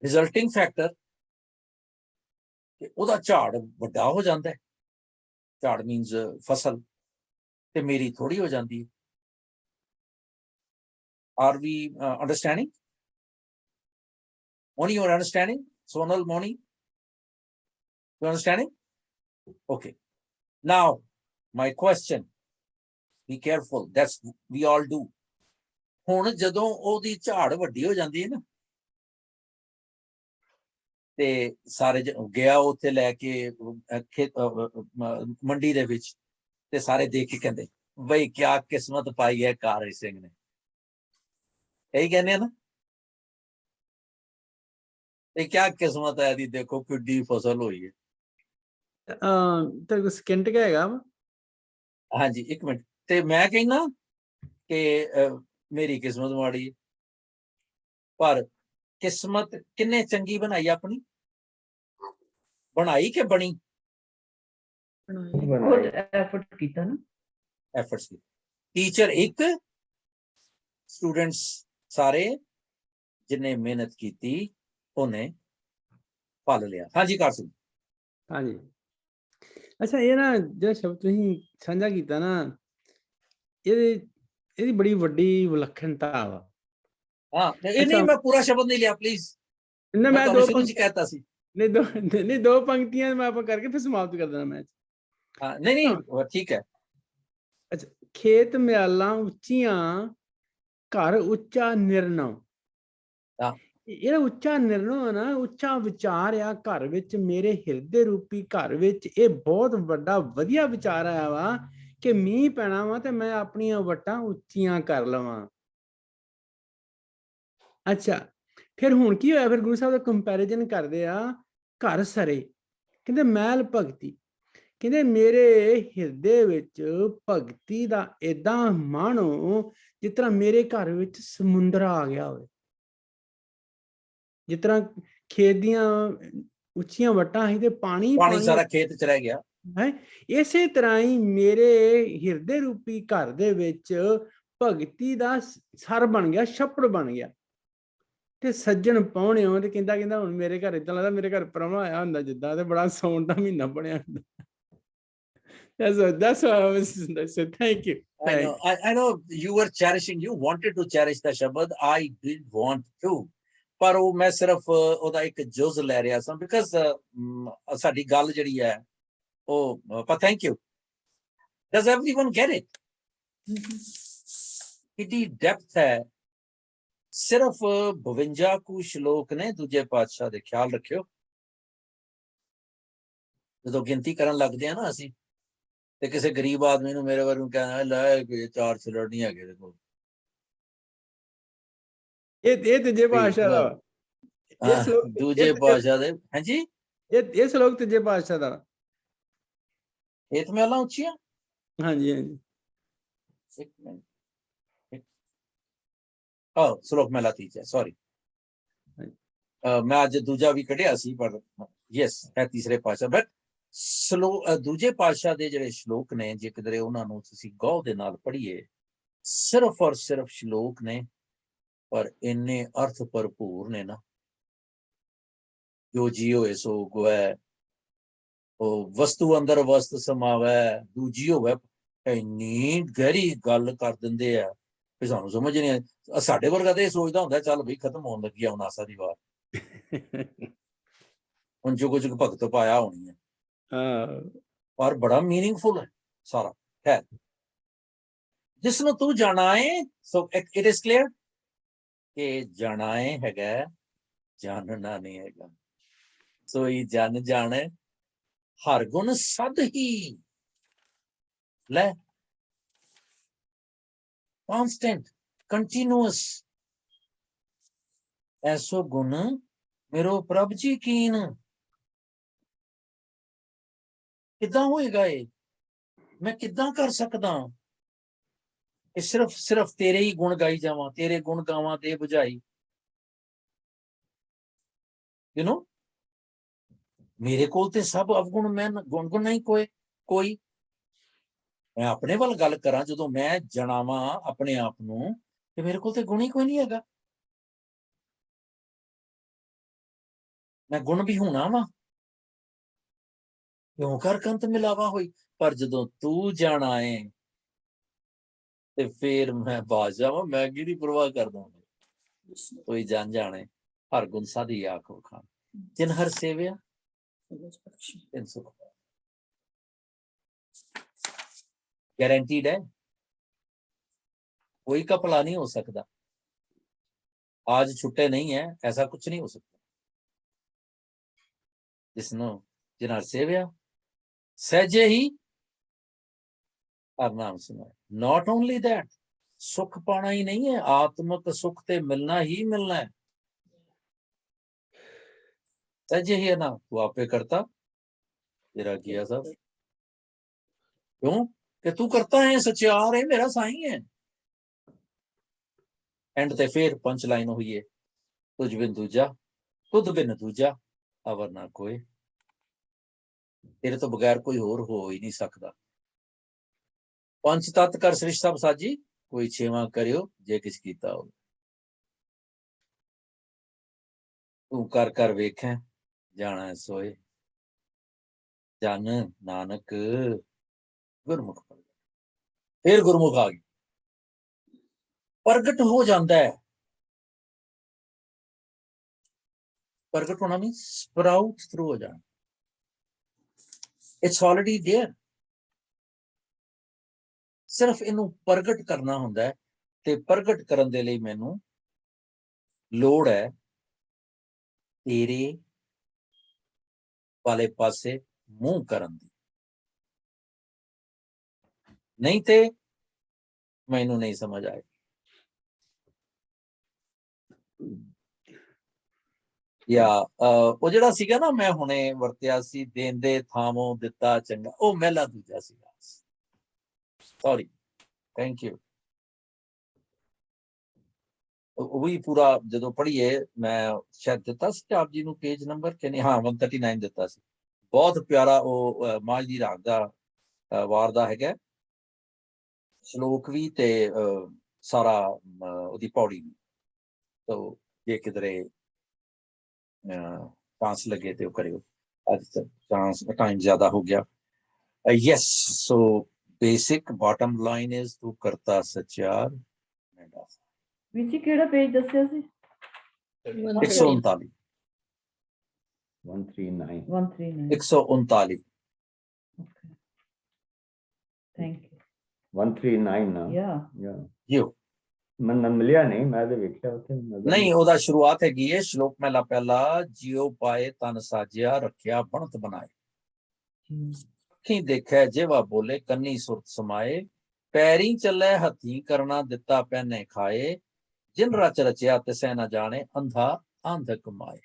ਰਿਜ਼ਲਟਿੰਗ ਫੈਕਟਰ ਕਿ ਉਹਦਾ ਝਾੜ ਵੱਡਾ ਹੋ ਜਾਂਦਾ ਹੈ, ਝਾੜ ਮੀਨਸ ਫਸਲ, ਤੇ ਮੇਰੀ ਥੋੜੀ ਹੋ ਜਾਂਦੀ ਹੈ। Are we understanding? Moni, you are understanding? Sonal, Moni, you understanding? Okay. Now, my question, be careful, that's we all do. ਹੁਣ ਜਦੋਂ ਉਹਦੀ ਝਾੜ ਵੱਡੀ ਹੋ ਜਾਂਦੀ ਹੈ ਨਾ, ਤੇ ਸਾਰੇ ਗਿਆ ਉੱਥੇ ਲੈ ਕੇ ਮੰਡੀ ਦੇ ਵਿੱਚ, ਤੇ ਸਾਰੇ ਦੇਖ ਕੇ ਕਹਿੰਦੇ ਬਈ ਕਿਆ ਕਿਸਮਤ ਪਾਈ ਹੈ ਕਾਰੇ ਸਿੰਘ ਨੇ। ਇਹੀ ਕਹਿੰਦੇ ਆ ਨਾ, ਇਹ ਕਿਆ ਕਿਸਮਤ ਹੈ ਦੀ, ਦੇਖੋ ਕਿੱਡੀ ਫਸਲ ਹੋਈ ਹੈ। ਤੇ ਸਕਿੰਟ ਕਿਆ ਹੈਗਾ ਵਾ? ਹਾਂਜੀ, ਇੱਕ ਮਿੰਟ। ਤੇ ਮੈਂ ਕਹਿੰਦਾ ਕਿ ਮੇਰੀ ਕਿਸਮਤ ਮਾੜੀ ਹੈ, ਪਰ ਕਿਸਮਤ ਕਿੰਨੇ ਚੰਗੀ ਬਣਾਈ ਆਪਣੀ? ਬਣਾਈ ਕਿ ਬਣੀ? खुद एफर्ट कीता ना, एफर्ट्स की। टीचर एक, स्टूडेंट्स सारे, जिन्हें मेहनत की थी उन्हें पाल लिया। हाँ जी कार सिंह। हाँ जी, अच्छा ये ना जो शब्द तुसीं साझा कीता ना, ਇਹਦੀ ਬੜੀ ਵੱਡੀ ਵਿਲੱਖਣਤਾ ਵਾ। हाँ नहीं, मैं पूरा शब्द नहीं लिया प्लीज, मैं तो दो शुरू च कहता सी। नहीं दो पंक्तियां मैं आप करके फिर समाप्त कर देना मैच। हाँ नहीं ठीक है। अच्छा, खेत म्यालां ਉੱਚੀਆਂ, ਘਰ ਉੱਚਾ ਨਿਰਣੋ। ਜਿਹੜਾ ਉੱਚਾ ਨਿਰਣੋ ਹੈ ਨਾ, ਉੱਚਾ ਵਿਚਾਰ ਆ ਘਰ ਵਿੱਚ, ਮੇਰੇ ਹਿਰਦੇ ਰੂਪੀ ਘਰ ਵਿੱਚ ਇਹ ਬਹੁਤ ਵੱਡਾ ਵਧੀਆ ਵਿਚਾਰ ਆਇਆ ਵਾ ਕਿ ਮੀਂਹ ਪੈਣਾ ਵਾ ਤੇ ਮੈਂ ਆਪਣੀਆਂ ਵੱਟਾਂ ਉੱਚੀਆਂ ਕਰ ਲਵਾਂ। ਅੱਛਾ, ਫਿਰ ਹੁਣ ਕੀ ਹੋਇਆ? ਫਿਰ ਗੁਰੂ ਸਾਹਿਬ ਦਾ ਕੰਪੈਰੀਜ਼ਨ ਕਰਦੇ ਆ, ਘਰ ਸਰੇ, ਕਹਿੰਦੇ ਮਹਿਲ ਭਗਤੀ, ਕਹਿੰਦੇ ਮੇਰੇ ਹਿਰਦੇ ਵਿੱਚ ਭਗਤੀ ਦਾ ਏਦਾਂ ਮਾਣੋ ਜਿਸ ਤਰ੍ਹਾਂ ਮੇਰੇ ਘਰ ਵਿੱਚ ਸਮੁੰਦਰ ਆ ਗਿਆ ਹੋਵੇ। ਜਿਸ ਤਰ੍ਹਾਂ ਖੇਤ ਦੀਆਂ ਉੱਚੀਆਂ ਵੱਟਾਂ ਸੀ ਤੇ ਪਾਣੀ ਸਾਰਾ ਖੇਤ ਚ ਰਹਿ ਗਿਆ ਹੈ, ਇਸੇ ਤਰ੍ਹਾਂ ਹੀ ਮੇਰੇ ਹਿਰਦੇ ਰੂਪੀ ਘਰ ਦੇ ਵਿੱਚ ਭਗਤੀ ਦਾ ਸਰ ਬਣ ਗਿਆ, ਛੱਪੜ ਬਣ ਗਿਆ। ਤੇ ਸੱਜਣ ਪਾਉਣੇ ਹੋ ਤੇ ਕਹਿੰਦਾ ਹੁਣ ਮੇਰੇ ਘਰ ਏਦਾਂ ਲੱਗਦਾ ਮੇਰੇ ਘਰ ਪਰਮਾ ਆਇਆ ਹੁੰਦਾ ਜਿੱਦਾਂ, ਤੇ ਬੜਾ ਸੌਣ ਦਾ ਮਹੀਨਾ ਬਣਿਆ ਹੁੰਦਾ। That's what I was saying. Thank you. I know you were cherishing, you wanted to cherish the Shabad, I did want to, ਪਰ ਉਹ ਮੈਂ ਸਿਰਫ ਉਹਦਾ ਇੱਕ ਜੁਜ਼ ਲੈ ਰਿਹਾ ਸਾਂ, ਬਿਕਾਜ਼ ਸਾਡੀ ਗੱਲ ਜਿਹੜੀ ਹੈ ਉਹ, ਪਰ thank you. Does everyone get it? ਕਿੰਨੀ ਡੈਪਥ ਹੈ। ਸਿਰਫ 52 ਕੁ ਸ਼ਲੋਕ ਨੇ ਦੂਜੇ ਪਾਤਸ਼ਾਹ ਦੇ, ਖਿਆਲ ਰੱਖਿਓ। ਜਦੋਂ ਗਿਣਤੀ ਕਰਨ ਲੱਗਦੇ ਆ ਨਾ ਅਸੀਂ, ਤੇ ਕਿਸੇ ਗਰੀਬ ਆਦਮੀ ਨੂੰ ਮੇਰੇ ਵਰਗੂ ਕਹਿਣਾ ਲੈ ਕੋਈ 4 ਛਲੜ ਨਹੀਂ ਹੈਗੇ ਇਹਦੇ ਕੋਲ, ਇਹ ਤੀਜੇ ਪਾਤਸ਼ਾਹ ਦਾ, ਦੂਜੇ ਪਾਤਸ਼ਾਹ ਦੇ। ਹਾਂਜੀ, ਇਹ ਸ਼ਲੋਕ ਤੀਜੇ ਪਾਤਸ਼ਾਹ ਦਾ, ਇਹ ਤਾਂ ਮਹਿਲਾਂ ਉੱਚੀਆਂ। ਹਾਂਜੀ ਹਾਂਜੀ, ਇੱਕ ਮਿੰਟ, ਸ਼ਲੋਕ ਮਹਿਲਾ ਤੀਜਾ, ਸੌਰੀ ਮੈਂ ਅੱਜ ਦੂਜਾ ਵੀ ਕੱਢਿਆ ਸੀ, ਪਰ ਯੈਸ ਹੈ ਤੀਸਰੇ ਪਾਤਸ਼ਾਹ। ਬਟ ਦੂਜੇ ਪਾਤਸ਼ਾਹ ਦੇ ਜਿਹੜੇ ਸ਼ਲੋਕ ਨੇ, ਜੇ ਕਿਧਰੇ ਉਹਨਾਂ ਨੂੰ ਤੁਸੀਂ ਗੌਰ ਦੇ ਨਾਲ ਪੜ੍ਹੀਏ, ਸਿਰਫ ਔਰ ਸਿਰਫ ਸ਼ਲੋਕ ਨੇ, ਪਰ ਇੰਨੇ ਅਰਥ ਭਰਪੂਰ ਨੇ ਨਾ। ਜੋ ਜੀ ਹੋਏ ਸੋ ਗੋਇ, ਉਹ ਵਸਤੂ ਅੰਦਰ ਵਸਤ ਸਮਾਵੈ, ਦੂਜੀ ਹੋਵੇ, ਇੰਨੀ ਗਹਿਰੀ ਗੱਲ ਕਰ ਦਿੰਦੇ ਆ ਵੀ ਸਾਨੂੰ ਸਮਝ ਨਹੀਂ ਆ। ਸਾਡੇ ਵਰਗਾ ਤੇ ਇਹ ਸੋਚਦਾ ਹੁੰਦਾ ਚੱਲ ਬਈ ਖਤਮ ਹੋਣ ਲੱਗੀ ਆ ਹੁਣ ਆਸਾ ਦੀ ਵਾਰ, ਹੁਣ ਜੋ ਕੁਝ ਭਗਤ ਪਾਇਆ ਹੋਣੀ ਹੈ, ਪਰ ਬੜਾ ਮੀਨਿੰਗਫੁਲ ਹੈ ਸਾਰਾ ਹੈ। ਜਿਸ ਨੂੰ ਤੂੰ ਜਾਣਾ ਹੈ, ਸੋ ਇਟ ਇਜ਼ ਕਲੀਅਰ ਕਿ ਜਾਣਾ ਹੈਗਾ, ਜਾਣਨਾ ਨਹੀਂ ਹੈਗਾ। ਸੋ ਇਹ ਜਨ ਜਾਣੇ, ਹਰ ਗੁਣ ਸਦ ਹੀ ਲੈ, constant, continuous, ਐਸੋ ਗੁਣ ਮੇਰੋ ਪ੍ਰਭ ਜੀ ਕੀਨ। ਕਿੱਦਾਂ ਹੋਏਗਾ ਇਹ? ਮੈਂ ਕਿੱਦਾਂ ਕਰ ਸਕਦਾ? ਇਹ ਸਿਰਫ ਤੇਰੇ ਹੀ ਗੁਣ ਗਾਈ ਜਾਵਾਂ, ਤੇਰੇ ਗੁਣ ਗਾਵਾਂ ਤੇ ਬੁਝਾਈ। ਯੂ ਨੋ, ਮੇਰੇ ਕੋਲ ਤੇ ਸਭ ਅਵਗੁਣ, ਮੈਂ ਗੁਣ ਨਹੀਂ ਕੋਈ। ਮੈਂ ਆਪਣੇ ਵੱਲ ਗੱਲ ਕਰਾਂ, ਜਦੋਂ ਮੈਂ ਜਣਾਵਾਂ ਆਪਣੇ ਆਪ ਨੂੰ ਕਿ ਮੇਰੇ ਕੋਲ ਤੇ ਗੁਣ ਹੀ ਕੋਈ ਨਹੀਂ ਹੈਗਾ, ਮੈਂ ਗੁਣ ਵੀ ਹੋਣਾ ਵਾ, ਕਿਉਂ ਕਰ ਕੰਤ ਮਿਲਾਵਾ ਹੋਈ। ਪਰ ਜਦੋਂ ਤੂੰ ਜਾਣਾ ਏ ਤੇ ਫੇਰ ਮੈਂ ਬਾਜ ਜਾਵਾਂ, ਮੈਂ ਕਿਹਦੀ ਪਰਵਾਹ ਕਰਦਾ। ਕੋਈ ਜਾਣ ਜਾਣੇ, ਹਰ ਗੁਣ ਸਾਧੀ ਆਖੋ ਖਾਨ, ਜਿਨ ਹਰ ਸੇਵਿਆ ਤਿਨ ਸੁਖ। गारंटीड है, कोई का भला नहीं हो सकता। आज छुट्टे नहीं है, ऐसा कुछ नहीं हो सकता। जिसनो जिन्हां सेव्या सहजे ही हर नाम सुना। नॉट ओनली दैट, सुख पाना ही नहीं है, आत्मक सुख ते मिलना ही मिलना है। सहजे ही है ना, तू आपे करता तेरा किया सब, क्यों कि तू करता है, सचियार है, मेरा साईं है। एंड ते फिर पंच लाइन हुई है, तुझ बिन दूजा, तुध बिन दूजा अवर ना कोई। तेरे तो बगैर कोई होर हो ही नहीं सकता। पंच तत्त कर सृष्टि सब साजी, कोई छेवा करियो जे किछ कीता हो। तू कर कर वेखें जाना सोए, जन नानक गुरमुख प्रगट। फिर गुरमुख आ गई, प्रगट हो जाता है। प्रगट होना मीन स्प्राउट थ्रू हो जाना, इट्स ऑलरेडी देयर। सिर्फ इनू प्रगट करना हुंदा है, ते प्रगट करन दे लई मैनू लोड़ है ਤੇਰੇ ਵਾਲੇ ਪਾਸੇ ਮੂੰਹ ਕਰਨ ਦੀ, ਨਹੀਂ ਤੇ ਮੈਨੂੰ ਨਹੀਂ ਸਮਝ ਆਏ। ਜਾਂ ਉਹ ਜਿਹੜਾ ਸੀਗਾ ਨਾ ਮੈਂ ਹੁਣੇ ਵਰਤਿਆ ਸੀ, ਦੇਂਦੇ ਥਾਮੋਂ ਦਿੱਤਾ ਚੰਗਾ, ਉਹ ਮਹਿਲਾ ਦੂਜਾ ਸੀਗਾ। Sorry, thank you. ਉਹ ਵੀ ਪੂਰਾ ਜਦੋਂ ਪੜ੍ਹੀਏ, ਮੈਂ ਸ਼ਾਇਦ ਦਿੱਤਾ ਸੀ ਆਪ ਜੀ ਨੂੰ ਪੇਜ ਨੰਬਰ ਕਿ ਨਹੀਂ, ਹਾਂ 139 ਦਿੱਤਾ ਸੀ। ਬਹੁਤ ਪਿਆਰਾ ਉਹ ਮਾਝ ਦੀ ਰਾਗ ਦਾ ਵਾਰ ਦਾ ਹੈਗਾ, ਸ਼ਲੋਕ ਵੀ ਤੇ ਸਾਰਾ ਉਹਦੀ ਪੌੜੀ ਵੀ। ਤੋ ਜੇ ਕਿਧਰੇ ਚਾਂਸ ਲੱਗੇ ਤੇ ਉਹ ਕਰਿਓ। ਅੱਜ ਤੱਕ ਚਾਂਸ ਟਾਈਮ ਜ਼ਿਆਦਾ ਹੋ ਗਿਆ। Yes, so basic bottom line is ਤੂੰ ਕਰਤਾ ਸਚਿਆਰ। ਵੀਰ ਜੀ ਕਿਹੜਾ ਪੇਜ ਦੱਸਿਆ ਸੀ? 139 139 139 139 ਥੈਂਕ ਯੂ 139 ਨਾ ਯਾ ਯੂ ਮੈਂ ਮਿਲਿਆ ਨਹੀਂ, ਮੈਂ ਤੇ ਵੇਖਿਆ ਉੱਥੇ ਨਜ਼ਰ ਨਹੀਂ, ਉਹਦਾ ਸ਼ੁਰੂਆਤ ਹੈਗੀ ਹੈ ਸ਼ਲੋਕ ਮਹਿਲਾ ਪਹਿਲਾ, ਜਿਉ ਪਾਏ ਤਨ ਸਾਜਿਆ ਰੱਖਿਆ ਬਣਤ ਬਣਾਏ, ਅੱਖੀਂ ਦੇਖੈ ਜਿਵਾ ਬੋਲੇ ਕੰਨੀ ਸੁਰਤ ਸਮਾਏ, ਪੈਰੀ ਚੱਲੇ ਹੱਥੀ ਕਰਨਾ ਦਿੱਤਾ ਪਹਿਨੇ ਖਾਏ, ਜਿਨ ਰਚ ਰਚਿਆ ਤਿਸੈ ਨਾ ਜਾਣੇ ਅੰਧਾ ਅੰਧ ਕਮਾਏ।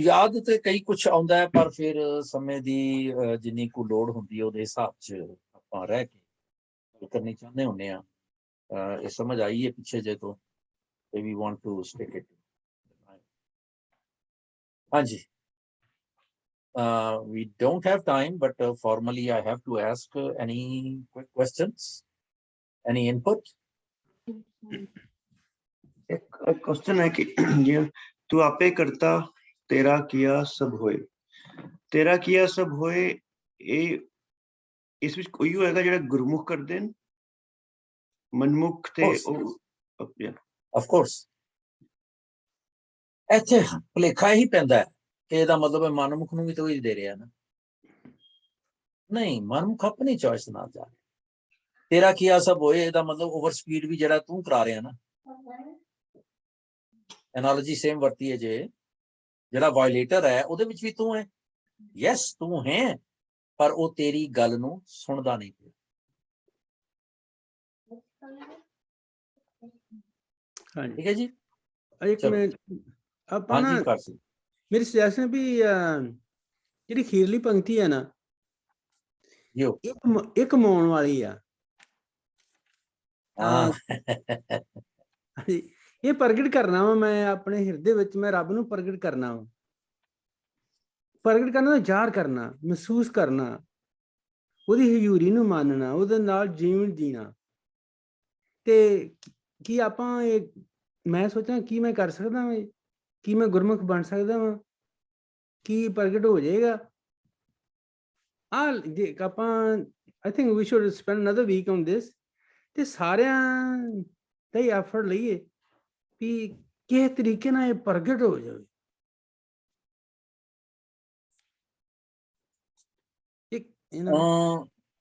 ਯਾਦ ਤੇ ਕਈ ਕੁਛ ਆਉਂਦਾ ਹੈ, ਪਰ ਫਿਰ ਸਮੇਂ ਦੀ ਜਿੰਨੀ ਕੁ ਲੋੜ ਹੁੰਦੀ ਹੈ ਉਹਦੇ ਹਿਸਾਬ 'ਚ ਆਪਾਂ ਰਹਿ ਕੇ ਗੱਲ ਕਰਨੀ ਚਾਹੁੰਦੇ ਹੁੰਦੇ ਹਾਂ। ਇਹ ਸਮਝ ਆਈ ਹੈ ਪਿੱਛੇ ਜੇ ਤੋਂ, ਤੇ we want to stick it. ਹਾਂਜੀ, we don't have time, but formally I have to ask any quick questions, any input? एक क्वेश्चन है कि ये तू आपे करता तेरा किया सब होए, तेरा किया सब होए, ये इस ਵਿੱਚ ਕੋਈ ਹੋਏਗਾ ਜਿਹੜਾ ਗੁਰਮੁਖ ਕਰਦੇ ਨੇ, ਮਨਮੁਖ ਤੇ ਉਹ of course ਇੱਥੇ ਭੁਲੇਖਾ ਹੀ ਪੈਂਦਾ ਹੈ ਕਿ ਇਹਦਾ ਮਤਲਬ ਹੈ ਮਨਮੁਖ ਨੂੰ ਵੀ ਤਾਂ ਹੀ ਦੇ ਰਿਹਾ ਨਾ। ਨਹੀਂ, ਮਨਮੁਖ ਆਪਣੀ ਚੋਇਸ ਨਾਲ ਜਾ ਰਿਹਾ। ਤੇਰਾ ਕੀਆ ਸਭ ਹੋਏ, ਇਹਦਾ ਮਤਲਬ ਓਵਰ ਸਪੀਡ ਵੀ ਜਿਹੜਾ ਤੂੰ ਕਰਾ ਰਿਹਾ ਨਾ। ਐਨਾਲੋਜੀ ਸੇਮ ਵਰਤੀ ਹੈ, ਜੇ ਜਿਹੜਾ ਵਾਇਲੇਟਰ ਹੈ ਉਹਦੇ ਵਿੱਚ ਵੀ ਤੂੰ ਹੈ। ਯੈਸ, ਤੂੰ ਹੈ, ਪਰ ਉਹ ਤੇਰੀ ਗੱਲ ਨੂੰ ਸੁਣਦਾ ਨਹੀਂ ਪਿਆ। ਠੀਕ ਹੈ ਜੀ। ਇੱਕ ਮਿੰਟ, ਆਪਾਂ ਨਾ ਮੇਰੀ ਸੁਜੈਸ਼ਨ ਵੀ ਜਿਹੜੀ ਖੀਰਲੀ ਪੰਕਤੀ ਹੈ ਨਾ, ਇੱਕ ਮੌਣ ਵਾਲੀ ਆ। ਇਹ ਪ੍ਰਗਟ ਕਰਨਾ ਵਾ ਮੈਂ ਆਪਣੇ ਹਿਰਦੇ ਵਿੱਚ, ਮੈਂ ਰੱਬ ਨੂੰ ਪ੍ਰਗਟ ਕਰਨਾ ਵਾ। ਪ੍ਰਗਟ ਕਰਨਾ, ਜ਼ਾਹਰ ਕਰਨਾ, ਮਹਿਸੂਸ ਕਰਨਾ, ਉਹਦੀ ਹਜ਼ੂਰੀ ਨੂੰ ਮੰਨਣਾ, ਉਹਦੇ ਨਾਲ ਜੀਵਨ ਜੀਣਾ। ਤੇ ਕੀ ਆਪਾਂ ਇਹ, ਮੈਂ ਸੋਚਾਂ ਕੀ ਮੈਂ ਕਰ ਸਕਦਾ ਵਾਂ, ਕੀ ਮੈਂ ਗੁਰਮੁਖ ਬਣ ਸਕਦਾ ਵਾਂ, ਕੀ ਪ੍ਰਗਟ ਹੋ ਜਾਏਗਾ। ਆਪਾਂ I think we should spend another week on this, ਤੇ ਸਾਰਿਆਂ ਦਾ ਹੀ ਐਫਰਟ ਲਈਏ ਵੀ ਕਿਸ ਤਰੀਕੇ ਨਾਲ ਇਹ ਪ੍ਰਗਟ ਹੋ ਜਾਵੇ।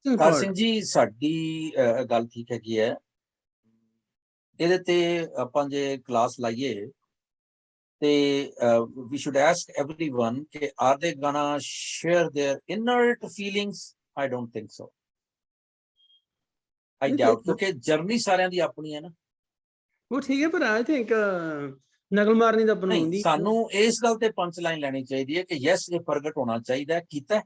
ਕਾਰ ਸਿੰਘ ਜੀ, ਸਾਡੀ ਗੱਲ ਠੀਕ ਹੈਗੀ ਹੈ। ਇਹਦੇ ਤੇ ਆਪਾਂ ਜੇ ਕਲਾਸ ਲਾਈਏ ਤੇ we should ask everyone ਕਿ are they gonna share their inner feelings? I don't think so. I doubt, ਕਿਉਂਕਿ ਜਰਨੀ ਸਾਰਿਆਂ ਦੀ ਆਪਣੀ ਹੈ ਨਾ। ਉਹ ਠੀਕ ਹੈ, ਪਰ ਆਈ ਥਿੰਕ ਨਕਲ ਮਾਰਨੀ ਤਾਂ ਬਣਾਉਂਦੀ। ਸਾਨੂੰ ਇਸ ਗੱਲ ਤੇ ਪੰਚ ਲਾਈਨ ਲੈਣੀ ਚਾਹੀਦੀ ਹੈ ਕਿ ਯੈਸ, ਇਹ ਪ੍ਰਗਟ ਹੋਣਾ ਚਾਹੀਦਾ, ਕੀਤਾ।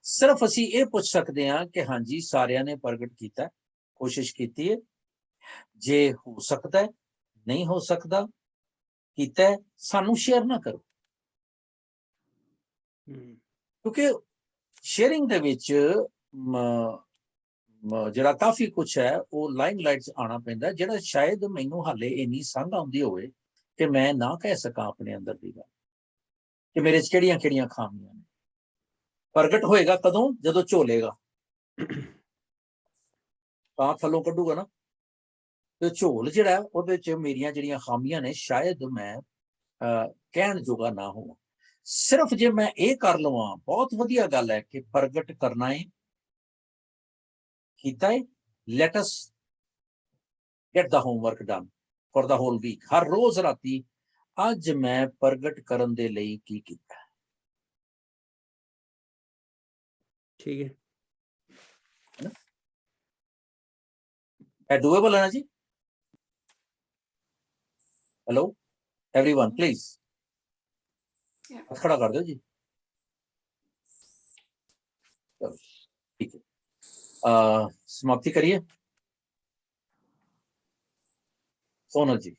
ਸਿਰਫ ਅਸੀਂ ਇਹ ਪੁੱਛ ਸਕਦੇ ਹਾਂ ਕਿ ਹਾਂਜੀ ਸਾਰਿਆਂ ਨੇ ਪ੍ਰਗਟ ਕੀਤਾ, ਕੋਸ਼ਿਸ਼ ਕੀਤੀ ਹੈ। ਜੇ ਹੋ ਸਕਦਾ, ਨਹੀਂ ਹੋ ਸਕਦਾ, ਕੀਤਾ, ਸਾਨੂੰ ਸ਼ੇਅਰ ਨਾ ਕਰੋ, ਕਿਉਂਕਿ ਸ਼ੇਅਰਿੰਗ ਦੇ ਵਿੱਚ ਜਿਹੜਾ ਕਾਫੀ ਕੁਛ ਹੈ ਉਹ ਲਾਈਮ ਲਾਈਟ 'ਚ ਆਉਣਾ ਪੈਂਦਾ, ਜਿਹੜਾ ਸ਼ਾਇਦ ਮੈਨੂੰ ਹਾਲੇ ਇੰਨੀ ਸੰਗ ਆਉਂਦੀ ਹੋਵੇ ਕਿ ਮੈਂ ਨਾ ਕਹਿ ਸਕਾਂ ਆਪਣੇ ਅੰਦਰ ਦੀ ਗੱਲ ਕਿ ਮੇਰੇ 'ਚ ਕਿਹੜੀਆਂ ਕਿਹੜੀਆਂ ਖਾਮੀਆਂ ਨੇ। ਪ੍ਰਗਟ ਹੋਏਗਾ ਕਦੋਂ? ਜਦੋਂ ਝੋਲੇਗਾ, ਤਾਂ ਥੱਲੋਂ ਕੱਢੂਗਾ ਨਾ। ਤੇ ਝੋਲ ਜਿਹੜਾ ਉਹਦੇ 'ਚ ਮੇਰੀਆਂ ਜਿਹੜੀਆਂ ਖਾਮੀਆਂ ਨੇ ਸ਼ਾਇਦ ਮੈਂ ਕਹਿਣ ਜੋਗਾ ਨਾ ਹੋਵਾਂ। ਸਿਰਫ ਜੇ ਮੈਂ ਇਹ ਕਰ ਲਵਾਂ, ਬਹੁਤ ਵਧੀਆ ਗੱਲ ਹੈ ਕਿ ਪ੍ਰਗਟ ਕਰਨਾ ਹੈ, ਕੀਤਾ ਹੈ। Let us get the homework done for the whole week. ਹਰ ਰੋਜ਼ ਰਾਤੀ ਅੱਜ ਮੈਂ ਪ੍ਰਗਟ ਕਰਨ ਦੇ ਲਈ ਕੀ ਕੀਤਾ। ठीक है। ਇਹ doable ਹੈ ਨਾ ਜੀ? हेलो एवरीवन प्लीज खड़ा कर दो जी। चलो, ठीक है, समाप्ति करिए। सोनल जी।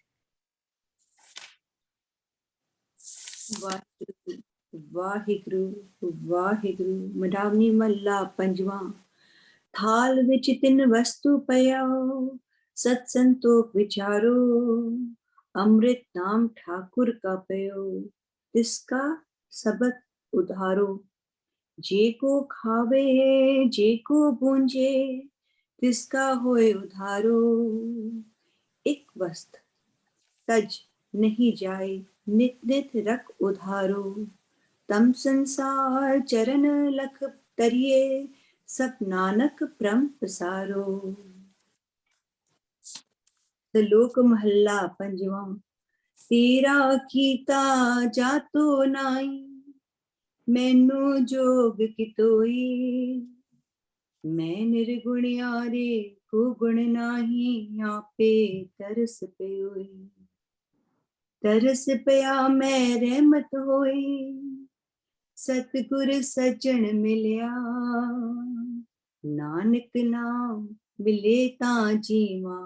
ਵਾਹਿਗੁਰੂ ਵਾਹਿਗੁਰੂ ਵਾਹਿਗੁਰੂ। ਮਡਾਵਨੀ ਮਹੱਲਾ ਪੰਜਵਾਂ। ਥਾਲ ਵਿੱਚ ਤਿੰਨ ਵਸਤੂ ਪਇਆ, ਸਤ ਸੰਤੋਖ ਵਿਚਾਰੋ, ਅੰਮ੍ਰਿਤ ਨਾਮ ਠਾकुर का पयो, तिसका सबत उधारो। जे को खावे जे को बूंजे, तिसका होए उधारो। एक वस्त तज नहीं जाए, नित नित रख उधारो। तम संसार चरण लख तरिए, सब नानक प्रम पसारो। लोक महला पंजवा। तेरा कीता जातो नाई, मैनू जोग कितोई। मैं निर्गुणियारे को गुण नाही, आपे तरस पयोई। तरस पया मैं रहमत होई, सतगुर सज्जन मिलिया। नानक नाम मिले ता जीवा,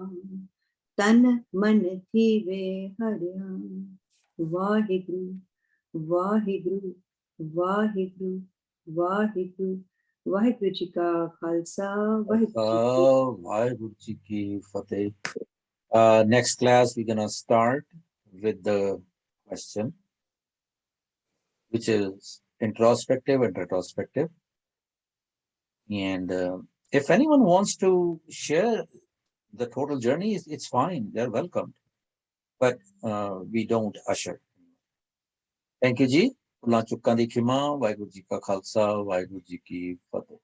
तन मन थीवे हरिया। वाहिगुरु वाहिगुरु वाहिगुरु वाहिगुरु। वाहिगुरु जी का खालसा, वाहिगुरु जी की फतेह। Next class we're gonna start with the question which is introspective and retrospective, and if anyone wants to share the total journey, it's fine, they're welcome, but we don't usher. Thank you ji। ਭੁੱਲਾਂ ਚੁੱਕਾਂ ਦੀ ਖਿਮਾ। ਵਾਹਿਗੁਰੂ ਜੀ ਕਾ ਖਾਲਸਾ, ਵਾਹਿਗੁਰੂ ਜੀ ਕੀ ਫਤਿਹ।